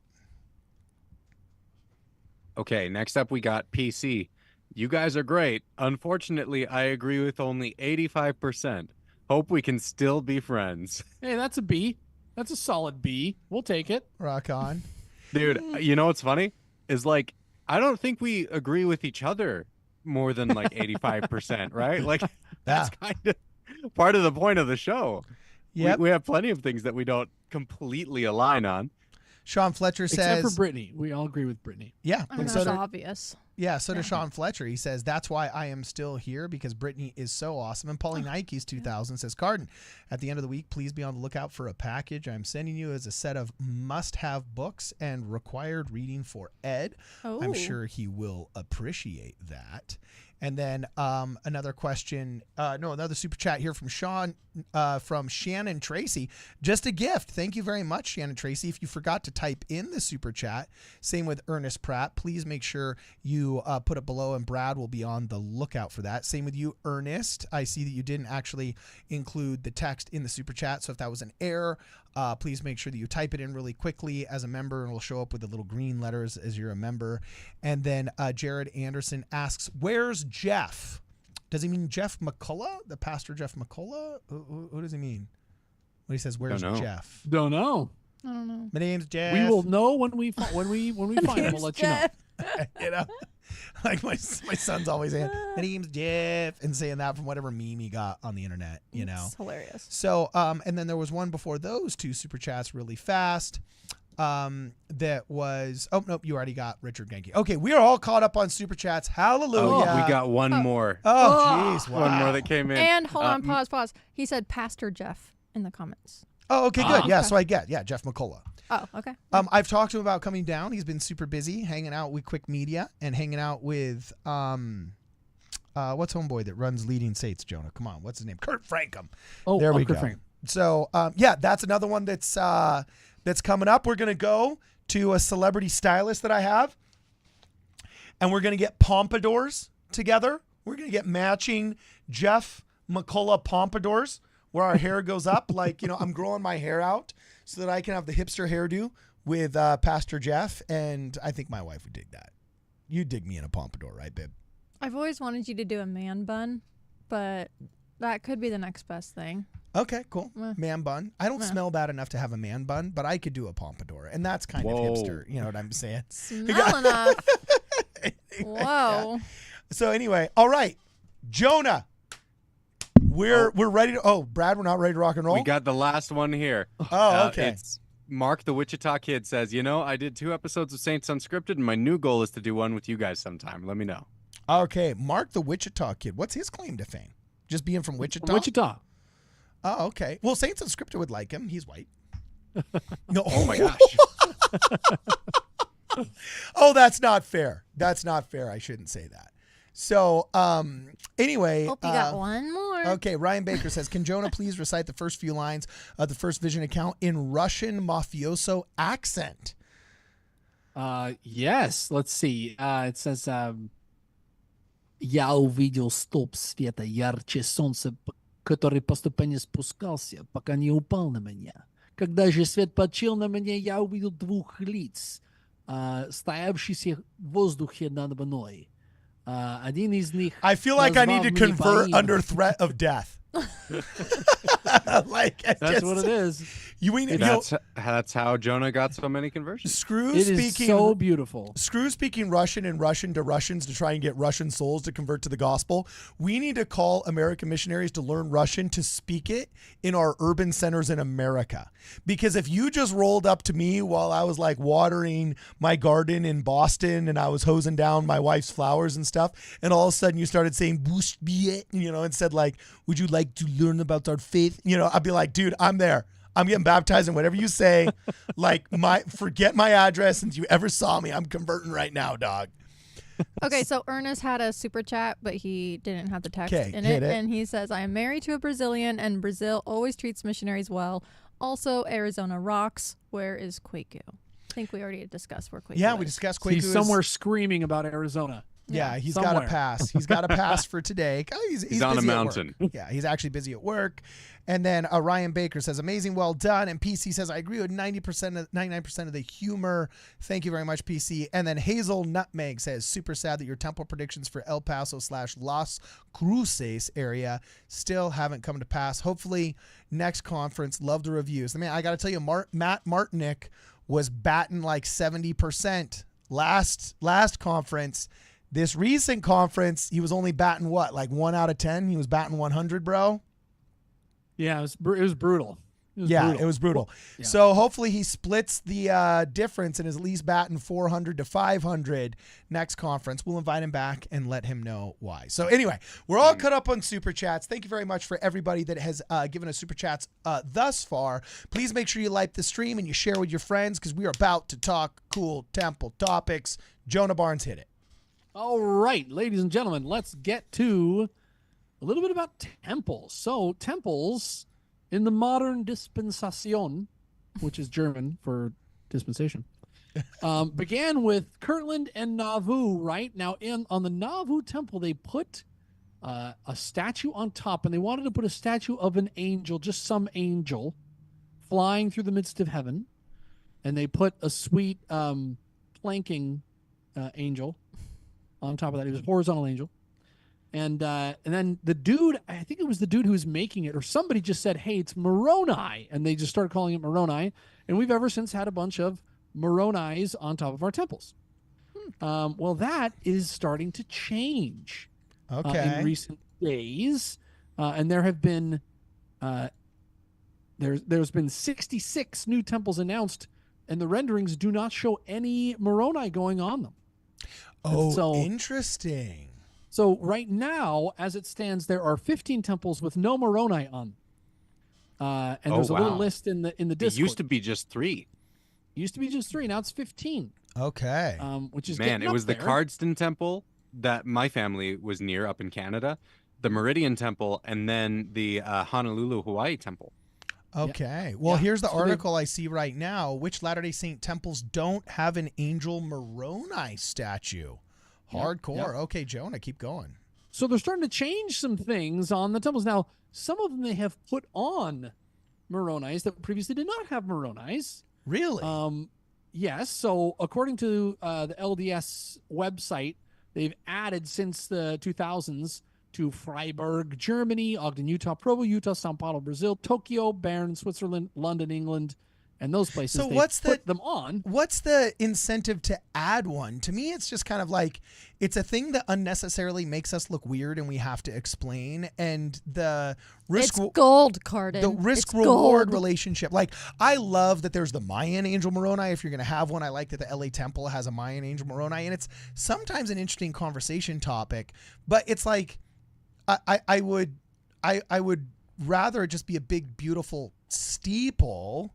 Speaker 4: Okay, next up we got PC. You guys are great. Unfortunately, I agree with only 85%. Hope we can still be friends.
Speaker 3: Hey, that's a B. That's a solid B. We'll take it.
Speaker 2: Rock on.
Speaker 4: Dude, you know what's funny? Is like, I don't think we agree with each other more than like 85%, right? Like that's
Speaker 2: Yeah.
Speaker 4: kind of part of the point of the show.
Speaker 2: Yep.
Speaker 4: We have plenty of things that we don't completely align on.
Speaker 2: Sean Fletcher
Speaker 3: Except
Speaker 2: says,
Speaker 3: for Brittany. We all agree with Brittany.
Speaker 2: yeah.
Speaker 5: I mean,
Speaker 2: so
Speaker 5: that's
Speaker 2: do-
Speaker 5: obvious.
Speaker 2: Yeah, so does Sean Fletcher. He says, that's why I am still here, because Brittany is so awesome. And Paulie Nike's 2000 says, Carden, at the end of the week, please be on the lookout for a package I'm sending you as a set of must-have books and required reading for Ed. I'm
Speaker 5: Oh.
Speaker 2: sure he will appreciate that. And then another question, another super chat here from from Shannon Tracy. Just a gift. Thank you very much, Shannon Tracy. If you forgot to type in the super chat, same with Ernest Pratt, please make sure you put it below, and Brad will be on the lookout for that. Same with you, Ernest. I see that you didn't actually include the text in the super chat, so if that was an error, please make sure that you type it in really quickly as a member, and it'll show up with the little green letters as you're a member. And then Jared Anderson asks, where's Jeff? Does he mean Jeff McCullough? The pastor Jeff McCullough? Who does he mean? When he says, where's
Speaker 4: Don't know.
Speaker 2: Jeff?
Speaker 3: Don't know.
Speaker 5: I don't know.
Speaker 2: My name's Jeff.
Speaker 3: We will know when we find him. We'll let you know.
Speaker 2: You know, like my son's always saying, my name's Jeff, and saying that from whatever meme he got on the internet, you know.
Speaker 5: It's hilarious.
Speaker 2: So, and then there was one before those two super chats really fast. That was, oh, nope, you already got Richard Genki. Okay, we are all caught up on super chats. Hallelujah.
Speaker 4: Oh, we got one more.
Speaker 2: Oh, jeez. Wow.
Speaker 4: One more that came in.
Speaker 5: And hold on, pause. He said Pastor Jeff in the comments.
Speaker 2: Oh, okay, good. Yeah,
Speaker 5: okay.
Speaker 2: so I get, Jeff McCullough.
Speaker 5: Oh, okay.
Speaker 2: I've talked to him about coming down. He's been super busy hanging out with Quick Media and hanging out with, what's homeboy that runs Leading Saints, Jonah? Come on, what's his name? Kurt Frankham.
Speaker 3: Oh,
Speaker 2: There we
Speaker 3: Kurt
Speaker 2: go.
Speaker 3: Frank.
Speaker 2: So, yeah, that's another one that's coming up. We're going to go to a celebrity stylist that I have, and we're going to get pompadours together. We're going to get matching Jeff McCullough pompadours where our hair goes up. Like, you know, I'm growing my hair out so that I can have the hipster hairdo with Pastor Jeff, and I think my wife would dig that. You'd dig me in a pompadour, right, babe?
Speaker 5: I've always wanted you to do a man bun, but that could be the next best thing.
Speaker 2: Okay, cool.
Speaker 5: Yeah.
Speaker 2: Man bun. I don't
Speaker 5: Yeah.
Speaker 2: smell bad enough to have a man bun, but I could do a pompadour, and that's kind of
Speaker 4: Whoa.
Speaker 2: hipster. You know what I'm saying?
Speaker 5: Smell enough. Whoa.
Speaker 2: So anyway, all right, Jonah, we're ready to. Oh, Brad, we're not ready to rock and roll.
Speaker 4: We got the last one here.
Speaker 2: Oh, okay.
Speaker 4: It's Mark the Wichita Kid says, I did 2 episodes of Saints Unscripted, and my new goal is to do one with you guys sometime. Let me know.
Speaker 2: Okay, Mark the Wichita Kid. What's his claim to fame? Just being from Wichita?
Speaker 3: Wichita.
Speaker 2: Oh, okay. Well, Saints Unscripted would like him. He's white. No.
Speaker 4: Oh my gosh.
Speaker 2: Oh, that's not fair. That's not fair. I shouldn't say that. So, anyway.
Speaker 5: Hope you got one more.
Speaker 2: Okay, Ryan Baker says, can Jonah please recite the first few lines of the First Vision account in Russian mafioso accent?
Speaker 3: Yes. Let's see. It says, Я увидел столб света ярче солнца, который постепенно спускался, пока не упал на меня. Когда же свет почил на меня, я увидел 2 лиц, стоявшихся в воздухе надо мной. Один из них
Speaker 2: I feel like I need to
Speaker 3: назвал меня
Speaker 2: convert
Speaker 3: по
Speaker 2: under threat of death. Like
Speaker 3: That's what it is.
Speaker 4: That's how Jonah got so many conversions.
Speaker 2: Screw
Speaker 3: It is
Speaker 2: speaking
Speaker 3: so beautiful.
Speaker 2: Screw speaking Russian and Russian to Russians to try and get Russian souls to convert to the gospel. We need to call American missionaries to learn Russian to speak it in our urban centers in America. Because if you just rolled up to me while I was like watering my garden in Boston and I was hosing down my wife's flowers and stuff, and all of a sudden you started saying, "Bush biet," and said like, would you like to learn about our faith? I'd be like, dude, I'm there. I'm getting baptized in whatever you say. Like, forget my address since you ever saw me. I'm converting right now, dog.
Speaker 5: Okay, so Ernest had a super chat, but he didn't have the text
Speaker 2: Okay,
Speaker 5: in
Speaker 2: hit
Speaker 5: it.
Speaker 2: it.
Speaker 5: And he says, I am married to a Brazilian, and Brazil always treats missionaries well. Also, Arizona rocks. Where is Kwaku? I think we already discussed where Kwaku
Speaker 2: Yeah,
Speaker 5: is.
Speaker 2: we discussed Kwaku.
Speaker 3: He's somewhere screaming about Arizona.
Speaker 2: Yeah, he's got
Speaker 3: somewhere.
Speaker 2: a pass. He's got a pass for today. He's
Speaker 4: on a
Speaker 2: busy at
Speaker 4: mountain.
Speaker 2: work. Yeah, he's actually busy at work. And then Ryan Baker says, amazing, well done. And PC says, I agree with 99% of the humor. Thank you very much, PC. And then Hazel Nutmeg says, super sad that your temple predictions for El Paso / Las Cruces area still haven't come to pass. Hopefully next conference. Love the reviews. I mean, I got to tell you, Matt Martinick was batting like 70% last conference. This recent conference, he was only batting what, like 1 out of 10? He was batting 100, bro.
Speaker 3: Yeah, it was brutal.
Speaker 2: It was brutal.
Speaker 3: Yeah.
Speaker 2: So hopefully he splits the difference and is at least batting 400 to 500 next conference. We'll invite him back and let him know why. So anyway, we're all caught up on Super Chats. Thank you very much for everybody that has given us Super Chats thus far. Please make sure you like the stream and you share with your friends because we are about to talk cool temple topics. Jonah Barnes, hit it.
Speaker 3: All right, ladies and gentlemen, let's get to a little bit about temples. So temples in the modern dispensation, which is German for dispensation, began with Kirtland and Nauvoo, right? Now, on the Nauvoo temple, they put a statue on top, and they wanted to put a statue of an angel, just some angel, flying through the midst of heaven. And they put a sweet planking angel on top of that. He was a horizontal angel. And then the dude, I think it was the dude who was making it, or somebody just said, hey, it's Moroni. And they just started calling it Moroni. And we've ever since had a bunch of Moronis on top of our temples. Well, that is starting to change in recent days. And there have been, there's been 66 new temples announced, and the renderings do not show any Moroni going on them.
Speaker 2: Oh,
Speaker 3: so
Speaker 2: interesting.
Speaker 3: So right now, as it stands, there are 15 temples with no Moroni on them. And there's a little list in the Discord.
Speaker 4: It used to be just 3.
Speaker 3: It used to be just 3. Now it's 15.
Speaker 2: Okay.
Speaker 3: Which is
Speaker 4: Man, it was
Speaker 3: there.
Speaker 4: the Cardston Temple that my family was near up in Canada, the Meridian Temple, and then the Honolulu, Hawaii Temple.
Speaker 2: Okay. Well, here's the article I see right now. Which Latter-day Saint temples don't have an angel Moroni statue? Hardcore.
Speaker 3: Yeah.
Speaker 2: Okay, Jonah, keep going.
Speaker 3: So they're starting to change some things on the temples. Now, some of them they have put on Moronis that previously did not have Moronis.
Speaker 2: Really?
Speaker 3: Yes. So according to the LDS website, they've added since the 2000s to Freiburg, Germany, Ogden, Utah, Provo, Utah, Sao Paulo, Brazil, Tokyo, Bern, Switzerland, London, England, and those places.
Speaker 2: So
Speaker 3: put them on.
Speaker 2: What's the incentive to add one? To me, it's just kind of like it's a thing that unnecessarily makes us look weird and we have to explain. And the risk,
Speaker 5: it's gold, Carden.
Speaker 2: the risk reward relationship. Like, I love that there's the Mayan angel Moroni. If you're going to have one, I like that the LA Temple has a Mayan angel Moroni, and it's sometimes an interesting conversation topic. But it's like I would rather it just be a big beautiful steeple.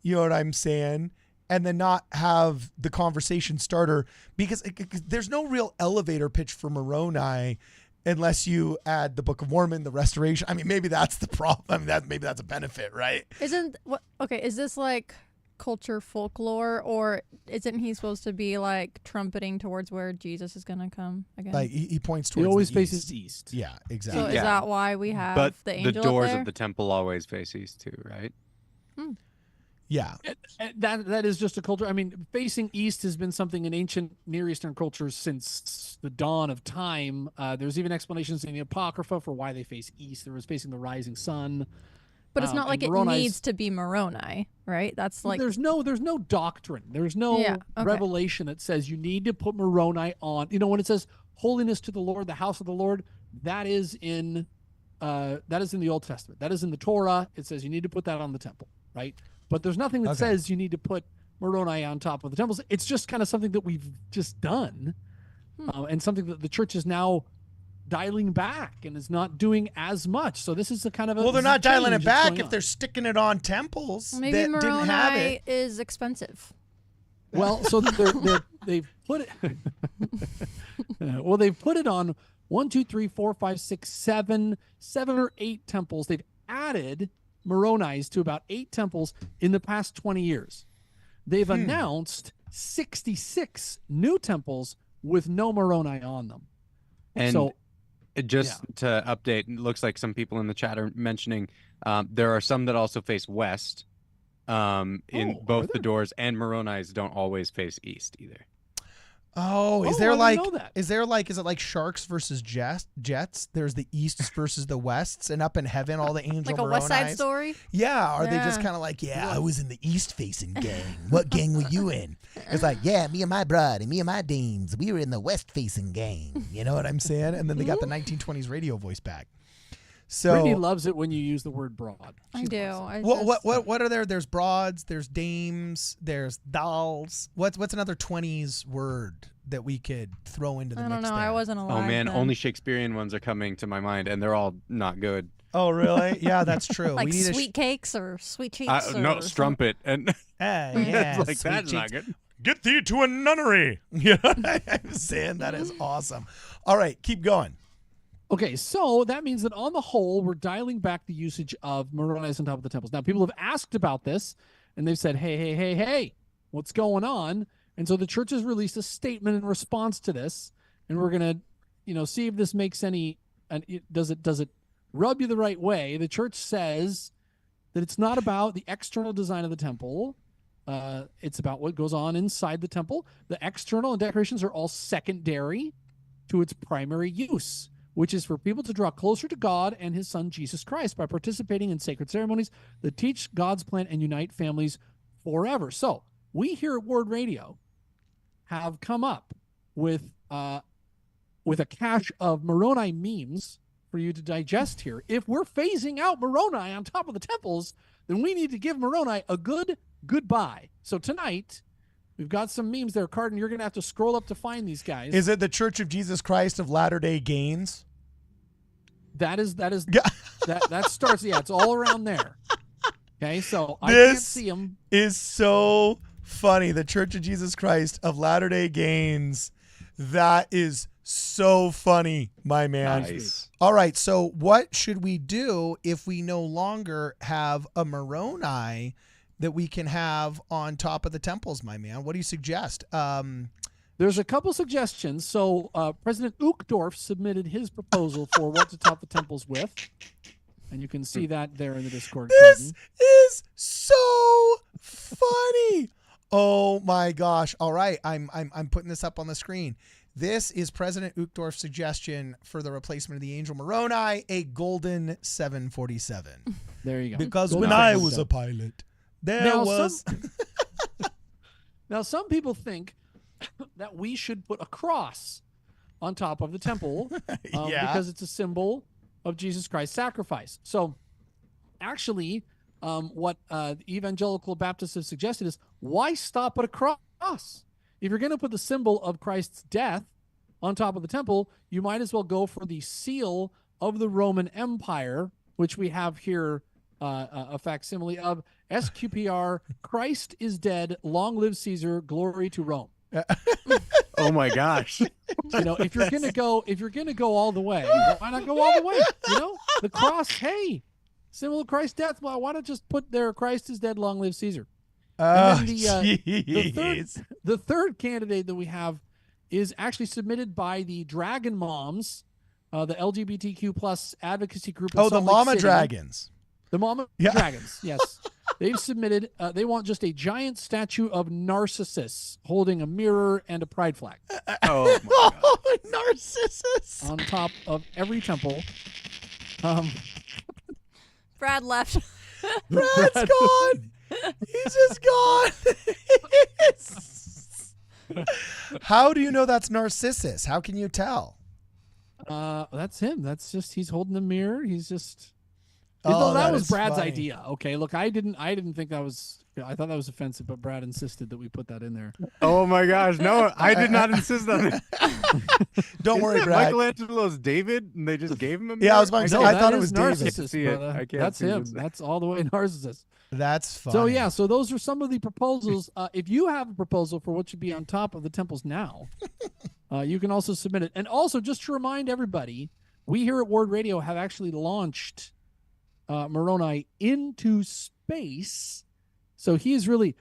Speaker 2: You know what I'm saying? And then not have the conversation starter because there's no real elevator pitch for Moroni unless you add the Book of Mormon, the Restoration. I mean, maybe that's the problem. I mean, maybe that's a benefit, right?
Speaker 5: Is this like culture folklore, or isn't he supposed to be like trumpeting towards where Jesus is going to come again?
Speaker 2: Like he points towards
Speaker 3: He always
Speaker 2: the
Speaker 3: faces east.
Speaker 2: Yeah, exactly.
Speaker 5: So is that why we have the angel
Speaker 4: the doors
Speaker 5: up there?
Speaker 4: of the temple always face east too, right?
Speaker 2: Yeah.
Speaker 3: That is just a culture. I mean, facing east has been something in ancient Near Eastern cultures since the dawn of time. There's even explanations in the Apocrypha for why they face east. There was facing the rising sun.
Speaker 5: But it's not like it
Speaker 3: Moroni's,
Speaker 5: needs to be Moroni, right? That's like
Speaker 3: there's no doctrine. There's no revelation that says you need to put Moroni on. You know, when it says holiness to the Lord, the house of the Lord, that is in the Old Testament. That is in the Torah. It says you need to put that on the temple, right? But there's nothing that says you need to put Moroni on top of the temples. It's just kind of something that we've just done, and something that the church is now dialing back and is not doing as much. So this is a kind of
Speaker 2: they're not dialing it back if they're sticking it on temples
Speaker 5: maybe
Speaker 2: that didn't have
Speaker 5: Moroni
Speaker 2: it.
Speaker 5: is expensive.
Speaker 3: Well, so they've put it. They've put it on 1, 2, 3, 4, 5, 6, 7 or 8 temples. They've added Moronis to about 8 temples in the past 20 years. They've announced 66 new temples with no Moroni on them.
Speaker 4: And
Speaker 3: so,
Speaker 4: to update, it looks like some people in the chat are mentioning there are some that also face west in both the doors, and Moronis don't always face east either.
Speaker 2: Oh, is
Speaker 3: Oh,
Speaker 2: there
Speaker 3: I didn't know that.
Speaker 2: is it like sharks versus jets? There's the easts versus the wests, and up in heaven, all the angel
Speaker 5: Like a West Side
Speaker 2: Moronis.
Speaker 5: Story?
Speaker 2: Yeah, are they just
Speaker 5: Yeah.
Speaker 2: kind of like, yeah, I was in the east facing gang. What gang were you in? It's like, yeah, me and my bride and me and my dames, we were in the west facing gang. You know what I'm saying? And then they got the 1920s radio voice back. So
Speaker 3: Brittany loves it when you use the word broad.
Speaker 5: I
Speaker 3: She
Speaker 5: do.
Speaker 3: loves it.
Speaker 2: what are there? There's broads, there's dames, there's dolls. What's another 20s word that we could throw into the
Speaker 5: I
Speaker 2: mix
Speaker 5: don't know.
Speaker 2: there?
Speaker 5: I wasn't alive.
Speaker 4: Oh man,
Speaker 5: then.
Speaker 4: only Shakespearean ones are coming to my mind, and they're all not good.
Speaker 2: Oh, really? Yeah, that's true.
Speaker 5: Like
Speaker 2: we need
Speaker 5: sweet cakes or sweet cheeks.
Speaker 4: No,
Speaker 5: or
Speaker 4: strumpet, and
Speaker 2: yeah,
Speaker 4: it's like
Speaker 2: sweet
Speaker 4: that's not
Speaker 2: cheeks.
Speaker 4: good.
Speaker 2: Get thee to a nunnery. You know what I'm saying? That is awesome. All right, keep going.
Speaker 3: Okay, so that means that on the whole, we're dialing back the usage of Moroni on top of the temples. Now, people have asked about this, and they've said, hey, what's going on? And so the church has released a statement in response to this, and we're going to, see if this makes any, does it rub you the right way? The church says that it's not about the external design of the temple. It's about what goes on inside the temple. The external and decorations are all secondary to its primary use, which is for people to draw closer to God and his son, Jesus Christ, by participating in sacred ceremonies that teach God's plan and unite families forever. So we here at WardRadio have come up with a cache of Moroni memes for you to digest here. If we're phasing out Moroni on top of the temples, then we need to give Moroni a good goodbye. So tonight, we've got some memes there. Cardin, you're going to have to scroll up to find these guys.
Speaker 2: Is it the Church of Jesus Christ of Latter-day Gains?
Speaker 3: That starts. Yeah, it's all around there. Okay, so I
Speaker 2: This
Speaker 3: can't see them.
Speaker 2: Is so funny. The Church of Jesus Christ of Latter-day Gains. That is so funny, my man.
Speaker 4: Nice.
Speaker 2: All right, so what should we do if we no longer have a Moroni that we can have on top of the temples, my man? What do you suggest?
Speaker 3: There's a couple suggestions. So President Uchtdorf submitted his proposal for what to top the temples with, and you can see that there in the Discord.
Speaker 2: This is so funny. Oh my gosh. All right. I'm putting this up on the screen. This is President Uchtdorf's suggestion for the replacement of the Angel Moroni, a golden 747.
Speaker 3: There you go.
Speaker 2: Because
Speaker 3: Golden
Speaker 2: when I
Speaker 3: 747.
Speaker 2: was a pilot, there
Speaker 3: Now,
Speaker 2: was
Speaker 3: Now, some people think that we should put a cross on top of the temple
Speaker 2: Yeah.
Speaker 3: because it's a symbol of Jesus Christ's sacrifice. So, actually, what the evangelical Baptists have suggested is, why stop at a cross? If you're going to put the symbol of Christ's death on top of the temple, you might as well go for the seal of the Roman Empire, which we have here, a facsimile of SQPR, Christ is dead, long live Caesar, glory to Rome.
Speaker 4: Oh my gosh.
Speaker 3: If you're gonna go all the way, why not go all the way? The cross, hey, symbol of Christ's death. Well, why not just put there, Christ is dead, long live Caesar? And then the third candidate that we have is actually submitted by the Dragon Moms, the LGBTQ plus advocacy group. In
Speaker 2: the
Speaker 3: Salt Lake
Speaker 2: Mama
Speaker 3: City.
Speaker 2: Dragons.
Speaker 3: The Mama Dragons, yes. They've submitted, they want just a giant statue of Narcissus holding a mirror and a pride flag
Speaker 4: Oh my god.
Speaker 2: Oh, Narcissus.
Speaker 3: on top of every temple.
Speaker 5: Brad left.
Speaker 2: Brad's gone. He's just gone. How do you know that's Narcissus? How can you tell?
Speaker 3: That's him. That's just, he's holding the mirror. He's just,
Speaker 2: Oh,
Speaker 3: that
Speaker 2: that
Speaker 3: was
Speaker 2: is
Speaker 3: Brad's
Speaker 2: funny.
Speaker 3: idea. Okay, look, I didn't think that was, I thought that was offensive, but Brad insisted that we put that in there.
Speaker 4: Oh my gosh. No, I did not insist on it.
Speaker 2: Don't worry,
Speaker 4: Isn't that
Speaker 2: Brad.
Speaker 4: Michelangelo's David, and they just gave him a
Speaker 2: Yeah, I was
Speaker 4: mirror?
Speaker 2: about to say,
Speaker 3: No,
Speaker 2: I
Speaker 3: that
Speaker 2: thought it
Speaker 3: is
Speaker 2: was David.
Speaker 3: Narcissus,
Speaker 4: See it.
Speaker 3: brother.
Speaker 4: I can't
Speaker 3: That's
Speaker 4: see
Speaker 3: him.
Speaker 4: this.
Speaker 3: That's all the way Narcissus.
Speaker 2: That's funny.
Speaker 3: So yeah, so those are some of the proposals. If you have a proposal for what should be on top of the temples now, you can also submit it. And also, just to remind everybody, we here at WardRadio have actually launched Moroni into space. So he's really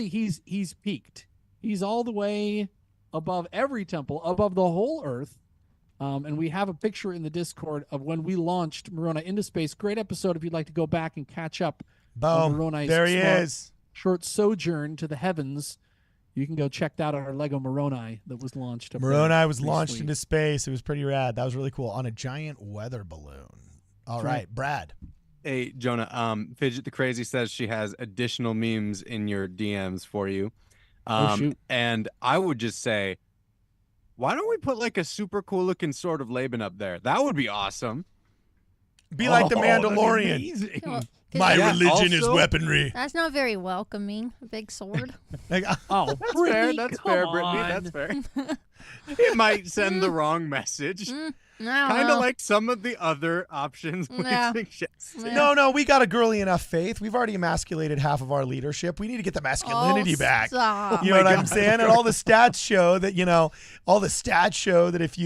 Speaker 3: he's peaked. He's all the way above every temple, above the whole earth. And we have a picture in the Discord of when we launched Moroni into space. Great episode if you'd like to go back and catch up.
Speaker 2: Boom.
Speaker 3: Moroni's
Speaker 2: There he
Speaker 3: smart-
Speaker 2: is.
Speaker 3: Short sojourn to the heavens you can go check out our Lego Moroni that was launched.
Speaker 2: Moroni was launched into space. It was pretty rad. That was really cool on a giant weather balloon. All right, Brad.
Speaker 4: Hey, Jonah, Fidget the Crazy says she has additional memes in your DMs for you.
Speaker 3: Shoot.
Speaker 4: And I would just say, why don't we put like a super cool looking sword of Laban up there? That would be awesome.
Speaker 2: Be like the Mandalorian.
Speaker 5: Well,
Speaker 2: My religion is
Speaker 4: also-
Speaker 2: weaponry.
Speaker 5: that's not very welcoming. A big sword.
Speaker 2: Like,
Speaker 3: Oh,
Speaker 4: That's fair.
Speaker 3: Brittany,
Speaker 4: That's
Speaker 3: come
Speaker 4: fair,
Speaker 3: on.
Speaker 4: Brittany. That's fair. It might send the wrong message.
Speaker 5: I don't
Speaker 4: Kind
Speaker 5: know.
Speaker 4: of like some of the other options we
Speaker 5: Yeah.
Speaker 4: suggested.
Speaker 5: Yeah.
Speaker 2: no, we got a girly enough faith. We've already emasculated half of our leadership. We need to get the masculinity back.
Speaker 5: Stop.
Speaker 2: You know what I'm saying? And all the stats show that, if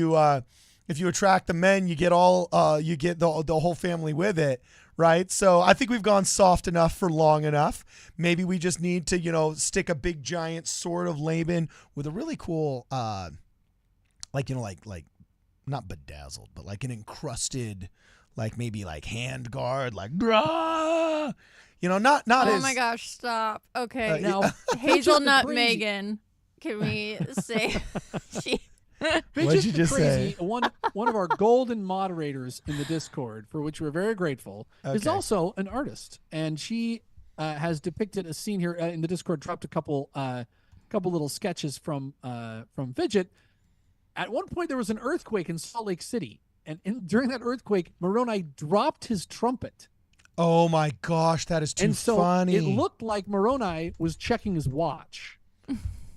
Speaker 2: you attract the men, you get you get the whole family with it, right? So I think we've gone soft enough for long enough. Maybe we just need to, stick a big giant sword of Laban with a really cool, like not bedazzled, but like an encrusted, like maybe like hand guard, like not
Speaker 5: Oh
Speaker 2: as
Speaker 5: my gosh, stop. Okay.
Speaker 3: Now,
Speaker 5: Hazelnut
Speaker 3: Crazy.
Speaker 5: Megan. Can we say she
Speaker 2: What'd
Speaker 3: Fidget
Speaker 2: you
Speaker 3: the
Speaker 2: just
Speaker 3: Crazy,
Speaker 2: say?
Speaker 3: one of our golden moderators in the Discord, for which we're very grateful, is
Speaker 2: Okay.
Speaker 3: also an artist, and she has depicted a scene here in the Discord. Dropped a couple little sketches from Fidget. At one point, there was an earthquake in Salt Lake City, and during that earthquake, Moroni dropped his trumpet,
Speaker 2: Oh my gosh, that is too
Speaker 3: and so
Speaker 2: funny.
Speaker 3: it looked like Moroni was checking his watch.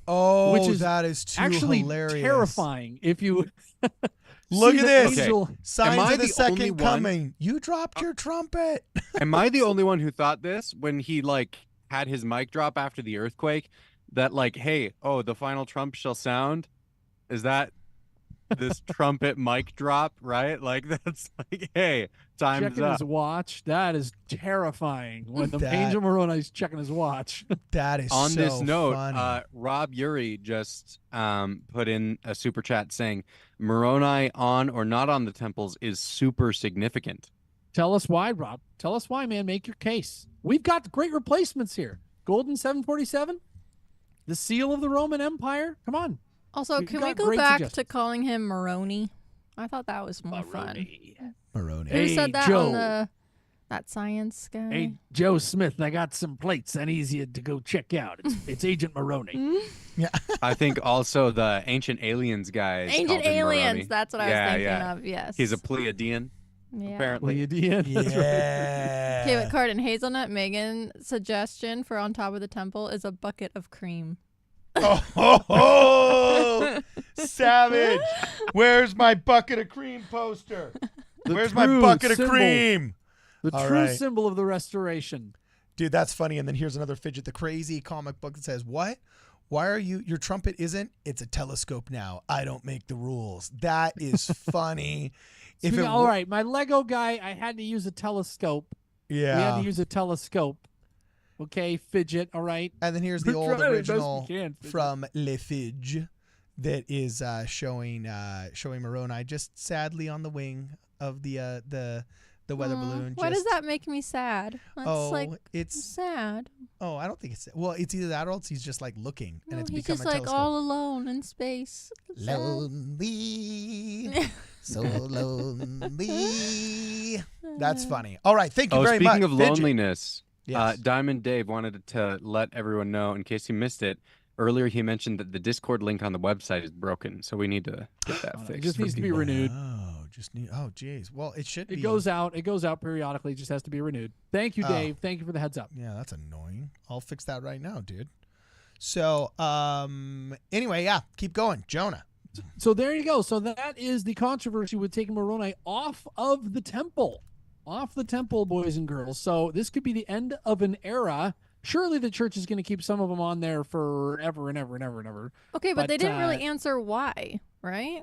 Speaker 2: Oh,
Speaker 3: which is
Speaker 2: that is too
Speaker 3: Actually,
Speaker 2: hilarious.
Speaker 3: terrifying. If you
Speaker 2: Look
Speaker 3: see
Speaker 2: at
Speaker 3: the
Speaker 2: this.
Speaker 3: angel-
Speaker 2: Signs
Speaker 4: Am I
Speaker 2: of the
Speaker 4: the only
Speaker 2: second
Speaker 4: one-
Speaker 2: coming. You dropped your trumpet.
Speaker 4: Am I the only one who thought this when he like had his mic drop after the earthquake? That like, hey, the final trump shall sound. Is that this trumpet mic drop, right? Like that's like, hey, time's
Speaker 3: checking
Speaker 4: up.
Speaker 3: his watch. That is terrifying. When the
Speaker 2: That-
Speaker 3: Angel Moroni's checking his watch.
Speaker 2: That is
Speaker 4: On
Speaker 2: so
Speaker 4: this note,
Speaker 2: funny.
Speaker 4: Rob Uri just put in a super chat saying Moroni on or not on the temples is super significant.
Speaker 3: Tell us why, Rob. Tell us why, man. Make your case. We've got great replacements here. Golden 747, the seal of the Roman Empire. Come on.
Speaker 5: Also,
Speaker 3: You've
Speaker 5: can we
Speaker 3: got
Speaker 5: go
Speaker 3: great
Speaker 5: back to
Speaker 3: suggestions.
Speaker 5: calling him Moroni? I thought that was more fun.
Speaker 2: Maroney.
Speaker 5: Who
Speaker 3: Hey,
Speaker 5: said that
Speaker 3: Joe.
Speaker 5: on that science guy?
Speaker 3: Hey, Joe Smith, I got some plates I need you to go check out. It's Agent Moroni.
Speaker 4: I think also the ancient aliens guys.
Speaker 5: Ancient
Speaker 4: called him Moroni.
Speaker 5: aliens. That's what I was
Speaker 4: Yeah,
Speaker 5: thinking
Speaker 4: yeah.
Speaker 5: of. Yes.
Speaker 4: He's a Pleiadian,
Speaker 5: yeah.
Speaker 4: apparently.
Speaker 3: Pleiadian. That's right.
Speaker 2: Yeah.
Speaker 5: Okay, but Cardin Hazelnut Megan suggestion for on top of the temple is a bucket of cream.
Speaker 2: Oh, ho, ho. Savage. Where's my bucket of cream poster?
Speaker 3: The
Speaker 2: Where's my
Speaker 3: true
Speaker 2: bucket of
Speaker 3: symbol-
Speaker 2: cream?
Speaker 3: The
Speaker 2: All
Speaker 3: true
Speaker 2: right.
Speaker 3: symbol of the restoration.
Speaker 2: Dude, that's funny. And then here's another Fidget the Crazy comic book that says, what? Why are your trumpet isn't? It's a telescope now. I don't make the rules. That is funny. If it
Speaker 3: All
Speaker 2: wa-
Speaker 3: right, my Lego guy, I had to use a telescope.
Speaker 2: Yeah.
Speaker 3: We had to use a telescope. Okay, Fidget, all right?
Speaker 2: And then here's the
Speaker 3: We're
Speaker 2: old
Speaker 3: trying as best we
Speaker 2: original
Speaker 3: can, Fidget.
Speaker 2: from Le Fidge that is showing Moroni just sadly on the wing of the weather
Speaker 5: Aw,
Speaker 2: balloon.
Speaker 5: Why does
Speaker 2: just-
Speaker 5: that make me sad? That's like
Speaker 2: it's
Speaker 5: sad.
Speaker 2: I don't think it's it's either that or else he's just like looking and
Speaker 5: No,
Speaker 2: it's
Speaker 5: he's
Speaker 2: become
Speaker 5: just
Speaker 2: a
Speaker 5: like
Speaker 2: telescope.
Speaker 5: all alone in space. Sad.
Speaker 2: Lonely, so lonely. That's funny. All right, thank you
Speaker 4: Oh,
Speaker 2: very much.
Speaker 4: speaking of
Speaker 2: Fidget.
Speaker 4: loneliness,
Speaker 2: Yes.
Speaker 4: Diamond Dave wanted to let everyone know, in case you missed it, earlier he mentioned that the Discord link on the website is broken, so we need to get that
Speaker 3: It
Speaker 4: fixed.
Speaker 3: just
Speaker 4: for
Speaker 3: needs to be
Speaker 4: people.
Speaker 3: renewed.
Speaker 2: Geez. Well, it should
Speaker 3: It
Speaker 2: be.
Speaker 3: goes out. It goes out periodically. It just has to be renewed. Thank you,
Speaker 2: Oh.
Speaker 3: Dave. Thank you for the heads up.
Speaker 2: Yeah, that's annoying. I'll fix that right now, dude. So, anyway, yeah, keep going, Jonah.
Speaker 3: So there you go. So that is the controversy with taking Moroni off of the temple. Off the temple, boys and girls. So this could be the end of an era. Surely the church is going to keep some of them on there forever and ever and ever and ever.
Speaker 5: Okay, but they
Speaker 3: But,
Speaker 5: didn't really answer why, right?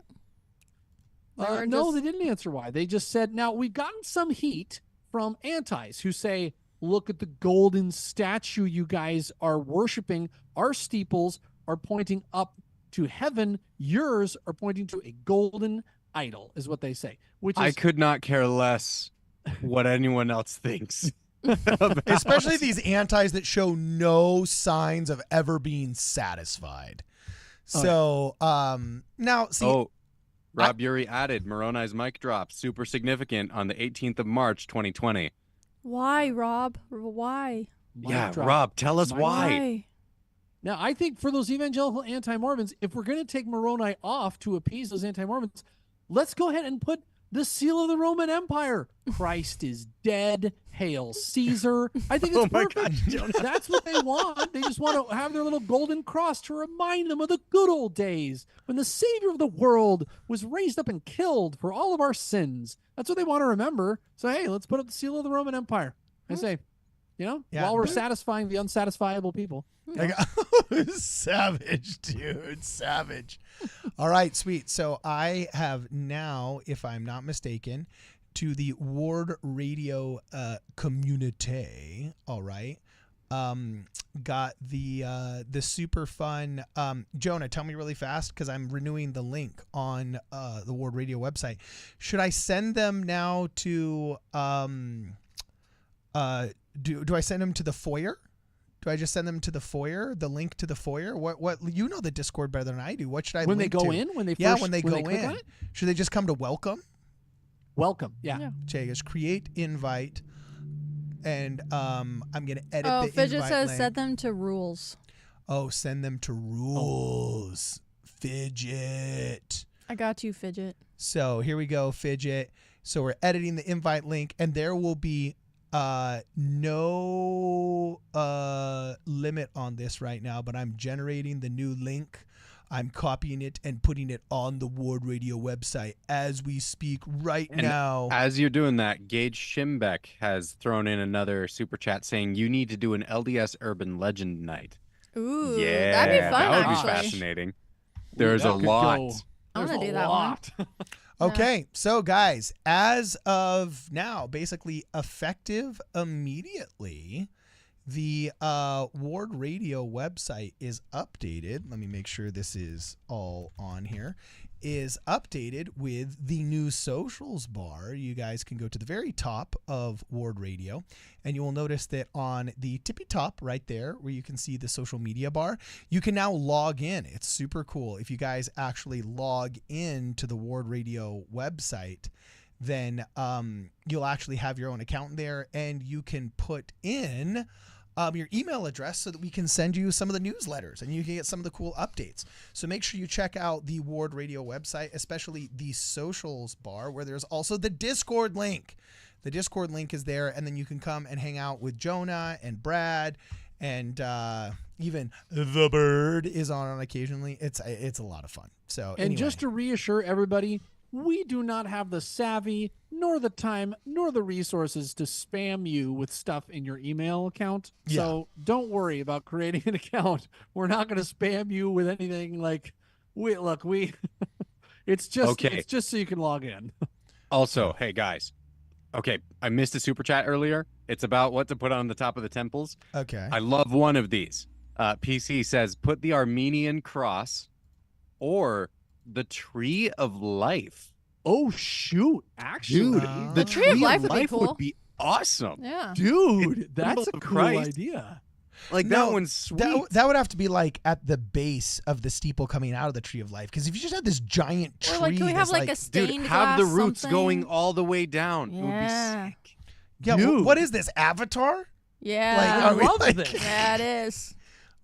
Speaker 5: They were
Speaker 3: No,
Speaker 5: just-
Speaker 3: they didn't answer why. They just said, now we've gotten some heat from antis who say, look at the golden statue you guys are worshiping. Our steeples are pointing up to heaven. Yours are pointing to a golden idol, is what they say. Which is
Speaker 4: I could not care less what anyone else thinks.
Speaker 2: Especially these antis that show no signs of ever being satisfied. So, now see.
Speaker 4: Rob Urey added Moroni's mic drop, super significant on the 18th of March, 2020.
Speaker 5: Why, Rob? Why?
Speaker 4: Yeah, Rob, tell us why.
Speaker 3: Now, I think for those evangelical anti-Mormons, if we're going to take Moroni off to appease those anti-Mormons, let's go ahead and put the seal of the Roman Empire. Christ is dead. Hail Caesar. I think it's perfect. That's what they want. They just want to have their little golden cross to remind them of the good old days when the Savior of the world was raised up and killed for all of our sins. That's what they want to remember. So, hey, let's put up the seal of the Roman Empire. I say, while we're satisfying the unsatisfiable people.
Speaker 2: Savage, dude. Savage. All right, sweet. So I have now, if I'm not mistaken, to the WardRadio community. All right. Got the super fun Jonah, tell me really fast because I'm renewing the link on the WardRadio website. Should I send them now to do I send them to the foyer? Do I just send them to the foyer? The link to the foyer? What you know the Discord better than I do. What should I
Speaker 3: when
Speaker 2: link
Speaker 3: they go
Speaker 2: to?
Speaker 3: in? When they
Speaker 2: when they go
Speaker 3: click
Speaker 2: in.
Speaker 3: on it?
Speaker 2: Should they just come to welcome?
Speaker 3: Welcome. Yeah.
Speaker 2: Okay, just create invite, and I'm gonna edit the
Speaker 5: Fidget
Speaker 2: invite
Speaker 5: says
Speaker 2: link.
Speaker 5: set them to rules.
Speaker 2: Oh, send them to rules. Fidget.
Speaker 5: I got you, Fidget.
Speaker 2: So here we go, Fidget. So we're editing the invite link, and there will be no limit on this right now, but I'm generating the new link. I'm copying it and putting it on the WardRadio website as we speak right now.
Speaker 4: As you're doing that, Gage Schimbeck has thrown in another super chat saying you need to do an LDS Urban Legend night.
Speaker 5: Ooh,
Speaker 4: Yeah,
Speaker 5: that'd be fun,
Speaker 4: that would
Speaker 5: actually.
Speaker 4: be fascinating. There's
Speaker 3: that
Speaker 4: a
Speaker 3: could
Speaker 4: lot.
Speaker 3: go.
Speaker 5: I want to
Speaker 3: There's
Speaker 5: do
Speaker 3: a
Speaker 5: that
Speaker 3: lot.
Speaker 5: one.
Speaker 2: Okay, so guys, as of now, basically effective immediately, the WardRadio website is updated. Let me make sure this is all on here. Is updated with the new socials bar. You guys can go to the very top of WardRadio, and you will notice that on the tippy top right there, where you can see the social media bar, you can now log in. It's super cool. If you guys actually log in to the WardRadio website, then you'll actually have your own account there, and you can put in your email address so that we can send you some of the newsletters and you can get some of the cool updates. So make sure you check out the WardRadio website, especially the socials bar, where there's also the Discord link. The Discord link is there, and then you can come and hang out with Jonah and Brad, and even the bird is on occasionally. It's a lot of fun. So
Speaker 3: And just to reassure everybody, we do not have the savvy, nor the time, nor the resources to spam you with stuff in your email account.
Speaker 2: Yeah.
Speaker 3: So don't worry about creating an account. We're not going to spam you with anything like, it's just so you can log in.
Speaker 4: Also, hey guys, okay, I missed a super chat earlier. It's about what to put on the top of the temples.
Speaker 2: Okay.
Speaker 4: I love one of these. PC says, put the Armenian cross or the Tree of Life.
Speaker 3: Oh, shoot. Actually,
Speaker 2: Dude,
Speaker 3: the
Speaker 5: Tree of Life would be cool.
Speaker 4: would be awesome.
Speaker 5: Yeah.
Speaker 3: Dude, that's a
Speaker 4: of
Speaker 3: cool
Speaker 4: Christ.
Speaker 3: idea.
Speaker 4: Like,
Speaker 2: No,
Speaker 4: that one's sweet.
Speaker 2: That would have to be like at the base of the steeple coming out of the Tree of Life. Because if you just had this giant tree,
Speaker 5: Or like, can we have
Speaker 2: that's
Speaker 5: like a stained
Speaker 4: Dude, have the
Speaker 5: glass
Speaker 4: roots
Speaker 5: something?
Speaker 4: going all the way down.
Speaker 5: Yeah.
Speaker 4: It would be sick.
Speaker 2: yeah,
Speaker 3: Dude.
Speaker 2: what is this, Avatar?
Speaker 5: Yeah.
Speaker 2: Like,
Speaker 3: I
Speaker 2: are we
Speaker 3: love
Speaker 2: like-
Speaker 3: this.
Speaker 5: Yeah, it is.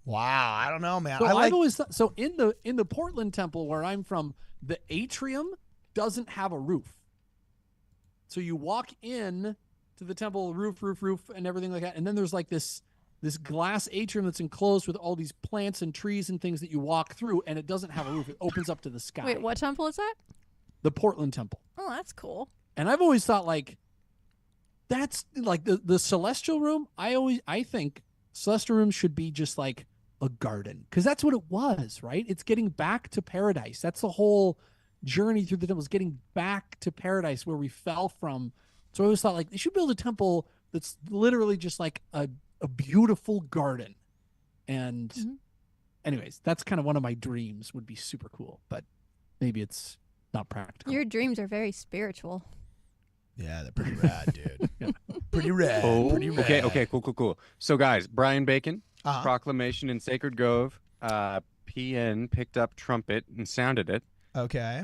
Speaker 2: Wow, I don't know, man.
Speaker 3: So
Speaker 2: I like.
Speaker 3: I've always thought, so in the Portland temple where I'm from, the atrium doesn't have a roof. So you walk in to the temple, roof, and everything like that, and then there's like this glass atrium that's enclosed with all these plants and trees and things that you walk through, and it doesn't have a roof. It opens up to the sky.
Speaker 5: Wait, what temple is that?
Speaker 3: The Portland temple.
Speaker 5: Oh, that's cool.
Speaker 3: And I've always thought like that's like the celestial room. I think celestial room should be just like a garden, because that's what it was, right? It's getting back to paradise. That's the whole journey through the temple, is getting back to paradise where we fell from. So I always thought like they should build a temple that's literally just like a beautiful garden. And anyways, that's kind of one of my dreams. Would be super cool, but maybe it's not practical.
Speaker 5: Your dreams are very spiritual.
Speaker 2: Yeah, they're pretty rad, dude. Pretty rad.
Speaker 4: Oh,
Speaker 2: Pretty rad.
Speaker 4: okay, cool. So, guys, Brian Bacon,
Speaker 2: Uh-huh.
Speaker 4: Proclamation in Sacred Grove, PN picked up trumpet and sounded it.
Speaker 2: Okay.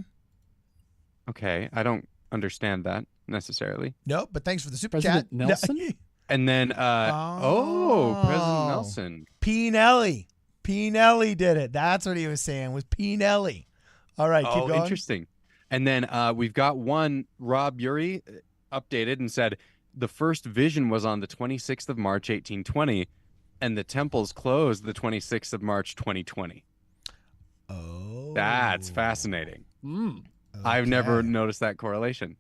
Speaker 4: Okay, I don't understand that necessarily.
Speaker 2: Nope, but thanks for the super
Speaker 3: President
Speaker 2: chat.
Speaker 3: Nelson?
Speaker 4: And then, President
Speaker 2: Oh.
Speaker 4: Nelson.
Speaker 2: Pinelli. Pinelli did it. That's what he was saying, was Pinelli. All right, keep going.
Speaker 4: Interesting. And then we've got one, Rob Urey updated and said, the first vision was on the 26th of March, 1820, and the temples closed the 26th of March, 2020.
Speaker 2: Oh.
Speaker 4: That's fascinating.
Speaker 3: Mm.
Speaker 4: I've never
Speaker 2: Okay.
Speaker 4: noticed that correlation.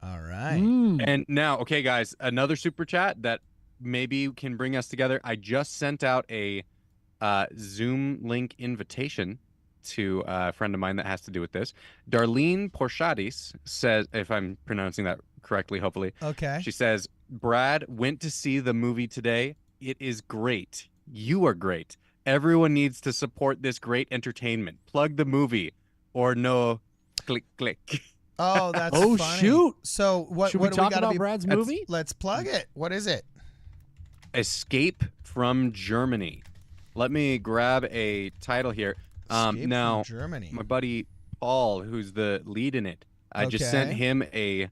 Speaker 2: All right.
Speaker 3: Mm.
Speaker 4: And now, okay, guys, another super chat that maybe can bring us together. I just sent out a Zoom link invitation to a friend of mine that has to do with this. Darlene Porchadis says, if I'm pronouncing that correctly, hopefully,
Speaker 2: Okay.
Speaker 4: she says, Brad went to see the movie today. It is great. You are great. Everyone needs to support this great entertainment. Plug the movie or no, click.
Speaker 2: Oh, that's
Speaker 3: Oh,
Speaker 2: funny.
Speaker 3: shoot.
Speaker 2: So what
Speaker 3: Should we
Speaker 2: do
Speaker 3: talk
Speaker 2: we gotta
Speaker 3: about
Speaker 2: be?
Speaker 3: Brad's movie?
Speaker 2: Let's plug it. What is it?
Speaker 4: Escape from Germany. Let me grab a title here.
Speaker 2: Escape from
Speaker 4: Now,
Speaker 2: Germany.
Speaker 4: my buddy Paul, who's the lead in it, I just sent
Speaker 2: Okay.
Speaker 4: him a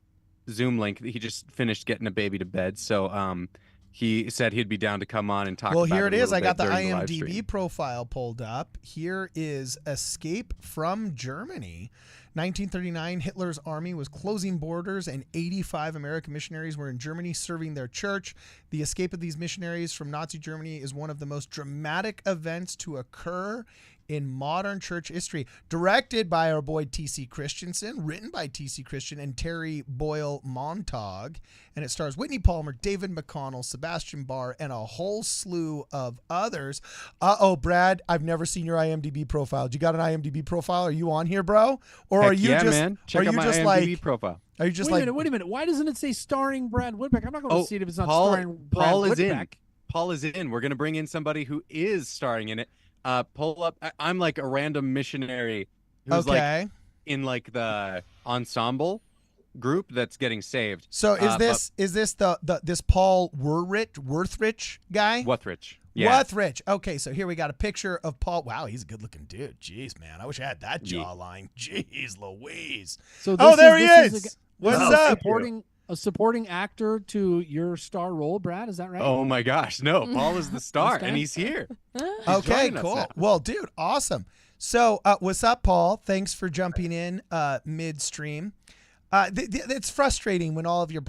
Speaker 4: Zoom link. He just finished getting a baby to bed, so he said he'd be down to come on and talk
Speaker 2: Well,
Speaker 4: about
Speaker 2: here
Speaker 4: it
Speaker 2: it
Speaker 4: a
Speaker 2: is. I
Speaker 4: little
Speaker 2: got the
Speaker 4: bit during live
Speaker 2: IMDb
Speaker 4: stream.
Speaker 2: profile pulled up. Here is Escape from Germany. 1939, Hitler's army was closing borders, and 85 American missionaries were in Germany serving their church. The escape of these missionaries from Nazi Germany is one of the most dramatic events to occur in modern church history. Directed by our boy T.C. Christensen, written by T.C. Christian and Terry Boyle Montag, and it stars Whitney Palmer, David McConnell, Sebastian Barr, and a whole slew of others. Brad, I've never seen your IMDb profile. Do you got an IMDb profile? Are you on here, bro? Or
Speaker 4: Heck
Speaker 2: are you
Speaker 4: yeah,
Speaker 2: just
Speaker 4: man. Check
Speaker 2: are
Speaker 4: out
Speaker 2: you
Speaker 4: my
Speaker 2: just
Speaker 4: IMDb
Speaker 2: like
Speaker 4: profile.
Speaker 2: are you just
Speaker 3: Wait
Speaker 2: like
Speaker 3: a minute. Why doesn't it say starring Brad Whitbeck? I'm not going to see it if it's not starring Brad
Speaker 4: Paul is in.
Speaker 3: Whitbeck.
Speaker 4: Paul is in. We're gonna bring in somebody who is starring in it. Pull up. I'm like a random missionary who's like
Speaker 2: okay?
Speaker 4: in like the ensemble group that's getting saved.
Speaker 2: So is this this Paul Worthrich guy?
Speaker 4: Wuthridge. Yeah.
Speaker 2: Wuthridge. Okay, so here we got a picture of Paul. Wow, he's a good-looking dude. Jeez, man, I wish I had that
Speaker 4: Yeah.
Speaker 2: jawline. Jeez, Louise.
Speaker 3: So
Speaker 2: Oh, there he
Speaker 3: this
Speaker 2: is. What's
Speaker 3: a
Speaker 2: up?
Speaker 3: supporting actor to your star role, Brad. Is that right?
Speaker 4: Oh my gosh, no! Paul is the star,
Speaker 3: Understand?
Speaker 4: and he's here.
Speaker 2: Okay,
Speaker 4: joining us
Speaker 2: cool.
Speaker 4: now.
Speaker 2: Well, dude, awesome. So, what's up, Paul? Thanks for jumping in midstream. It's frustrating when all of your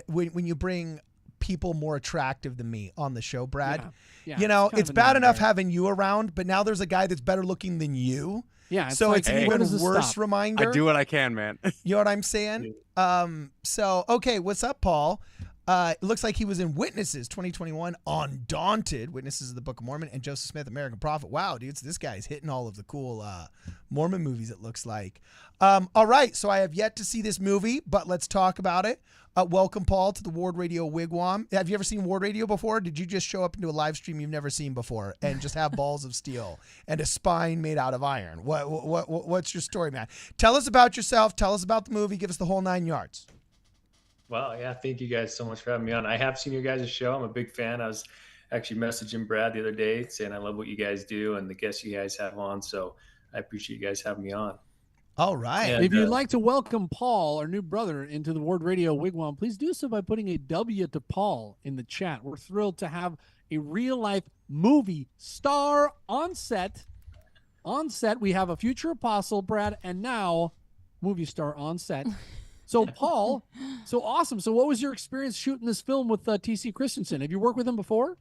Speaker 2: when you bring people more attractive than me on the show, Brad.
Speaker 3: Yeah,
Speaker 2: You know,
Speaker 3: kind of
Speaker 2: it's bad enough
Speaker 3: annoying.
Speaker 2: having you around, but now there's a guy that's better looking than you.
Speaker 3: Yeah. It's
Speaker 2: So
Speaker 3: like,
Speaker 2: it's
Speaker 3: hey,
Speaker 2: an
Speaker 3: where
Speaker 2: even
Speaker 3: does this
Speaker 2: worse
Speaker 3: stop?
Speaker 2: reminder.
Speaker 4: I do what I can, man.
Speaker 2: You know what I'm saying? So, okay, what's up, Paul? It looks like he was in Witnesses 2021, Undaunted, Witnesses of the Book of Mormon, and Joseph Smith, American Prophet. Wow, dudes, this guy's hitting all of the cool Mormon movies, it looks like. All right, so I have yet to see this movie, but let's talk about it. Welcome, Paul, to the WardRadio Wigwam. Have you ever seen WardRadio before? Did you just show up into a live stream you've never seen before and just have balls of steel and a spine made out of iron? What's your story, man? Tell us about yourself. Tell us about the movie. Give us the whole 9 yards.
Speaker 6: Well, yeah, thank you guys so much for having me on. I have seen your guys' show. I'm a big fan. I was actually messaging Brad the other day saying I love what you guys do and the guests you guys have on. So I appreciate you guys having me on.
Speaker 2: All right.
Speaker 6: And,
Speaker 3: If you'd like to welcome Paul, our new brother, into the WardRadio Wigwam, please do so by putting a W to Paul in the chat. We're thrilled to have a real-life movie star on set. On set, we have a future apostle, Brad, and now movie star on set. So, Paul, so awesome. So what was your experience shooting this film with T.C. Christensen? Have you worked with him before?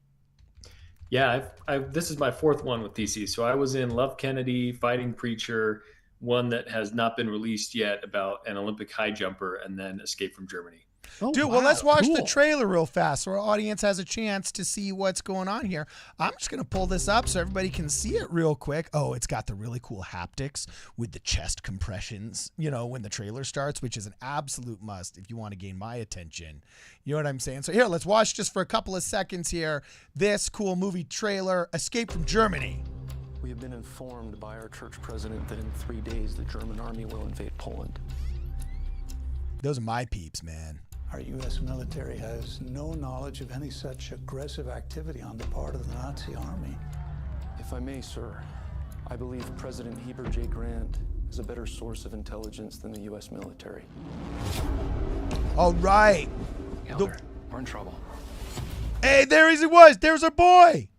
Speaker 6: Yeah, this is my fourth one with DC. So I was in Love Kennedy, Fighting Preacher, one that has not been released yet about an Olympic high jumper, and then Escape from Germany.
Speaker 3: Oh,
Speaker 2: Dude, well,
Speaker 3: wow,
Speaker 2: let's watch the
Speaker 3: cool.
Speaker 2: trailer real fast so our audience has a chance to see what's going on here. I'm just going to pull this up so everybody can see it real quick. Oh, it's got the really cool haptics with the chest compressions, you know, when the trailer starts, which is an absolute must if you want to gain my attention. You know what I'm saying? So here, let's watch just for a couple of seconds here this cool movie trailer, Escape from Germany.
Speaker 7: We have been informed by our church president that in 3 days the German army will invade Poland.
Speaker 2: Those are my peeps, man.
Speaker 8: Our U.S. military has no knowledge of any such aggressive activity on the part of the Nazi army.
Speaker 7: If I may, sir, I believe President Heber J. Grant is a better source of intelligence than the U.S. military.
Speaker 2: All right.
Speaker 7: Elder, we're in trouble.
Speaker 2: Hey, there he was. There's our boy.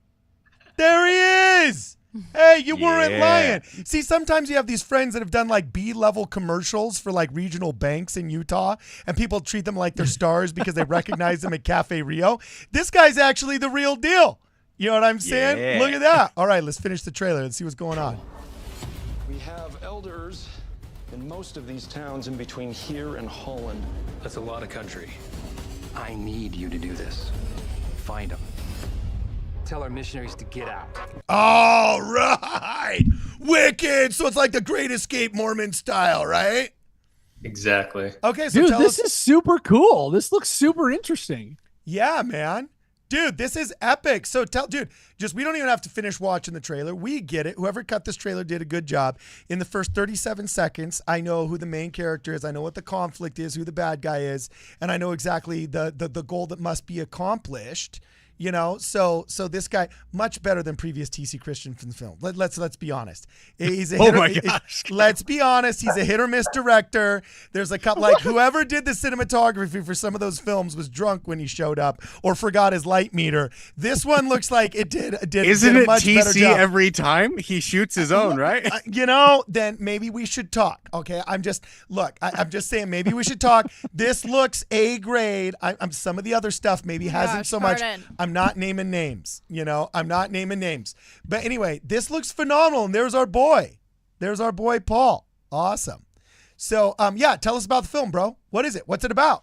Speaker 2: There he is. Hey, you weren't lying. See, sometimes you have these friends that have done like B-level commercials for like regional banks in Utah, and people treat them like they're stars because they recognize them at Cafe Rio. This guy's actually the real deal. You know what I'm saying?
Speaker 4: Yeah.
Speaker 2: Look at that. All right, let's finish the trailer and see what's going on.
Speaker 7: We have elders in most of these towns in between here and Holland.
Speaker 9: That's a lot of country. I need you to do this. Find them. Tell our missionaries to get out.
Speaker 2: All right. Wicked. So it's like the Great Escape Mormon style, right?
Speaker 6: Exactly.
Speaker 2: Okay, so
Speaker 3: Dude,
Speaker 2: tell
Speaker 3: this
Speaker 2: us.
Speaker 3: is super cool. This looks super interesting.
Speaker 2: Yeah, man. Dude, this is epic. So we don't even have to finish watching the trailer. We get it. Whoever cut this trailer did a good job. In the first 37 seconds, I know who the main character is. I know what the conflict is, who the bad guy is, and I know exactly the goal that must be accomplished. You know, so this guy much better than previous TC Christian film. Let's be honest. He's a
Speaker 4: Oh my gosh.
Speaker 2: Let's be honest. He's a hit or miss director. There's a couple like whoever did the cinematography for some of those films was drunk when he showed up or forgot his light meter. This one looks like it did.
Speaker 4: Isn't
Speaker 2: did a
Speaker 4: it
Speaker 2: much better
Speaker 4: TC
Speaker 2: job.
Speaker 4: every time he shoots his own, right?
Speaker 2: You know, then maybe we should talk. Okay, I'm just saying maybe we should talk. This looks A grade. I'm some of the other stuff maybe hasn't so much. I'm not naming names. You know, I'm not naming names. But anyway, this looks phenomenal. And there's our boy. There's our boy Paul. Awesome. So yeah, tell us about the film, bro. What is it? What's it about?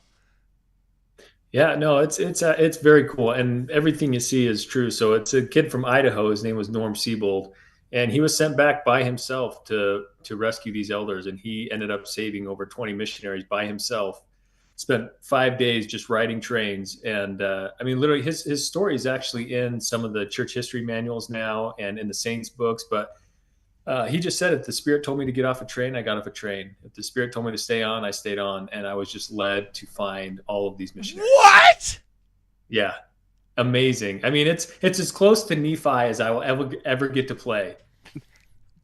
Speaker 6: Yeah, no, it's very cool, and everything you see is true. So it's a kid from Idaho. His name was Norm Siebold, and he was sent back by himself to rescue these elders, and he ended up saving over 20 missionaries by himself. Spent 5 days just riding trains, and I mean, literally, his story is actually in some of the church history manuals now, and in the saints books. But he just said, if the Spirit told me to get off a train, I got off a train. If the Spirit told me to stay on, I stayed on, and I was just led to find all of these missionaries.
Speaker 2: What?
Speaker 6: Yeah, amazing. I mean, it's as close to Nephi as I will ever get to play.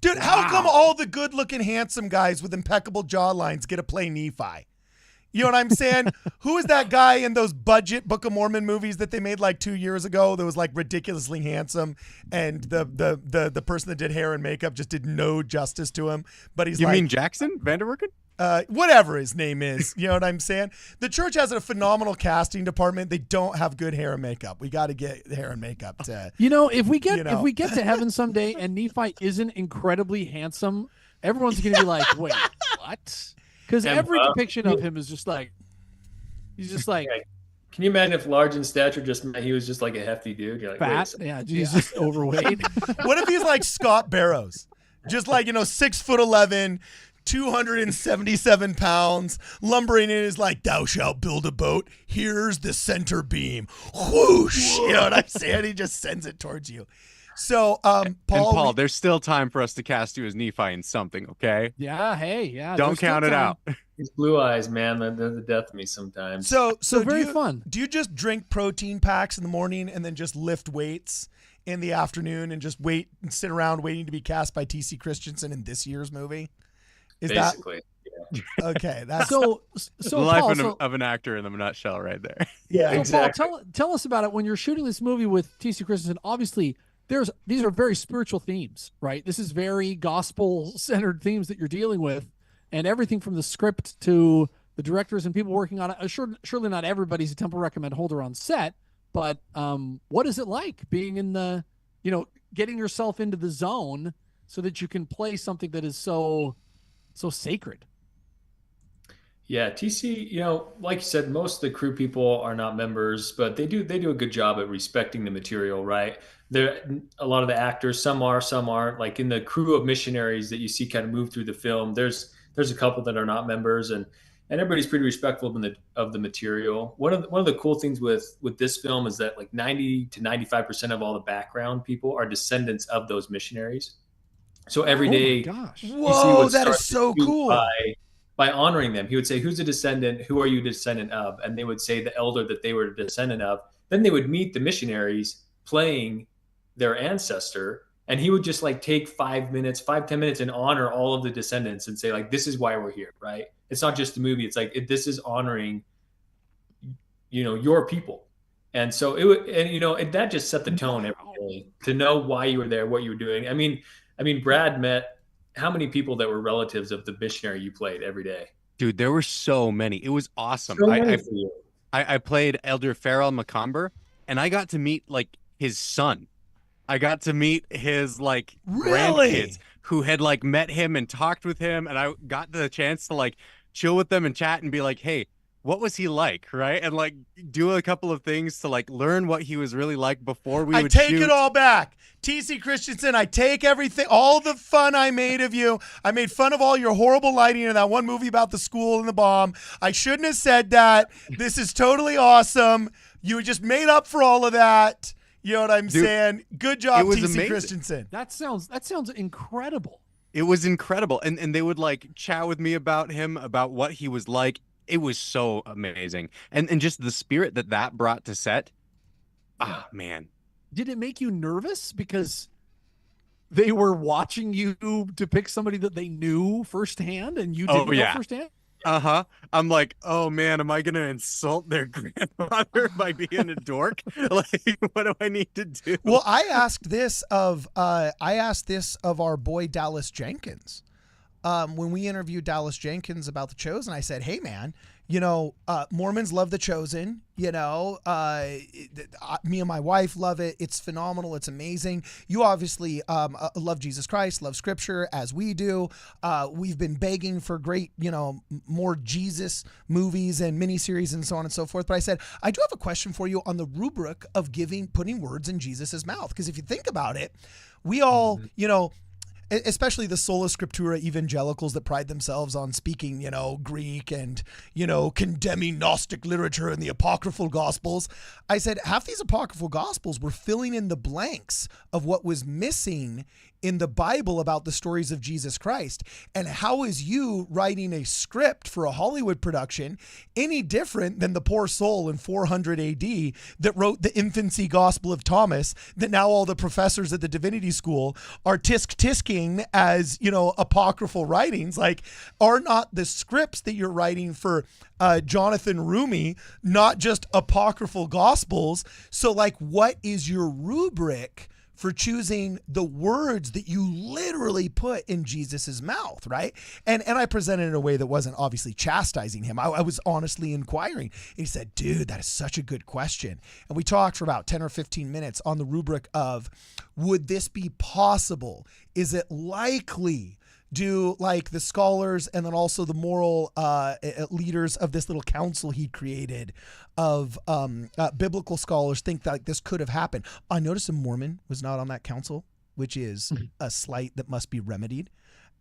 Speaker 2: Dude, how come all the good-looking, handsome guys with impeccable jawlines get to play Nephi? You know what I'm saying? Who is that guy in those budget Book of Mormon movies that they made like 2 years ago that was like ridiculously handsome, and the person that did hair and makeup just did no justice to him? But he's
Speaker 4: You
Speaker 2: like,
Speaker 4: mean Jackson Vanderwerken?
Speaker 2: whatever his name is. You know what I'm saying? The church has a phenomenal casting department. They don't have good hair and makeup. We got to get hair and makeup to.
Speaker 3: You know, if we get
Speaker 2: You know.
Speaker 3: to heaven someday and Nephi isn't incredibly handsome, everyone's gonna be like, wait, what? Because every depiction of him is just like, he's just like
Speaker 6: Can you imagine if large in stature just meant he was just like a hefty dude? You're like, wait a
Speaker 3: fat.
Speaker 6: second.
Speaker 3: Yeah, he's just overweight.
Speaker 2: What if he's like Scott Barrows? Just like, 6'11", 277 pounds, lumbering in is like, thou shalt build a boat. Here's the center beam. Whoosh. You know what I'm saying? He just sends it towards you. So, Paul,
Speaker 4: there's still time for us to cast you as Nephi in something, okay?
Speaker 3: Yeah, hey, yeah.
Speaker 4: Don't
Speaker 3: there's still
Speaker 4: count it
Speaker 3: time.
Speaker 4: out.
Speaker 6: These blue eyes, man, they're the death of me sometimes.
Speaker 2: So
Speaker 3: very fun.
Speaker 2: Do you just drink protein packs in the morning and then just lift weights in the afternoon and just wait and sit around waiting to be cast by T.C. Christensen in this year's movie? Is
Speaker 6: basically,
Speaker 2: that okay? That's
Speaker 3: So
Speaker 4: The life
Speaker 3: Paul,
Speaker 4: of an actor in the nutshell right there.
Speaker 2: yeah.
Speaker 3: So
Speaker 6: exactly.
Speaker 3: Paul, tell us about it. When you're shooting this movie with T.C. Christensen, obviously these are very spiritual themes, right? This is very gospel-centered themes that you're dealing with, and everything from the script to the directors and people working on it. Surely not everybody's a Temple Recommend holder on set, but what is it like being in the, getting yourself into the zone so that you can play something that is so sacred?
Speaker 6: Yeah, TC, like you said, most of the crew people are not members, but they do a good job at respecting the material, right? A lot of the actors, some are, some aren't. Like in the crew of missionaries that you see kind of move through the film, there's a couple that are not members, and everybody's pretty respectful of the material. One of the cool things with this film is that like 90 to 95% of all the background people are descendants of those missionaries. So every day,
Speaker 3: gosh.
Speaker 6: you see
Speaker 2: Whoa,
Speaker 6: what
Speaker 2: that is
Speaker 6: starts
Speaker 2: so
Speaker 6: to
Speaker 2: cool.
Speaker 6: by by honoring them. He would say, who's a descendant? Who are you a descendant of? And they would say the elder that they were a descendant of. Then they would meet the missionaries playing their ancestor. And he would just like take 5 minutes, 5-10 minutes and honor all of the descendants and say like, this is why we're here, right? It's not just a movie. It's like, this is honoring, your people. And so it would, and that just set the tone every day to know why you were there, what you were doing. I mean, Brad met how many people that were relatives of the missionary you played every day?
Speaker 4: Dude, there were so many. It was awesome.
Speaker 6: So many for you.
Speaker 4: I played Elder Farrell McComber, and I got to meet like his son. I got to meet his like grandkids who had like met him and talked with him, and I got the chance to like chill with them and chat and be like, hey, what was he like, right? And like do a couple of things to like learn what he was really like before we would shoot.
Speaker 2: I take it all back. TC Christensen, I take everything, all the fun I made of you. I made fun of all your horrible lighting in that one movie about the school and the bomb. I shouldn't have said that. This is totally awesome. You just made up for all of that. You know what I'm saying? Good job, TC Christensen.
Speaker 3: That sounds incredible.
Speaker 4: It was incredible. And they would like chat with me about him, about what he was like. It was so amazing. And just the spirit that brought to set. Ah, man.
Speaker 3: Did it make you nervous because they were watching you depict somebody that they knew firsthand and you didn't know firsthand?
Speaker 4: Uh-huh. I'm like, oh man, am I going to insult their grandmother by being a dork? Like, what do I need to do?
Speaker 2: Well, I asked this of our boy Dallas Jenkins. When we interviewed Dallas Jenkins about The Chosen, I said, hey man, Mormons love The Chosen, me and my wife love it. It's phenomenal. It's amazing. You obviously love Jesus Christ, love scripture as we do. We've been begging for great, more Jesus movies and miniseries and so on and so forth. But I said, I do have a question for you on the rubric of putting words in Jesus's mouth. Because if you think about it, we all, especially the sola scriptura evangelicals that pride themselves on speaking, Greek and, condemning Gnostic literature and the apocryphal gospels. I said, half these apocryphal gospels were filling in the blanks of what was missing in the Bible about the stories of Jesus Christ. And how is you writing a script for a Hollywood production any different than the poor soul in 400 AD that wrote the infancy gospel of Thomas that now all the professors at the divinity school are tisking as, apocryphal writings? Like, are not the scripts that you're writing for Jonathan Rumi not just apocryphal gospels? So like, what is your rubric for choosing the words that you literally put in Jesus's mouth, right? And I presented it in a way that wasn't obviously chastising him. I was honestly inquiring. And he said, dude, that is such a good question. And we talked for about 10 or 15 minutes on the rubric of, would this be possible? Is it likely? Do like the scholars and then also the moral leaders of this little council he created of biblical scholars think that like, this could have happened? I noticed a Mormon was not on that council, which is a slight that must be remedied.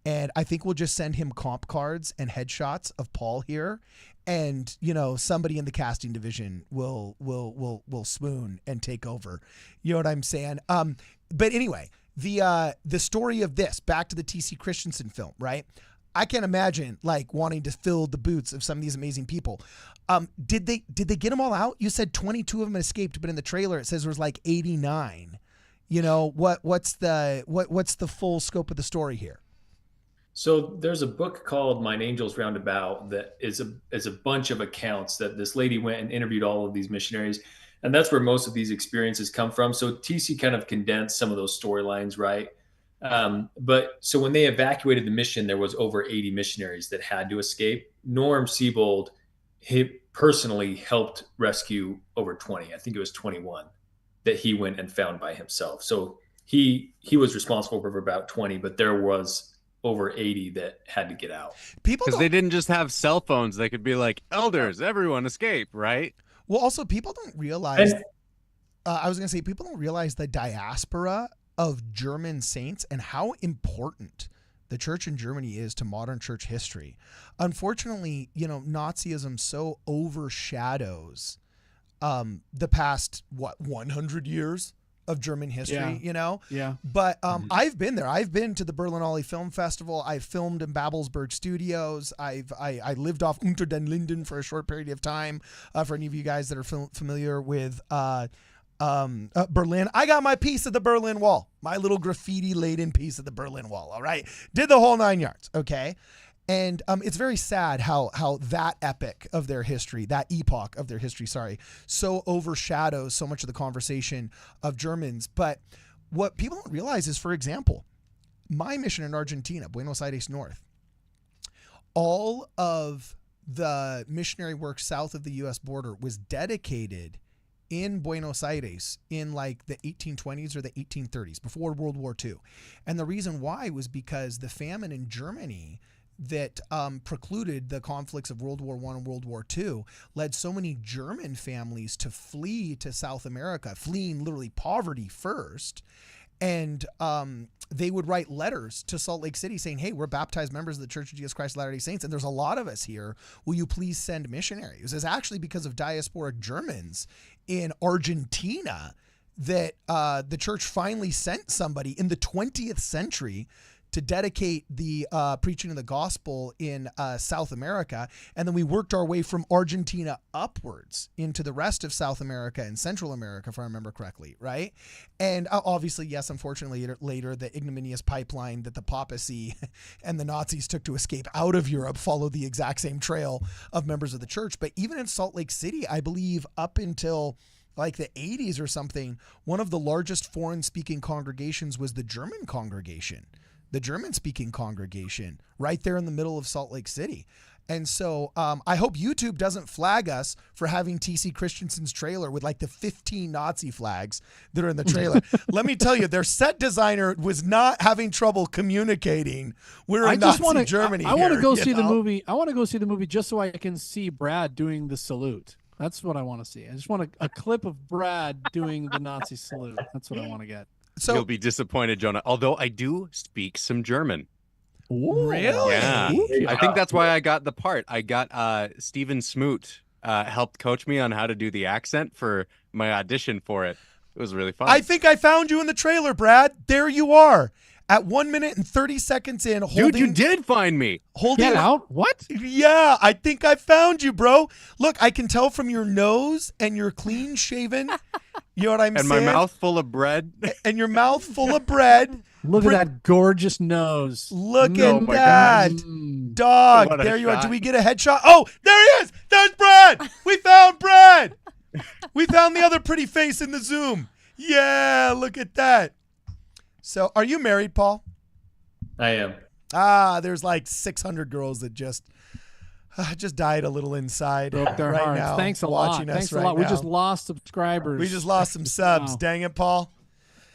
Speaker 2: And I think we'll just send him comp cards and headshots of Paul here. And, somebody in the casting division will swoon and take over. You know what I'm saying? But anyway, the story of this, back to the TC Christensen film, right? I can't imagine like wanting to fill the boots of some of these amazing people. Did they get them all out? You said 22 of them escaped, but in the trailer it says there was like 89. What's the full scope of the story here?
Speaker 6: So there's a book called Mine Angels Roundabout that is a bunch of accounts that this lady went and interviewed all of these missionaries. And that's where most of these experiences come from. So TC kind of condensed some of those storylines, right? But so when they evacuated the mission, there was over 80 missionaries that had to escape. Norm Siebold, he personally helped rescue over 20. I think it was 21 that he went and found by himself. So he was responsible for about 20, but there was over 80 that had to get out.
Speaker 4: Because they didn't just have cell phones. They could be like, elders, everyone escape, right?
Speaker 2: Well, also, people don't realize, people don't realize the diaspora of German saints and how important the church in Germany is to modern church history. Unfortunately, Nazism so overshadows the past, 100 years of German history,
Speaker 3: Yeah.
Speaker 2: you know?
Speaker 3: Yeah.
Speaker 2: But I've been there. I've been to the Berlinale Film Festival. I've filmed in Babelsberg Studios. I lived off Unter den Linden for a short period of time. For any of you guys that are familiar with Berlin, I got my piece of the Berlin Wall, my little graffiti-laden piece of the Berlin Wall, all right? Did the whole 9 yards, okay? And it's very sad how that epoch of their history, that epoch of their history, so overshadows so much of the conversation of Germans. But what people don't realize is, for example, my mission in Argentina, Buenos Aires North, all of the missionary work south of the U.S. border was dedicated in Buenos Aires in like the 1820s or the 1830s, before World War II. And the reason why was because the famine in Germany that precluded the conflicts of World War I and World War II led so many German families to flee to South America, fleeing literally poverty first. And they would write letters to Salt Lake City saying, hey, we're baptized members of the Church of Jesus Christ of Latter-day Saints, and there's a lot of us here. Will you please send missionaries? It's actually because of diasporic Germans in Argentina that the church finally sent somebody in the 20th century to dedicate the preaching of the gospel in South America. And then we worked our way from Argentina upwards into the rest of South America and Central America, if I remember correctly, right? And obviously, yes, unfortunately, later, the ignominious pipeline that the papacy and the Nazis took to escape out of Europe followed the exact same trail of members of the church. But even in Salt Lake City, I believe up until like the 80s or something, one of the largest foreign-speaking congregations was the German congregation, the German-speaking congregation, right there in the middle of Salt Lake City. And so I hope YouTube doesn't flag us for having T.C. Christensen's trailer with like the 15 Nazi flags that are in the trailer. Let me tell you, their set designer was not having trouble communicating. We're in Nazi Germany.
Speaker 3: I want to go see
Speaker 2: the
Speaker 3: movie. I want to go see the movie just so I can see Brad doing the salute. That's what I want to see. I just want a clip of Brad doing the Nazi salute. That's what I want to get.
Speaker 2: So
Speaker 4: you'll be disappointed, Jonah. Although I do speak some German.
Speaker 2: Really?
Speaker 4: Yeah. I think that's why I got the part. I got Steven Smoot helped coach me on how to do the accent for my audition for it. It was really fun.
Speaker 2: I think I found you in the trailer, Brad. There you are. At 1 minute and 30 seconds in, holding...
Speaker 4: Dude, you did find me.
Speaker 3: Get out? What?
Speaker 2: Yeah, I think I found you, bro. Look, I can tell from your nose and your clean shaven. You know what I'm saying?
Speaker 4: And my mouth full of bread.
Speaker 2: And your mouth full of bread.
Speaker 3: Look at that gorgeous nose.
Speaker 2: Look
Speaker 4: Oh
Speaker 2: at
Speaker 4: my
Speaker 2: that.
Speaker 4: God.
Speaker 2: Dog,
Speaker 4: What a
Speaker 2: there you are.
Speaker 4: shot.
Speaker 2: Do we get a headshot? Oh, there he is. There's Brad. We found Brad. We found the other pretty face in the Zoom. Yeah, look at that. So, are you married, Paul?
Speaker 6: I am.
Speaker 2: There's like 600 girls that just died a little inside
Speaker 3: Broke their
Speaker 2: right
Speaker 3: hearts.
Speaker 2: now.
Speaker 3: Thanks a lot.
Speaker 2: Watching us
Speaker 3: Thanks a
Speaker 2: right
Speaker 3: lot. We
Speaker 2: now.
Speaker 3: just lost subscribers.
Speaker 2: We just lost some subs.
Speaker 3: Wow.
Speaker 2: Dang it, Paul.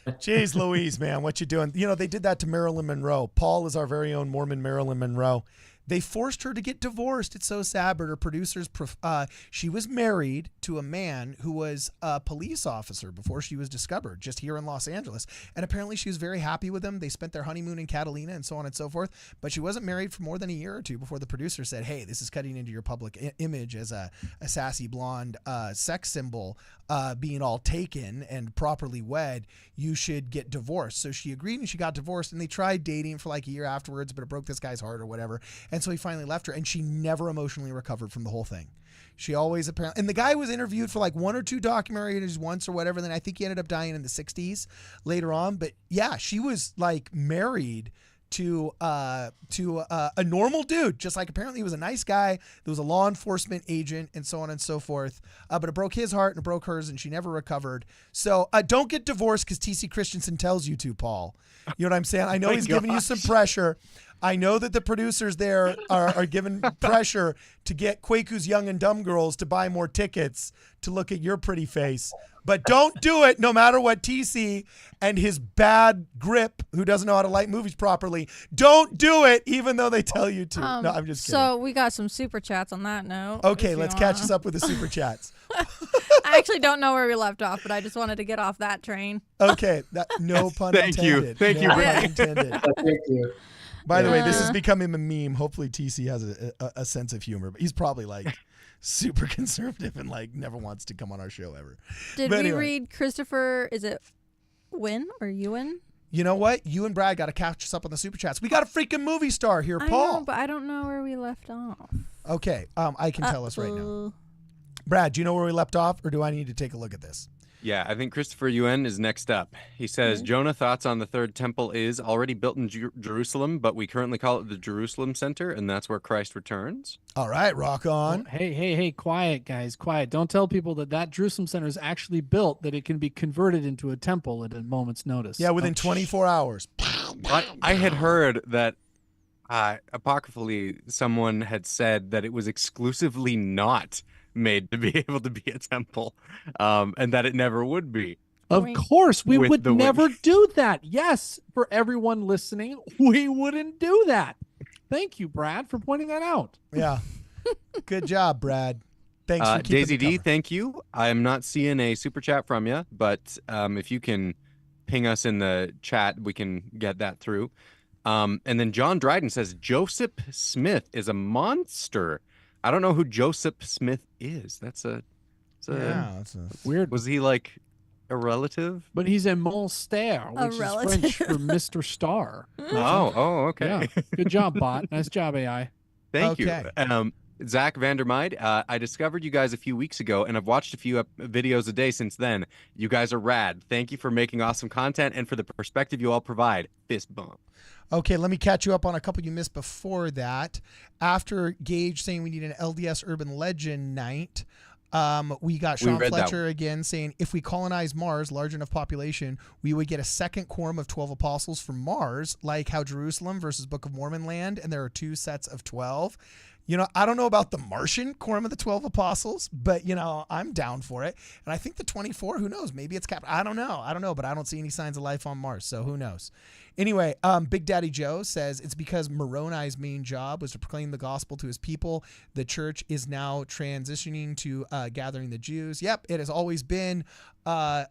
Speaker 2: Jeez Louise, man, what you doing? You know, they did that to Marilyn Monroe. Paul is our very own Mormon Marilyn Monroe. They forced her to get divorced. It's so sad, but her producers, she was married to a man who was a police officer before she was discovered, just here in Los Angeles. And apparently she was very happy with him. They spent their honeymoon in Catalina and so on and so forth. But she wasn't married for more than a year or two before the producer said, hey, this is cutting into your public image as a sassy blonde sex symbol, being all taken and properly wed. You should get divorced. So she agreed and she got divorced, and they tried dating for like a year afterwards, but it broke this guy's heart or whatever. And so he finally left her, and she never emotionally recovered from the whole thing. She always apparently, and the guy was interviewed for like 1 or 2 documentaries once or whatever. Then I think he ended up dying in the 60s later on. But yeah, she was like married to a normal dude, just like apparently he was a nice guy. There was a law enforcement agent and so on and so forth. But it broke his heart and it broke hers, and she never recovered. So don't get divorced because T.C. Christensen tells you to, Paul. You know what I'm saying? I know he's giving you some pressure. I know that the producers there are given pressure to get Kwaku's Young and Dumb Girls to buy more tickets to look at your pretty face. But don't do it no matter what TC and his bad grip, who doesn't know how to light movies properly, don't do it even though they tell you to. No, I'm just kidding.
Speaker 5: So we got some super chats on that note.
Speaker 2: Okay, let's catch us up with the super chats.
Speaker 5: I actually don't know where we left off, but I just wanted to get off that train.
Speaker 2: Okay, no pun intended.
Speaker 4: Thank you.
Speaker 2: No pun intended.
Speaker 6: Thank you.
Speaker 2: By the way, this is becoming a meme. Hopefully TC has a sense of humor, but he's probably like super conservative and like never wants to come on our show ever.
Speaker 5: Did we read Christopher, is it win or you win?
Speaker 2: You know what? You and Brad got to catch us up on the super chats. We got a freaking movie star here,
Speaker 5: I
Speaker 2: Paul.
Speaker 5: know, but I don't know where we left off.
Speaker 2: Okay, I can tell us right now. Brad, do you know where we left off, or do I need to take a look at this?
Speaker 4: Yeah, I think Christopher Yuen is next up. He says, Jonah, thoughts on the third temple is already built in Jerusalem, but we currently call it the Jerusalem Center, and that's where Christ returns.
Speaker 2: All right, rock on.
Speaker 3: Oh, hey, quiet, guys, quiet. Don't tell people that Jerusalem Center is actually built, that it can be converted into a temple at a moment's notice.
Speaker 2: Yeah, within 24 hours.
Speaker 4: I had heard that apocryphally someone had said that it was exclusively not made to be able to be a temple, and that it never would be.
Speaker 3: Of course, we
Speaker 4: With
Speaker 3: would
Speaker 4: the
Speaker 3: never do that. Yes, for everyone listening, we wouldn't do that. Thank you, Brad, for pointing that out.
Speaker 2: Yeah. Good job, Brad. Thanks for keeping
Speaker 4: Daisy
Speaker 2: me
Speaker 4: D,
Speaker 2: covered.
Speaker 4: thank you. I'm not seeing a super chat from you, but if you can ping us in the chat, we can get that through. And then John Dryden says, Joseph Smith is a monster. I don't know who Joseph Smith is. That's
Speaker 3: weird.
Speaker 4: Was he like a relative?
Speaker 3: But he's a Monster, which is French for Mr. Star.
Speaker 4: Okay.
Speaker 3: Yeah. Good job, bot. Nice job, AI.
Speaker 4: Thank you. Zach Vandermeide, I discovered you guys a few weeks ago, and I've watched a few videos a day since then. You guys are rad. Thank you for making awesome content and for the perspective you all provide. Fist bump.
Speaker 2: Okay, let me catch you up on a couple you missed before that. After Gage saying we need an LDS Urban Legend night, we got Sean Fletcher again saying if we colonize Mars, large enough population, we would get a second quorum of 12 apostles from Mars, like how Jerusalem versus Book of Mormon land, and there are 2 sets of 12. You know, I don't know about the Martian quorum of the 12 apostles, but, you know, I'm down for it. And I think the 24, who knows? Maybe it's capped. I don't know, but I don't see any signs of life on Mars, so who knows? Anyway, Big Daddy Joe says it's because Moroni's main job was to proclaim the gospel to his people. The church is now transitioning to gathering the Jews. Yep, it has always been kind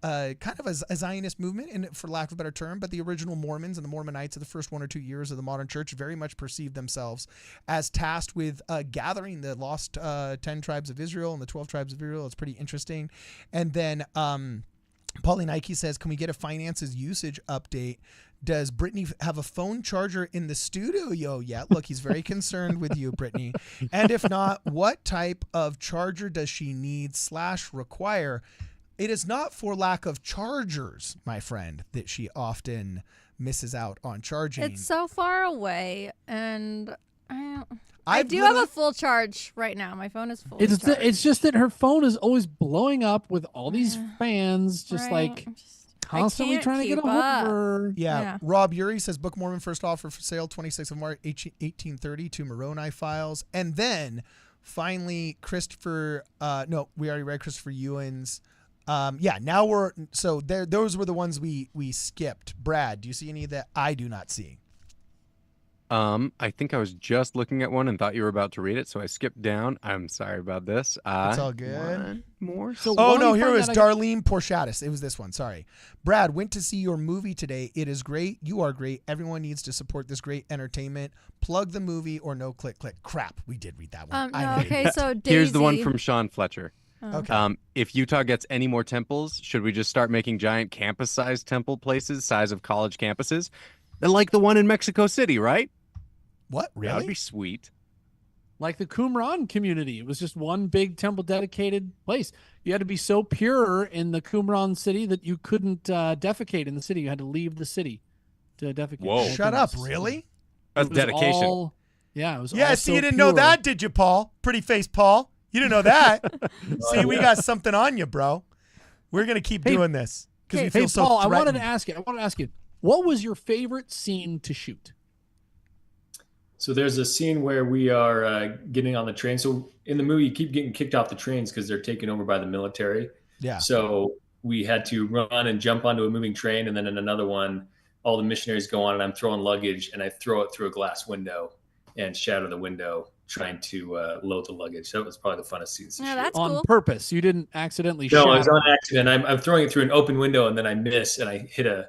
Speaker 2: of a Zionist movement, and for lack of a better term, but the original Mormons and the Mormonites of the first 1 or 2 years of the modern church very much perceived themselves as tasked with gathering the lost 10 tribes of Israel and the 12 tribes of Israel. It's pretty interesting. And then Paulie Nike says, can we get a finances usage update? Does Brittany have a phone charger in the studio yet? Look, he's very concerned with you, Brittany. And if not, what type of charger does she need / require? It is not for lack of chargers, my friend, that she often misses out on charging.
Speaker 5: It's so far away, and I do have a full charge right now. My phone is full.
Speaker 3: It's just that her phone is always blowing up with all these fans, just like constantly trying to get a hold of her.
Speaker 2: Yeah. Rob Urey says Book of Mormon first offer for sale 26th of March 1830 to Moroni files. And then finally Christopher we already read Christopher Ewan's. Now those were the ones we skipped. Brad, do you see any that I do not see?
Speaker 4: I think I was just looking at one and thought you were about to read it, so I skipped down. I'm sorry about this.
Speaker 2: It's all good.
Speaker 4: One more.
Speaker 2: Here it was Darlene Porchatis. It was this one. Sorry. Brad, went to see your movie today. It is great. You are great. Everyone needs to support this great entertainment. Plug the movie or no click. Crap. We did read that one.
Speaker 5: So Daisy.
Speaker 4: Here's the one from Sean Fletcher.
Speaker 2: Okay.
Speaker 4: If Utah gets any more temples, should we just start making giant campus-sized temple places, size of college campuses? Like the one in Mexico City, right?
Speaker 2: What? Really?
Speaker 4: That would be sweet.
Speaker 3: Like the Qumran community. It was just one big temple dedicated place. You had to be so pure in the Qumran city that you couldn't defecate in the city. You had to leave the city to defecate.
Speaker 4: Whoa.
Speaker 2: Shut up. Really?
Speaker 4: That's dedication.
Speaker 3: It was
Speaker 2: Yeah,
Speaker 3: all
Speaker 2: see,
Speaker 3: so
Speaker 2: you didn't know
Speaker 3: pure.
Speaker 2: that, did you, Paul? Pretty face Paul. You didn't know that. See, we got something on you, bro. We're going to keep doing this because we feel so
Speaker 3: Paul,
Speaker 2: threatened.
Speaker 3: I wanted to ask you, what was your favorite scene to shoot?
Speaker 6: So there's a scene where we are getting on the train. So in the movie, you keep getting kicked off the trains because they're taken over by the military.
Speaker 2: Yeah.
Speaker 6: So we had to run and jump onto a moving train. And then in another one, all the missionaries go on and I'm throwing luggage and I throw it through a glass window and shatter the window trying to load the luggage. That was probably the funnest scene to shoot.
Speaker 5: That's
Speaker 3: on
Speaker 5: cool.
Speaker 3: purpose. You didn't accidentally
Speaker 6: No,
Speaker 3: shatter.
Speaker 6: it was on accident. I'm throwing it through an open window and then I miss and I hit a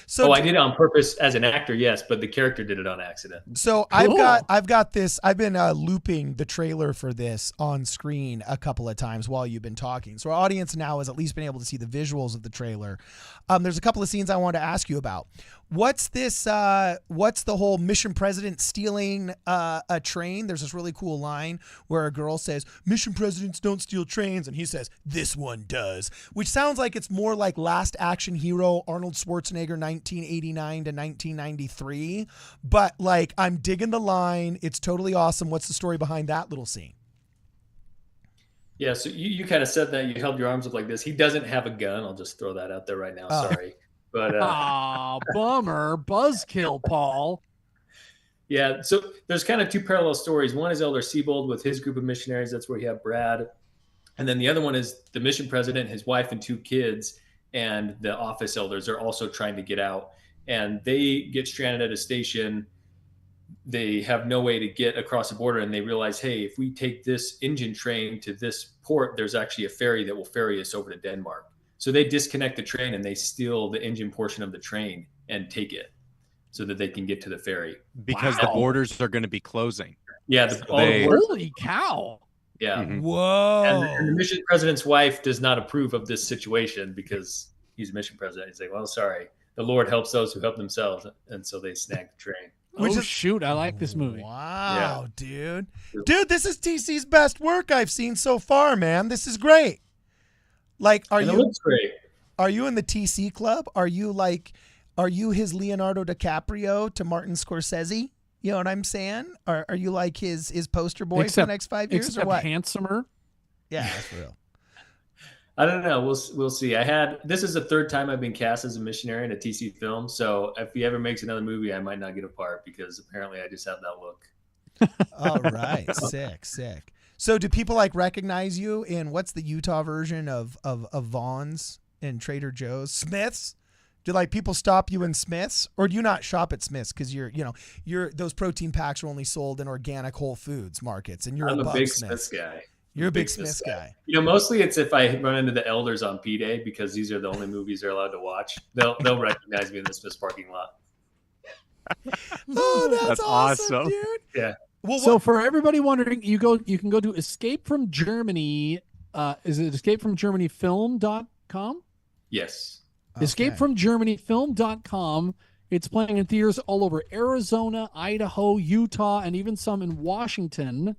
Speaker 2: So
Speaker 6: I did it on purpose as an actor, yes, but the character did it on accident.
Speaker 2: So I've got this. I've been looping the trailer for this on screen a couple of times while you've been talking. So our audience now has at least been able to see the visuals of the trailer. There's a couple of scenes I wanted to ask you about. What's this? What's the whole mission president stealing a train? There's this really cool line where a girl says, "Mission presidents don't steal trains," and he says, "This one does," which sounds like it's more like Last Action Hero, Arnold Schwarzenegger, 1989 to 1993. But like, I'm digging the line. It's totally awesome. What's the story behind that little scene?
Speaker 6: Yeah, so you kind of said that. You held your arms up like this. He doesn't have a gun. I'll just throw that out there right now. Sorry. But
Speaker 3: bummer. Buzzkill, Paul.
Speaker 6: Yeah, so there's kind of two parallel stories. One is Elder Siebold with his group of missionaries. That's where you have Brad. And then the other one is the mission president, his wife and 2 kids, and the office elders are also trying to get out. And they get stranded at a station. They have no way to get across the border, and they realize, hey, if we take this engine train to this port, there's actually a ferry that will ferry us over to Denmark. So they disconnect the train and they steal the engine portion of the train and take it so that they can get to the ferry.
Speaker 4: Because the borders are going to be closing.
Speaker 6: Yeah.
Speaker 3: Holy cow.
Speaker 6: Yeah.
Speaker 4: Mhm.
Speaker 2: Whoa.
Speaker 6: And the mission president's wife does not approve of this situation because he's a mission president. He's like, well, sorry. The Lord helps those who help themselves. And so they snag the train.
Speaker 3: Shoot. I like this movie.
Speaker 2: Wow, dude. Dude, this is TC's best work I've seen so far, man. This is great. Like,
Speaker 6: It looks great.
Speaker 2: Are you in the TC club? Are you his Leonardo DiCaprio to Martin Scorsese? You know what I'm saying? Are you like his poster boy for the next 5 years or what?
Speaker 3: Handsomer?
Speaker 2: Yeah, that's real.
Speaker 6: I don't know. We'll see. This is the 3rd time I've been cast as a missionary in a TC film. So if he ever makes another movie, I might not get a part because apparently I just have that look.
Speaker 2: All right. Sick. So do people like recognize you in what's the Utah version of Vaughn's and Trader Joe's? Smith's? Do like people stop you in Smith's, or do you not shop at Smith's because you're those protein packs are only sold in organic Whole Foods markets, and you're
Speaker 6: I'm
Speaker 2: above
Speaker 6: a big
Speaker 2: Smith's.
Speaker 6: Smith's guy.
Speaker 2: You're a big Smith's guy.
Speaker 6: Mostly it's if I run into the elders on P-Day because these are the only movies they're allowed to watch. They'll recognize me in the Smith's parking lot.
Speaker 2: Oh, that's awesome, dude.
Speaker 6: Yeah.
Speaker 2: Well,
Speaker 3: so for everybody wondering, you can go to Escape from Germany. Is it escapefromgermanyfilm.com?
Speaker 6: Yes.
Speaker 2: Okay.
Speaker 3: Escapefromgermanyfilm.com. It's playing in theaters all over Arizona, Idaho, Utah, and even some in Washington.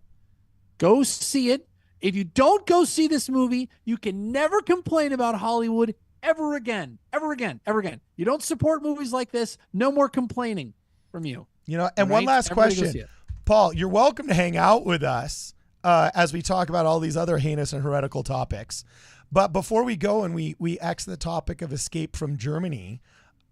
Speaker 3: Go see it. If you don't go see this movie, you can never complain about Hollywood ever again. You don't support movies like this. No more complaining from you.
Speaker 2: And one last question. Paul, you're welcome to hang out with us as we talk about all these other heinous and heretical topics. But before we go and we exit the topic of Escape from Germany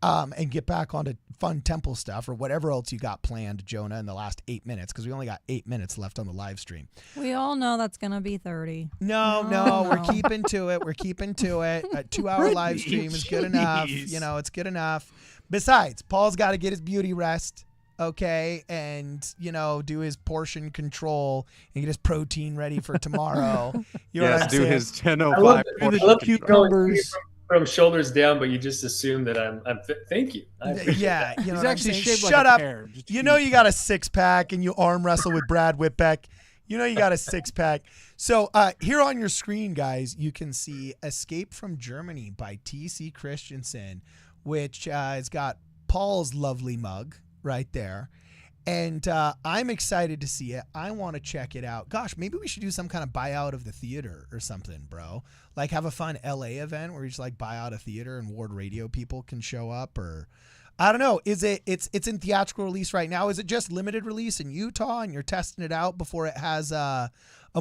Speaker 2: and get back onto fun temple stuff or whatever else you got planned, Jonah, in the last 8 minutes, because we only got 8 minutes left on the live stream.
Speaker 5: We all know that's going to be 30.
Speaker 2: No, we're keeping to it. A 2-hour live stream is good enough. It's good enough. Besides, Paul's got to get his beauty rest. Okay, and do his portion control and get his protein ready for tomorrow. You know what I'm saying?
Speaker 4: His 10:05.
Speaker 6: I love cucumbers from shoulders down, but you just assume that I'm thank you.
Speaker 2: Yeah,
Speaker 3: he's actually shaped like
Speaker 2: Shut
Speaker 3: a
Speaker 2: up.
Speaker 3: pear.
Speaker 2: You got a 6-pack and you arm wrestle with Brad Whitbeck. You got a 6-pack. So here on your screen, guys, you can see Escape from Germany by T.C. Christensen, which has got Paul's lovely mug right there. And I'm excited to see it. I want to check it out. Gosh, maybe we should do some kind of buyout of the theater or something, bro. Like have a fun LA event where you just like buy out a theater and WardRadio people can show up, or I don't know. It's in theatrical release right now. Is it just limited release in Utah and you're testing it out before it has a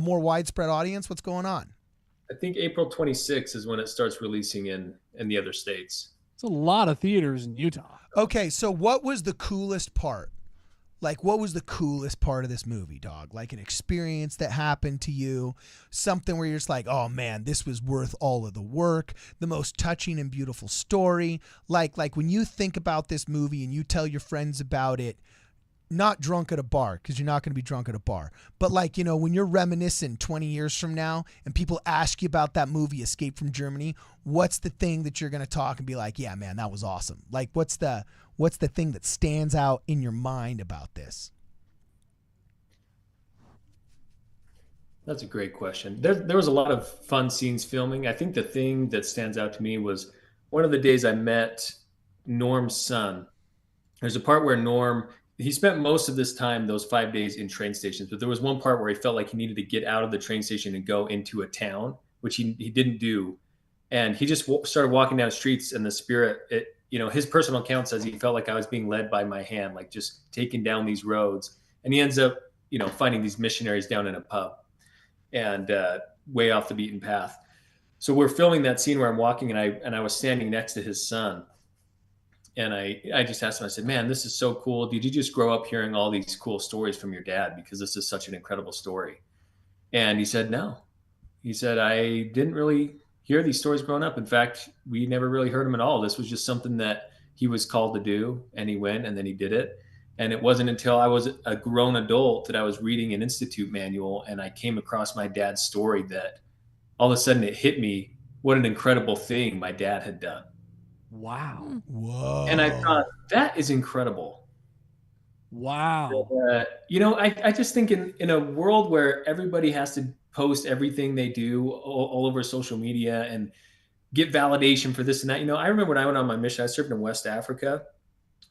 Speaker 2: more widespread audience? What's going on?
Speaker 6: I think April 26th is when it starts releasing in the other states.
Speaker 3: It's a lot of theaters in Utah.
Speaker 2: Okay, so what was the coolest part? Like, what was the coolest part of this movie, dog? Like an experience that happened to you, something where you're just like, oh man, this was worth all of the work, the most touching and beautiful story. Like when you think about this movie and you tell your friends about it, not drunk at a bar, because you're not going to be drunk at a bar, but like, you know, when you're reminiscing 20 years from now and people ask you about that movie Escape from Germany, what's the thing that you're going to talk and be like, yeah, man, that was awesome? Like, what's the thing that stands out in your mind about this?
Speaker 6: That's a great question. There was a lot of fun scenes filming. I think the thing that stands out to me was one of the days I met Norm's son. There's a part where Norm, he spent most of this time, those 5 days, in train stations, but there was one part where he felt like he needed to get out of the train station and go into a town, which he didn't do. And he just started walking down streets, and the Spirit, his personal account says he felt like I was being led by my hand, like just taking down these roads. And he ends up, finding these missionaries down in a pub and way off the beaten path. So we're filming that scene where I'm walking, and I was standing next to his son. And I just asked him, I said, man, this is so cool. Did you just grow up hearing all these cool stories from your dad? Because this is such an incredible story. And he said, no. He said, I didn't really hear these stories growing up. In fact, we never really heard them at all. This was just something that he was called to do, and he went, and then he did it. And it wasn't until I was a grown adult that I was reading an institute manual, and I came across my dad's story that all of a sudden it hit me what an incredible thing my dad had done.
Speaker 3: Wow.
Speaker 2: Whoa.
Speaker 6: And I thought, that is incredible.
Speaker 3: Wow.
Speaker 6: I just think in a world where everybody has to post everything they do all over social media and get validation for this and that. I remember when I went on my mission, I served in West Africa.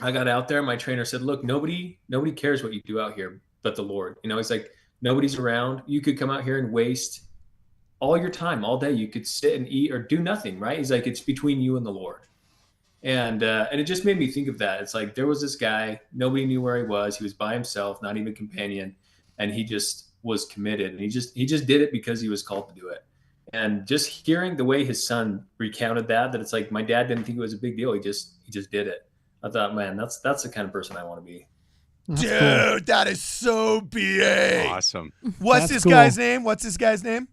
Speaker 6: I got out there, my trainer said, look, nobody cares what you do out here but the Lord. He's like, nobody's around. You could come out here and waste all your time all day. You could sit and eat or do nothing, right? He's like, it's between you and the Lord. And it just made me think of that. It's like, there was this guy, nobody knew where he was. He was by himself, not even a companion. And he just was committed. And he just did it because he was called to do it. And just hearing the way his son recounted that it's like, my dad didn't think it was a big deal. He just did it. I thought, man, that's the kind of person I want to be.
Speaker 2: Dude, cool. That is so BA.
Speaker 4: Awesome.
Speaker 2: What's this guy's name?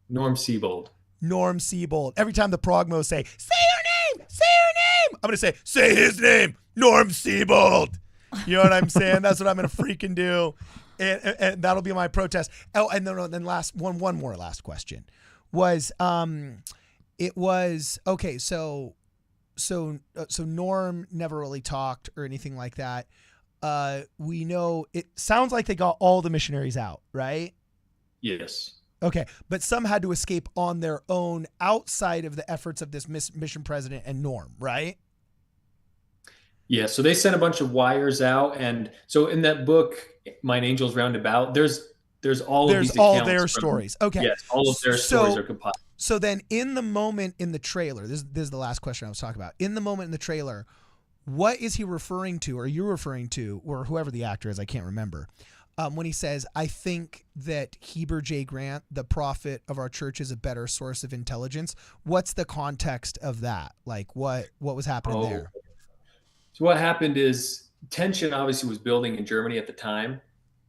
Speaker 6: Norm Siebold.
Speaker 2: Norm Siebold. Every time the Progmos say your name, I'm going to say his name, Norm Siebold. You know what I'm saying? That's what I'm going to freaking do. And that'll be my protest. Oh, and then last one more last question was, it was, okay, so Norm never really talked or anything like that. We know it sounds like they got all the missionaries out, right?
Speaker 6: Yes.
Speaker 2: Okay, but some had to escape on their own outside of the efforts of this mission president and Norm, right?
Speaker 6: Yeah, so they sent a bunch of wires out, and so in that book, Mine Angels Roundabout, there's all of these accounts.
Speaker 2: All their stories. Okay.
Speaker 6: Yes, all of their stories are compiled.
Speaker 2: So then in the moment in the trailer, this is the last question I was talking about. In the moment in the trailer, what is he referring to, or you're referring to, or whoever the actor is, I can't remember, when he says, I think that Heber J. Grant, the prophet of our church, is a better source of intelligence. What's the context of that? Like what was happening there?
Speaker 6: So what happened is tension obviously was building in Germany at the time,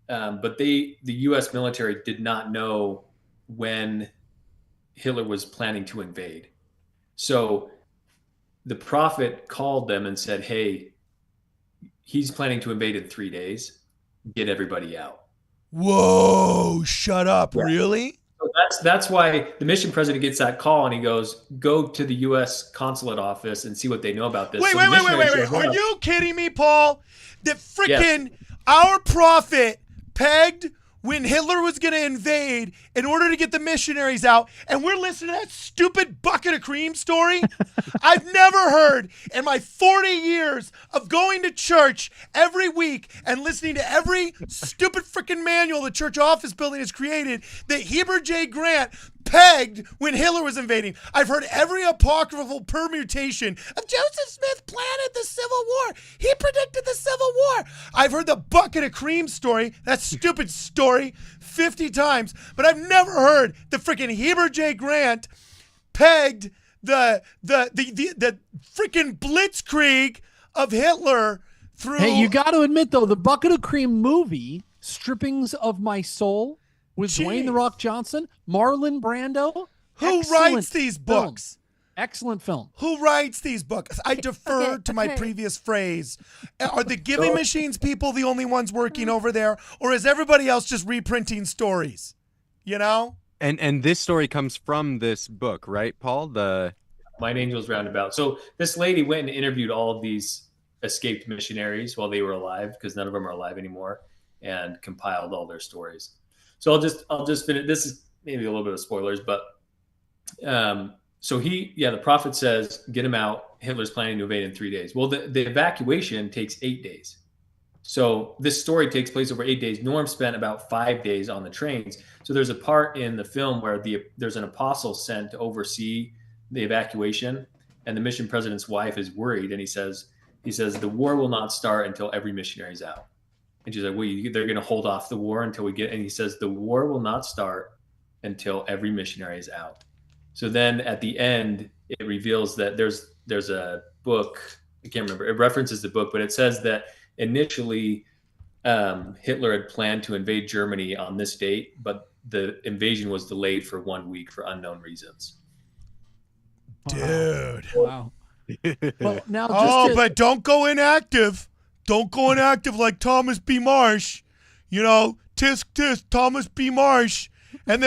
Speaker 6: but the U.S. military did not know when Hitler was planning to invade. So the prophet called them and said, hey, he's planning to invade in 3 days. Get everybody out.
Speaker 2: Whoa, shut up.
Speaker 6: Yeah.
Speaker 2: Really?
Speaker 6: So that's why the mission president gets that call and he goes, go to the U.S. consulate office and see what they know about this.
Speaker 2: Wait. Are you kidding me, Paul? That freaking our prophet pegged when Hitler was going to invade in order to get the missionaries out, and we're listening to that stupid bucket of cream story? I've never heard in my 40 years of going to church every week and listening to every stupid freaking manual the church office building has created that Heber J. Grant pegged when Hitler was invading. I've heard every apocryphal permutation of Joseph Smith planted the Civil War. He predicted the Civil War. I've heard the bucket of cream story, that stupid story, 50 times, but I've never heard the freaking Heber J. Grant pegged the freaking blitzkrieg of Hitler through.
Speaker 3: Hey, you got to admit though, the Bucket of Cream movie, Strippings of My Soul, with Dwayne "The Rock" Johnson, Marlon Brando.
Speaker 2: Who writes these books?
Speaker 3: Excellent film.
Speaker 2: Who writes these books? I defer to my previous phrase. Are the giving machines people the only ones working over there, or is everybody else just reprinting stories? You know?
Speaker 4: And this story comes from this book, right, Paul?
Speaker 6: Mine Angel's Roundabout. So this lady went and interviewed all of these escaped missionaries while they were alive, because none of them are alive anymore, and compiled all their stories. So I'll just finish. This is maybe a little bit of spoilers, but so the prophet says, get him out. Hitler's planning to invade in 3 days. Well, the evacuation takes 8 days. So this story takes place over 8 days. Norm spent about 5 days on the trains. So there's a part in the film where there's an apostle sent to oversee the evacuation, and the mission president's wife is worried, and he says the war will not start until every missionary's out. And she's like, well, they're going to hold off the war until we get, and he says the war will not start until every missionary is out. So then at the end, it reveals that there's a book, I can't remember, it references the book, but it says that initially Hitler had planned to invade Germany on this date, but the invasion was delayed for 1 week for unknown reasons.
Speaker 2: Dude.
Speaker 3: Wow. Well, now
Speaker 2: but don't go inactive. Don't go inactive like Thomas B. Marsh. You know, tisk, Thomas B. Marsh. And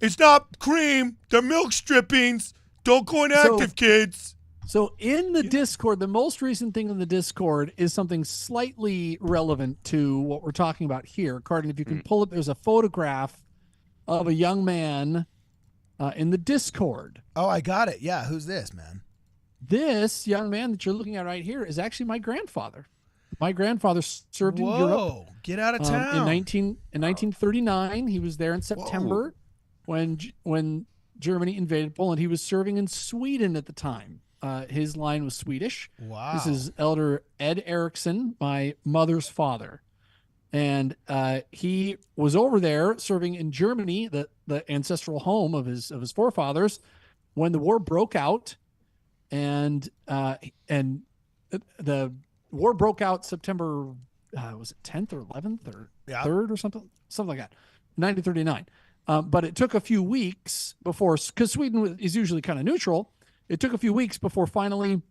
Speaker 2: it's not cream. They're milk strippings. Don't go inactive, kids.
Speaker 3: So in the Discord, the most recent thing in the Discord is something slightly relevant to what we're talking about here. Cardin, if you can pull it, there's a photograph of a young man in the Discord.
Speaker 2: Oh, I got it. Yeah, who's this, man?
Speaker 3: This young man that you're looking at right here is actually my grandfather. My grandfather served in Europe.
Speaker 2: Get out of town.
Speaker 3: In 1939. He was there in September when Germany invaded Poland. He was serving in Sweden at the time. His line was Swedish.
Speaker 2: Wow.
Speaker 3: This is Elder Ed Eriksson, my mother's father. And he was over there serving in Germany, the ancestral home of his forefathers, when the war broke out. And the war broke out September, was it 10th or 11th or 3rd or something like that, 1939. But it took a few weeks before, because Sweden is usually kind of neutral. It took a few weeks before finally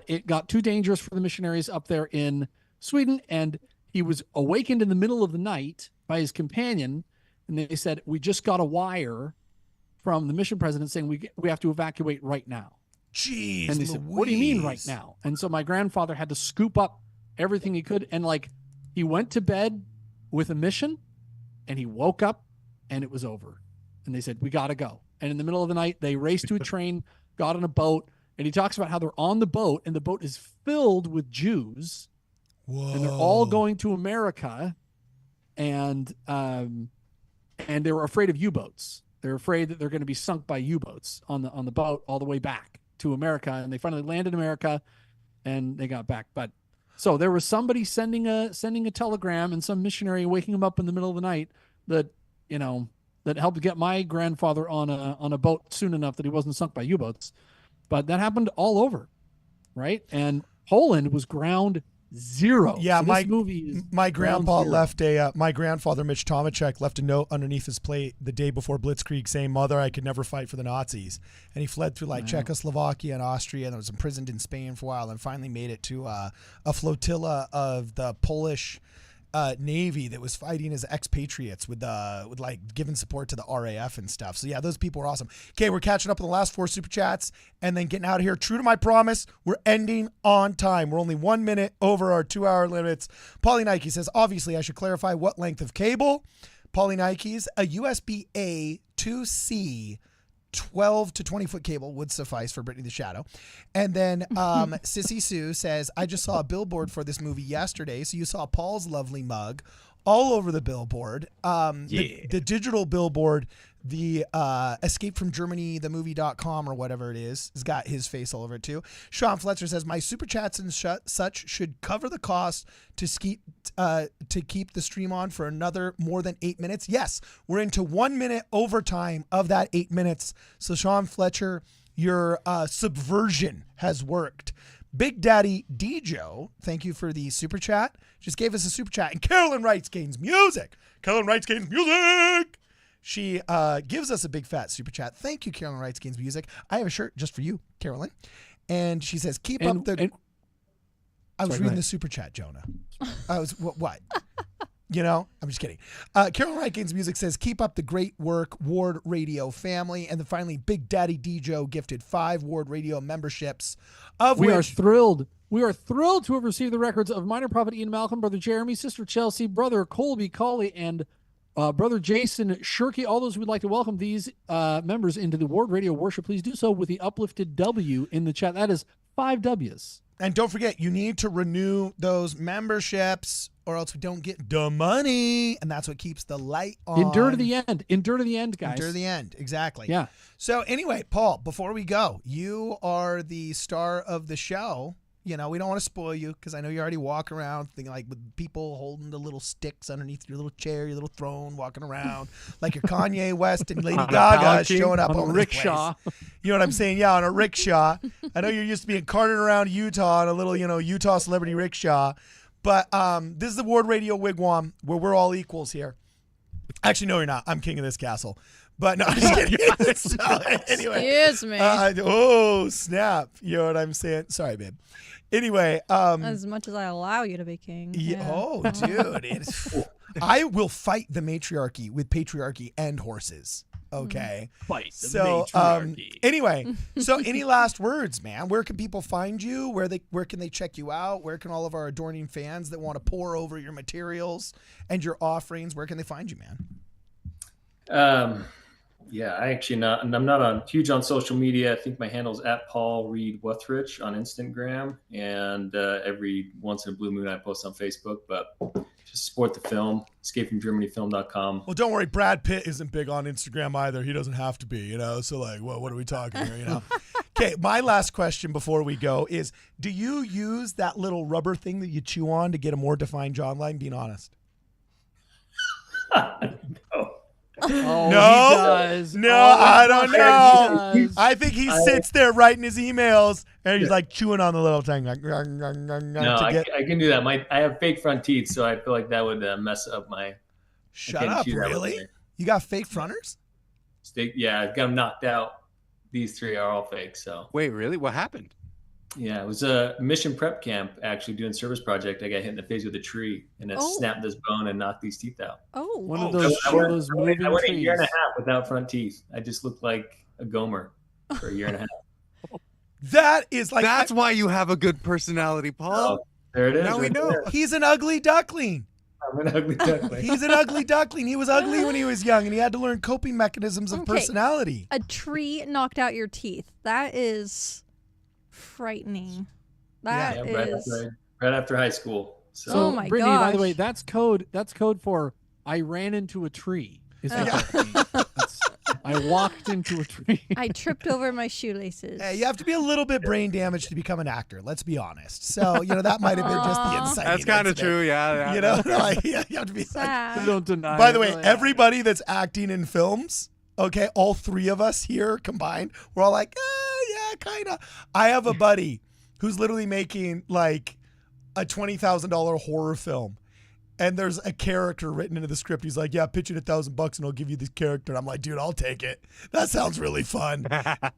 Speaker 3: it got too dangerous for the missionaries up there in Sweden. And he was awakened in the middle of the night by his companion. And they said, we just got a wire from the mission president saying we have to evacuate right now.
Speaker 2: Jeez,
Speaker 3: and they said, what do you mean right now? And so my grandfather had to scoop up everything he could. And he went to bed with a mission and he woke up and it was over. And they said, we got to go. And in the middle of the night, they raced to a train, got on a boat. And he talks about how they're on the boat and the boat is filled with Jews.
Speaker 2: Whoa.
Speaker 3: And they're all going to America. And they were afraid of U-boats. They're afraid that they're going to be sunk by U-boats on the boat all the way back to America. And they finally landed in America and they got back. But so there was somebody sending a telegram and some missionary waking him up in the middle of the night that helped get my grandfather on a boat soon enough that he wasn't sunk by U-boats. But that happened all over, right? And Poland was ground zero.
Speaker 2: Yeah,
Speaker 3: so
Speaker 2: my grandpa left my grandfather Mitch Tomachek left a note underneath his plate the day before Blitzkrieg saying, "Mother, I could never fight for the Nazis." And he fled through Czechoslovakia and Austria, and was imprisoned in Spain for a while, and finally made it to a flotilla of the Polish Navy that was fighting as expatriates with giving support to the RAF and stuff. So yeah, those people were awesome. Okay, we're catching up on the last 4 super chats and then getting out of here. True to my promise, we're ending on time. We're only 1 minute over our 2-hour limits. Paulie Nike says, obviously I should clarify what length of cable. Paulie Nike's a USB-A to C 12 to 20 foot cable would suffice for Brittany the Shadow. And then Sissy Sue says, I just saw a billboard for this movie yesterday. So you saw Paul's lovely mug all over the billboard. The digital billboard, the Escape from Germany, the movie.com or whatever it is, has got his face all over it too. Sean Fletcher says, my super chats and such should cover the cost to keep the stream on for another more than 8 minutes. Yes, we're into 1 minute overtime of that 8 minutes. So Sean Fletcher, your subversion has worked. Big Daddy Dejo, thank you for the super chat. Just gave us a super chat. And Carolyn Wrights Gaines Music. Carolyn Wrights Gaines Music. She gives us a big fat super chat. Thank you, Carolyn Wrights Gaines Music. I have a shirt just for you, Carolyn. And she says, keep up the... I was reading the super chat, Jonah. I was, what? I'm just kidding. Carolyn Wright Gaines Music says, keep up the great work, Ward Radio family. And then finally, Big Daddy Dejo gifted 5 Ward Radio memberships,
Speaker 3: We are thrilled to have received the records of Minor Prophet Ian Malcolm, Brother Jeremy, Sister Chelsea, Brother Colby Colley, and Brother Jason Shirky. All those who would like to welcome these members into the Ward Radio worship, please do so with the uplifted W in the chat. That is 5 W's.
Speaker 2: And don't forget, you need to renew those memberships or else we don't get the money. And that's what keeps the light on.
Speaker 3: Endure to the end. Endure to the end, guys.
Speaker 2: Endure to the end. Exactly.
Speaker 3: Yeah.
Speaker 2: So anyway, Paul, before we go, you are the star of the show. We don't want to spoil you because I know you already walk around like with people holding the little sticks underneath your little chair, your little throne, walking around like you're Kanye West and Lady Gaga showing up on
Speaker 3: a rickshaw.
Speaker 2: You know what I'm saying? Yeah, on a rickshaw. I know you're used to being carted around Utah on a little, Utah celebrity rickshaw. But this is the Ward Radio Wigwam where we're all equals here. Actually, no, you're not. I'm king of this castle. But no, I'm just kidding. So, anyway.
Speaker 5: Excuse me.
Speaker 2: Oh, snap. You know what I'm saying? Sorry, babe. Anyway.
Speaker 5: As much as I allow you to be king.
Speaker 2: Yeah. Oh, dude. I will fight the matriarchy with patriarchy and horses. Okay.
Speaker 3: Fight the matriarchy.
Speaker 2: Anyway, so any last words, man? Where can people find you? Where can they check you out? Where can all of our adorning fans that want to pour over your materials and your offerings, where can they find you, man?
Speaker 6: Yeah, I'm not huge on social media. I think my handle's at Paul Reed Wuthrich on Instagram, and every once in a blue moon I post on Facebook. But just support the film, escapefromgermanyfilm.com.
Speaker 2: Well, don't worry, Brad Pitt isn't big on Instagram either. He doesn't have to be, So like, what are we talking here, Okay, my last question before we go is: do you use that little rubber thing that you chew on to get a more defined jawline? Being honest.
Speaker 6: No.
Speaker 3: Oh,
Speaker 2: no,
Speaker 3: he does.
Speaker 2: No,
Speaker 3: oh,
Speaker 2: I don't know.
Speaker 3: I
Speaker 2: think he sits there writing his emails and he's like chewing on the little thing. Like,
Speaker 6: no, I can do that. I have fake front teeth, so I feel like that would mess up my.
Speaker 2: Shut up! Really? You got fake fronters?
Speaker 6: Yeah, I've got them knocked out. These 3 are all fake. So.
Speaker 4: Wait, really? What happened?
Speaker 6: Yeah, it was a mission prep camp actually doing service project. I got hit in the face with a tree and it snapped this bone and knocked these teeth out.
Speaker 5: Oh,
Speaker 3: one of those moving
Speaker 6: I went
Speaker 3: trees.
Speaker 6: a year and a half without front teeth. I just looked like a Gomer for a year and a half.
Speaker 2: That is like
Speaker 4: that's why you have a good personality, Paul.
Speaker 6: Oh, there it is.
Speaker 4: Now we know.
Speaker 6: There.
Speaker 2: He's an ugly duckling.
Speaker 6: I'm an ugly duckling.
Speaker 2: He's an ugly duckling. He was ugly when he was young, and he had to learn coping mechanisms of personality.
Speaker 5: A tree knocked out your teeth. That is frightening. That is
Speaker 6: right after high school. So,
Speaker 5: oh my
Speaker 3: Brittany,
Speaker 5: gosh.
Speaker 3: by the way, that's code for I ran into a tree. Is that I walked into a tree.
Speaker 5: I tripped over my shoelaces.
Speaker 2: Hey, you have to be a little bit brain damaged to become an actor. Let's be honest. So, that might have been just the insight.
Speaker 4: That's kind of true, yeah.
Speaker 2: You have to be
Speaker 5: sad.
Speaker 3: Don't deny
Speaker 2: By the way,
Speaker 3: it.
Speaker 2: everybody that's acting in films, okay, all 3 of us here combined, we're all like, yeah, kind of. I have a buddy who's literally making like a $20,000 horror film. And there's a character written into the script. He's like, yeah, pitch it $1,000 and I'll give you this character. And I'm like, dude, I'll take it. That sounds really fun.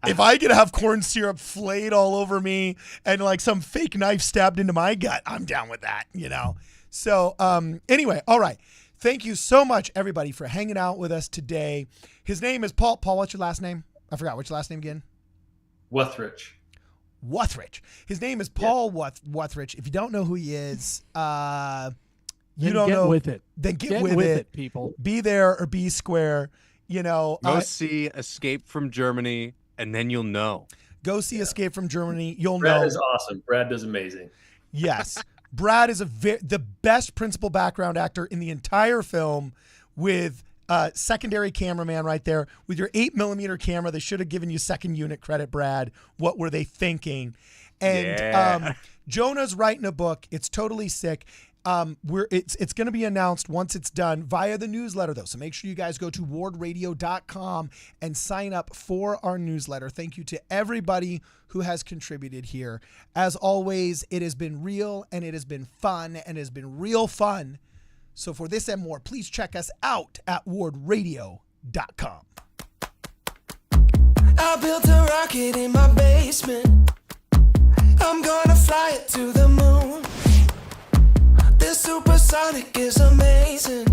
Speaker 2: If I could have corn syrup flayed all over me and like some fake knife stabbed into my gut, I'm down with that, So anyway, all right. Thank you so much, everybody, for hanging out with us today. His name is Paul. Paul, what's your last name? I forgot. What's your last name again?
Speaker 6: Wuthrich.
Speaker 2: His name is Paul Wuthrich. If you don't know who he is,
Speaker 3: you don't know. With it.
Speaker 2: Then get with it,
Speaker 3: people.
Speaker 2: Be there or be square.
Speaker 4: Go see Escape from Germany, and then you'll know.
Speaker 2: Go see Escape from Germany. You'll know.
Speaker 6: Brad is awesome. Brad does amazing.
Speaker 2: Yes. Brad is the best principal background actor in the entire film with secondary cameraman right there with your 8mm camera. They should have given you second unit credit, Brad. What were they thinking? And Jonah's writing a book. It's totally sick. It's going to be announced once it's done via the newsletter, though. So make sure you guys go to wardradio.com and sign up for our newsletter. Thank you to everybody who has contributed here. As always, it has been real and it has been fun and it has been real fun. So for this and more, please check us out at wardradio.com.
Speaker 10: I built a rocket in my basement. I'm gonna fly it to the moon. This supersonic is amazing.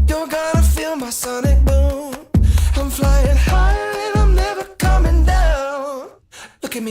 Speaker 10: You're gonna feel my sonic boom.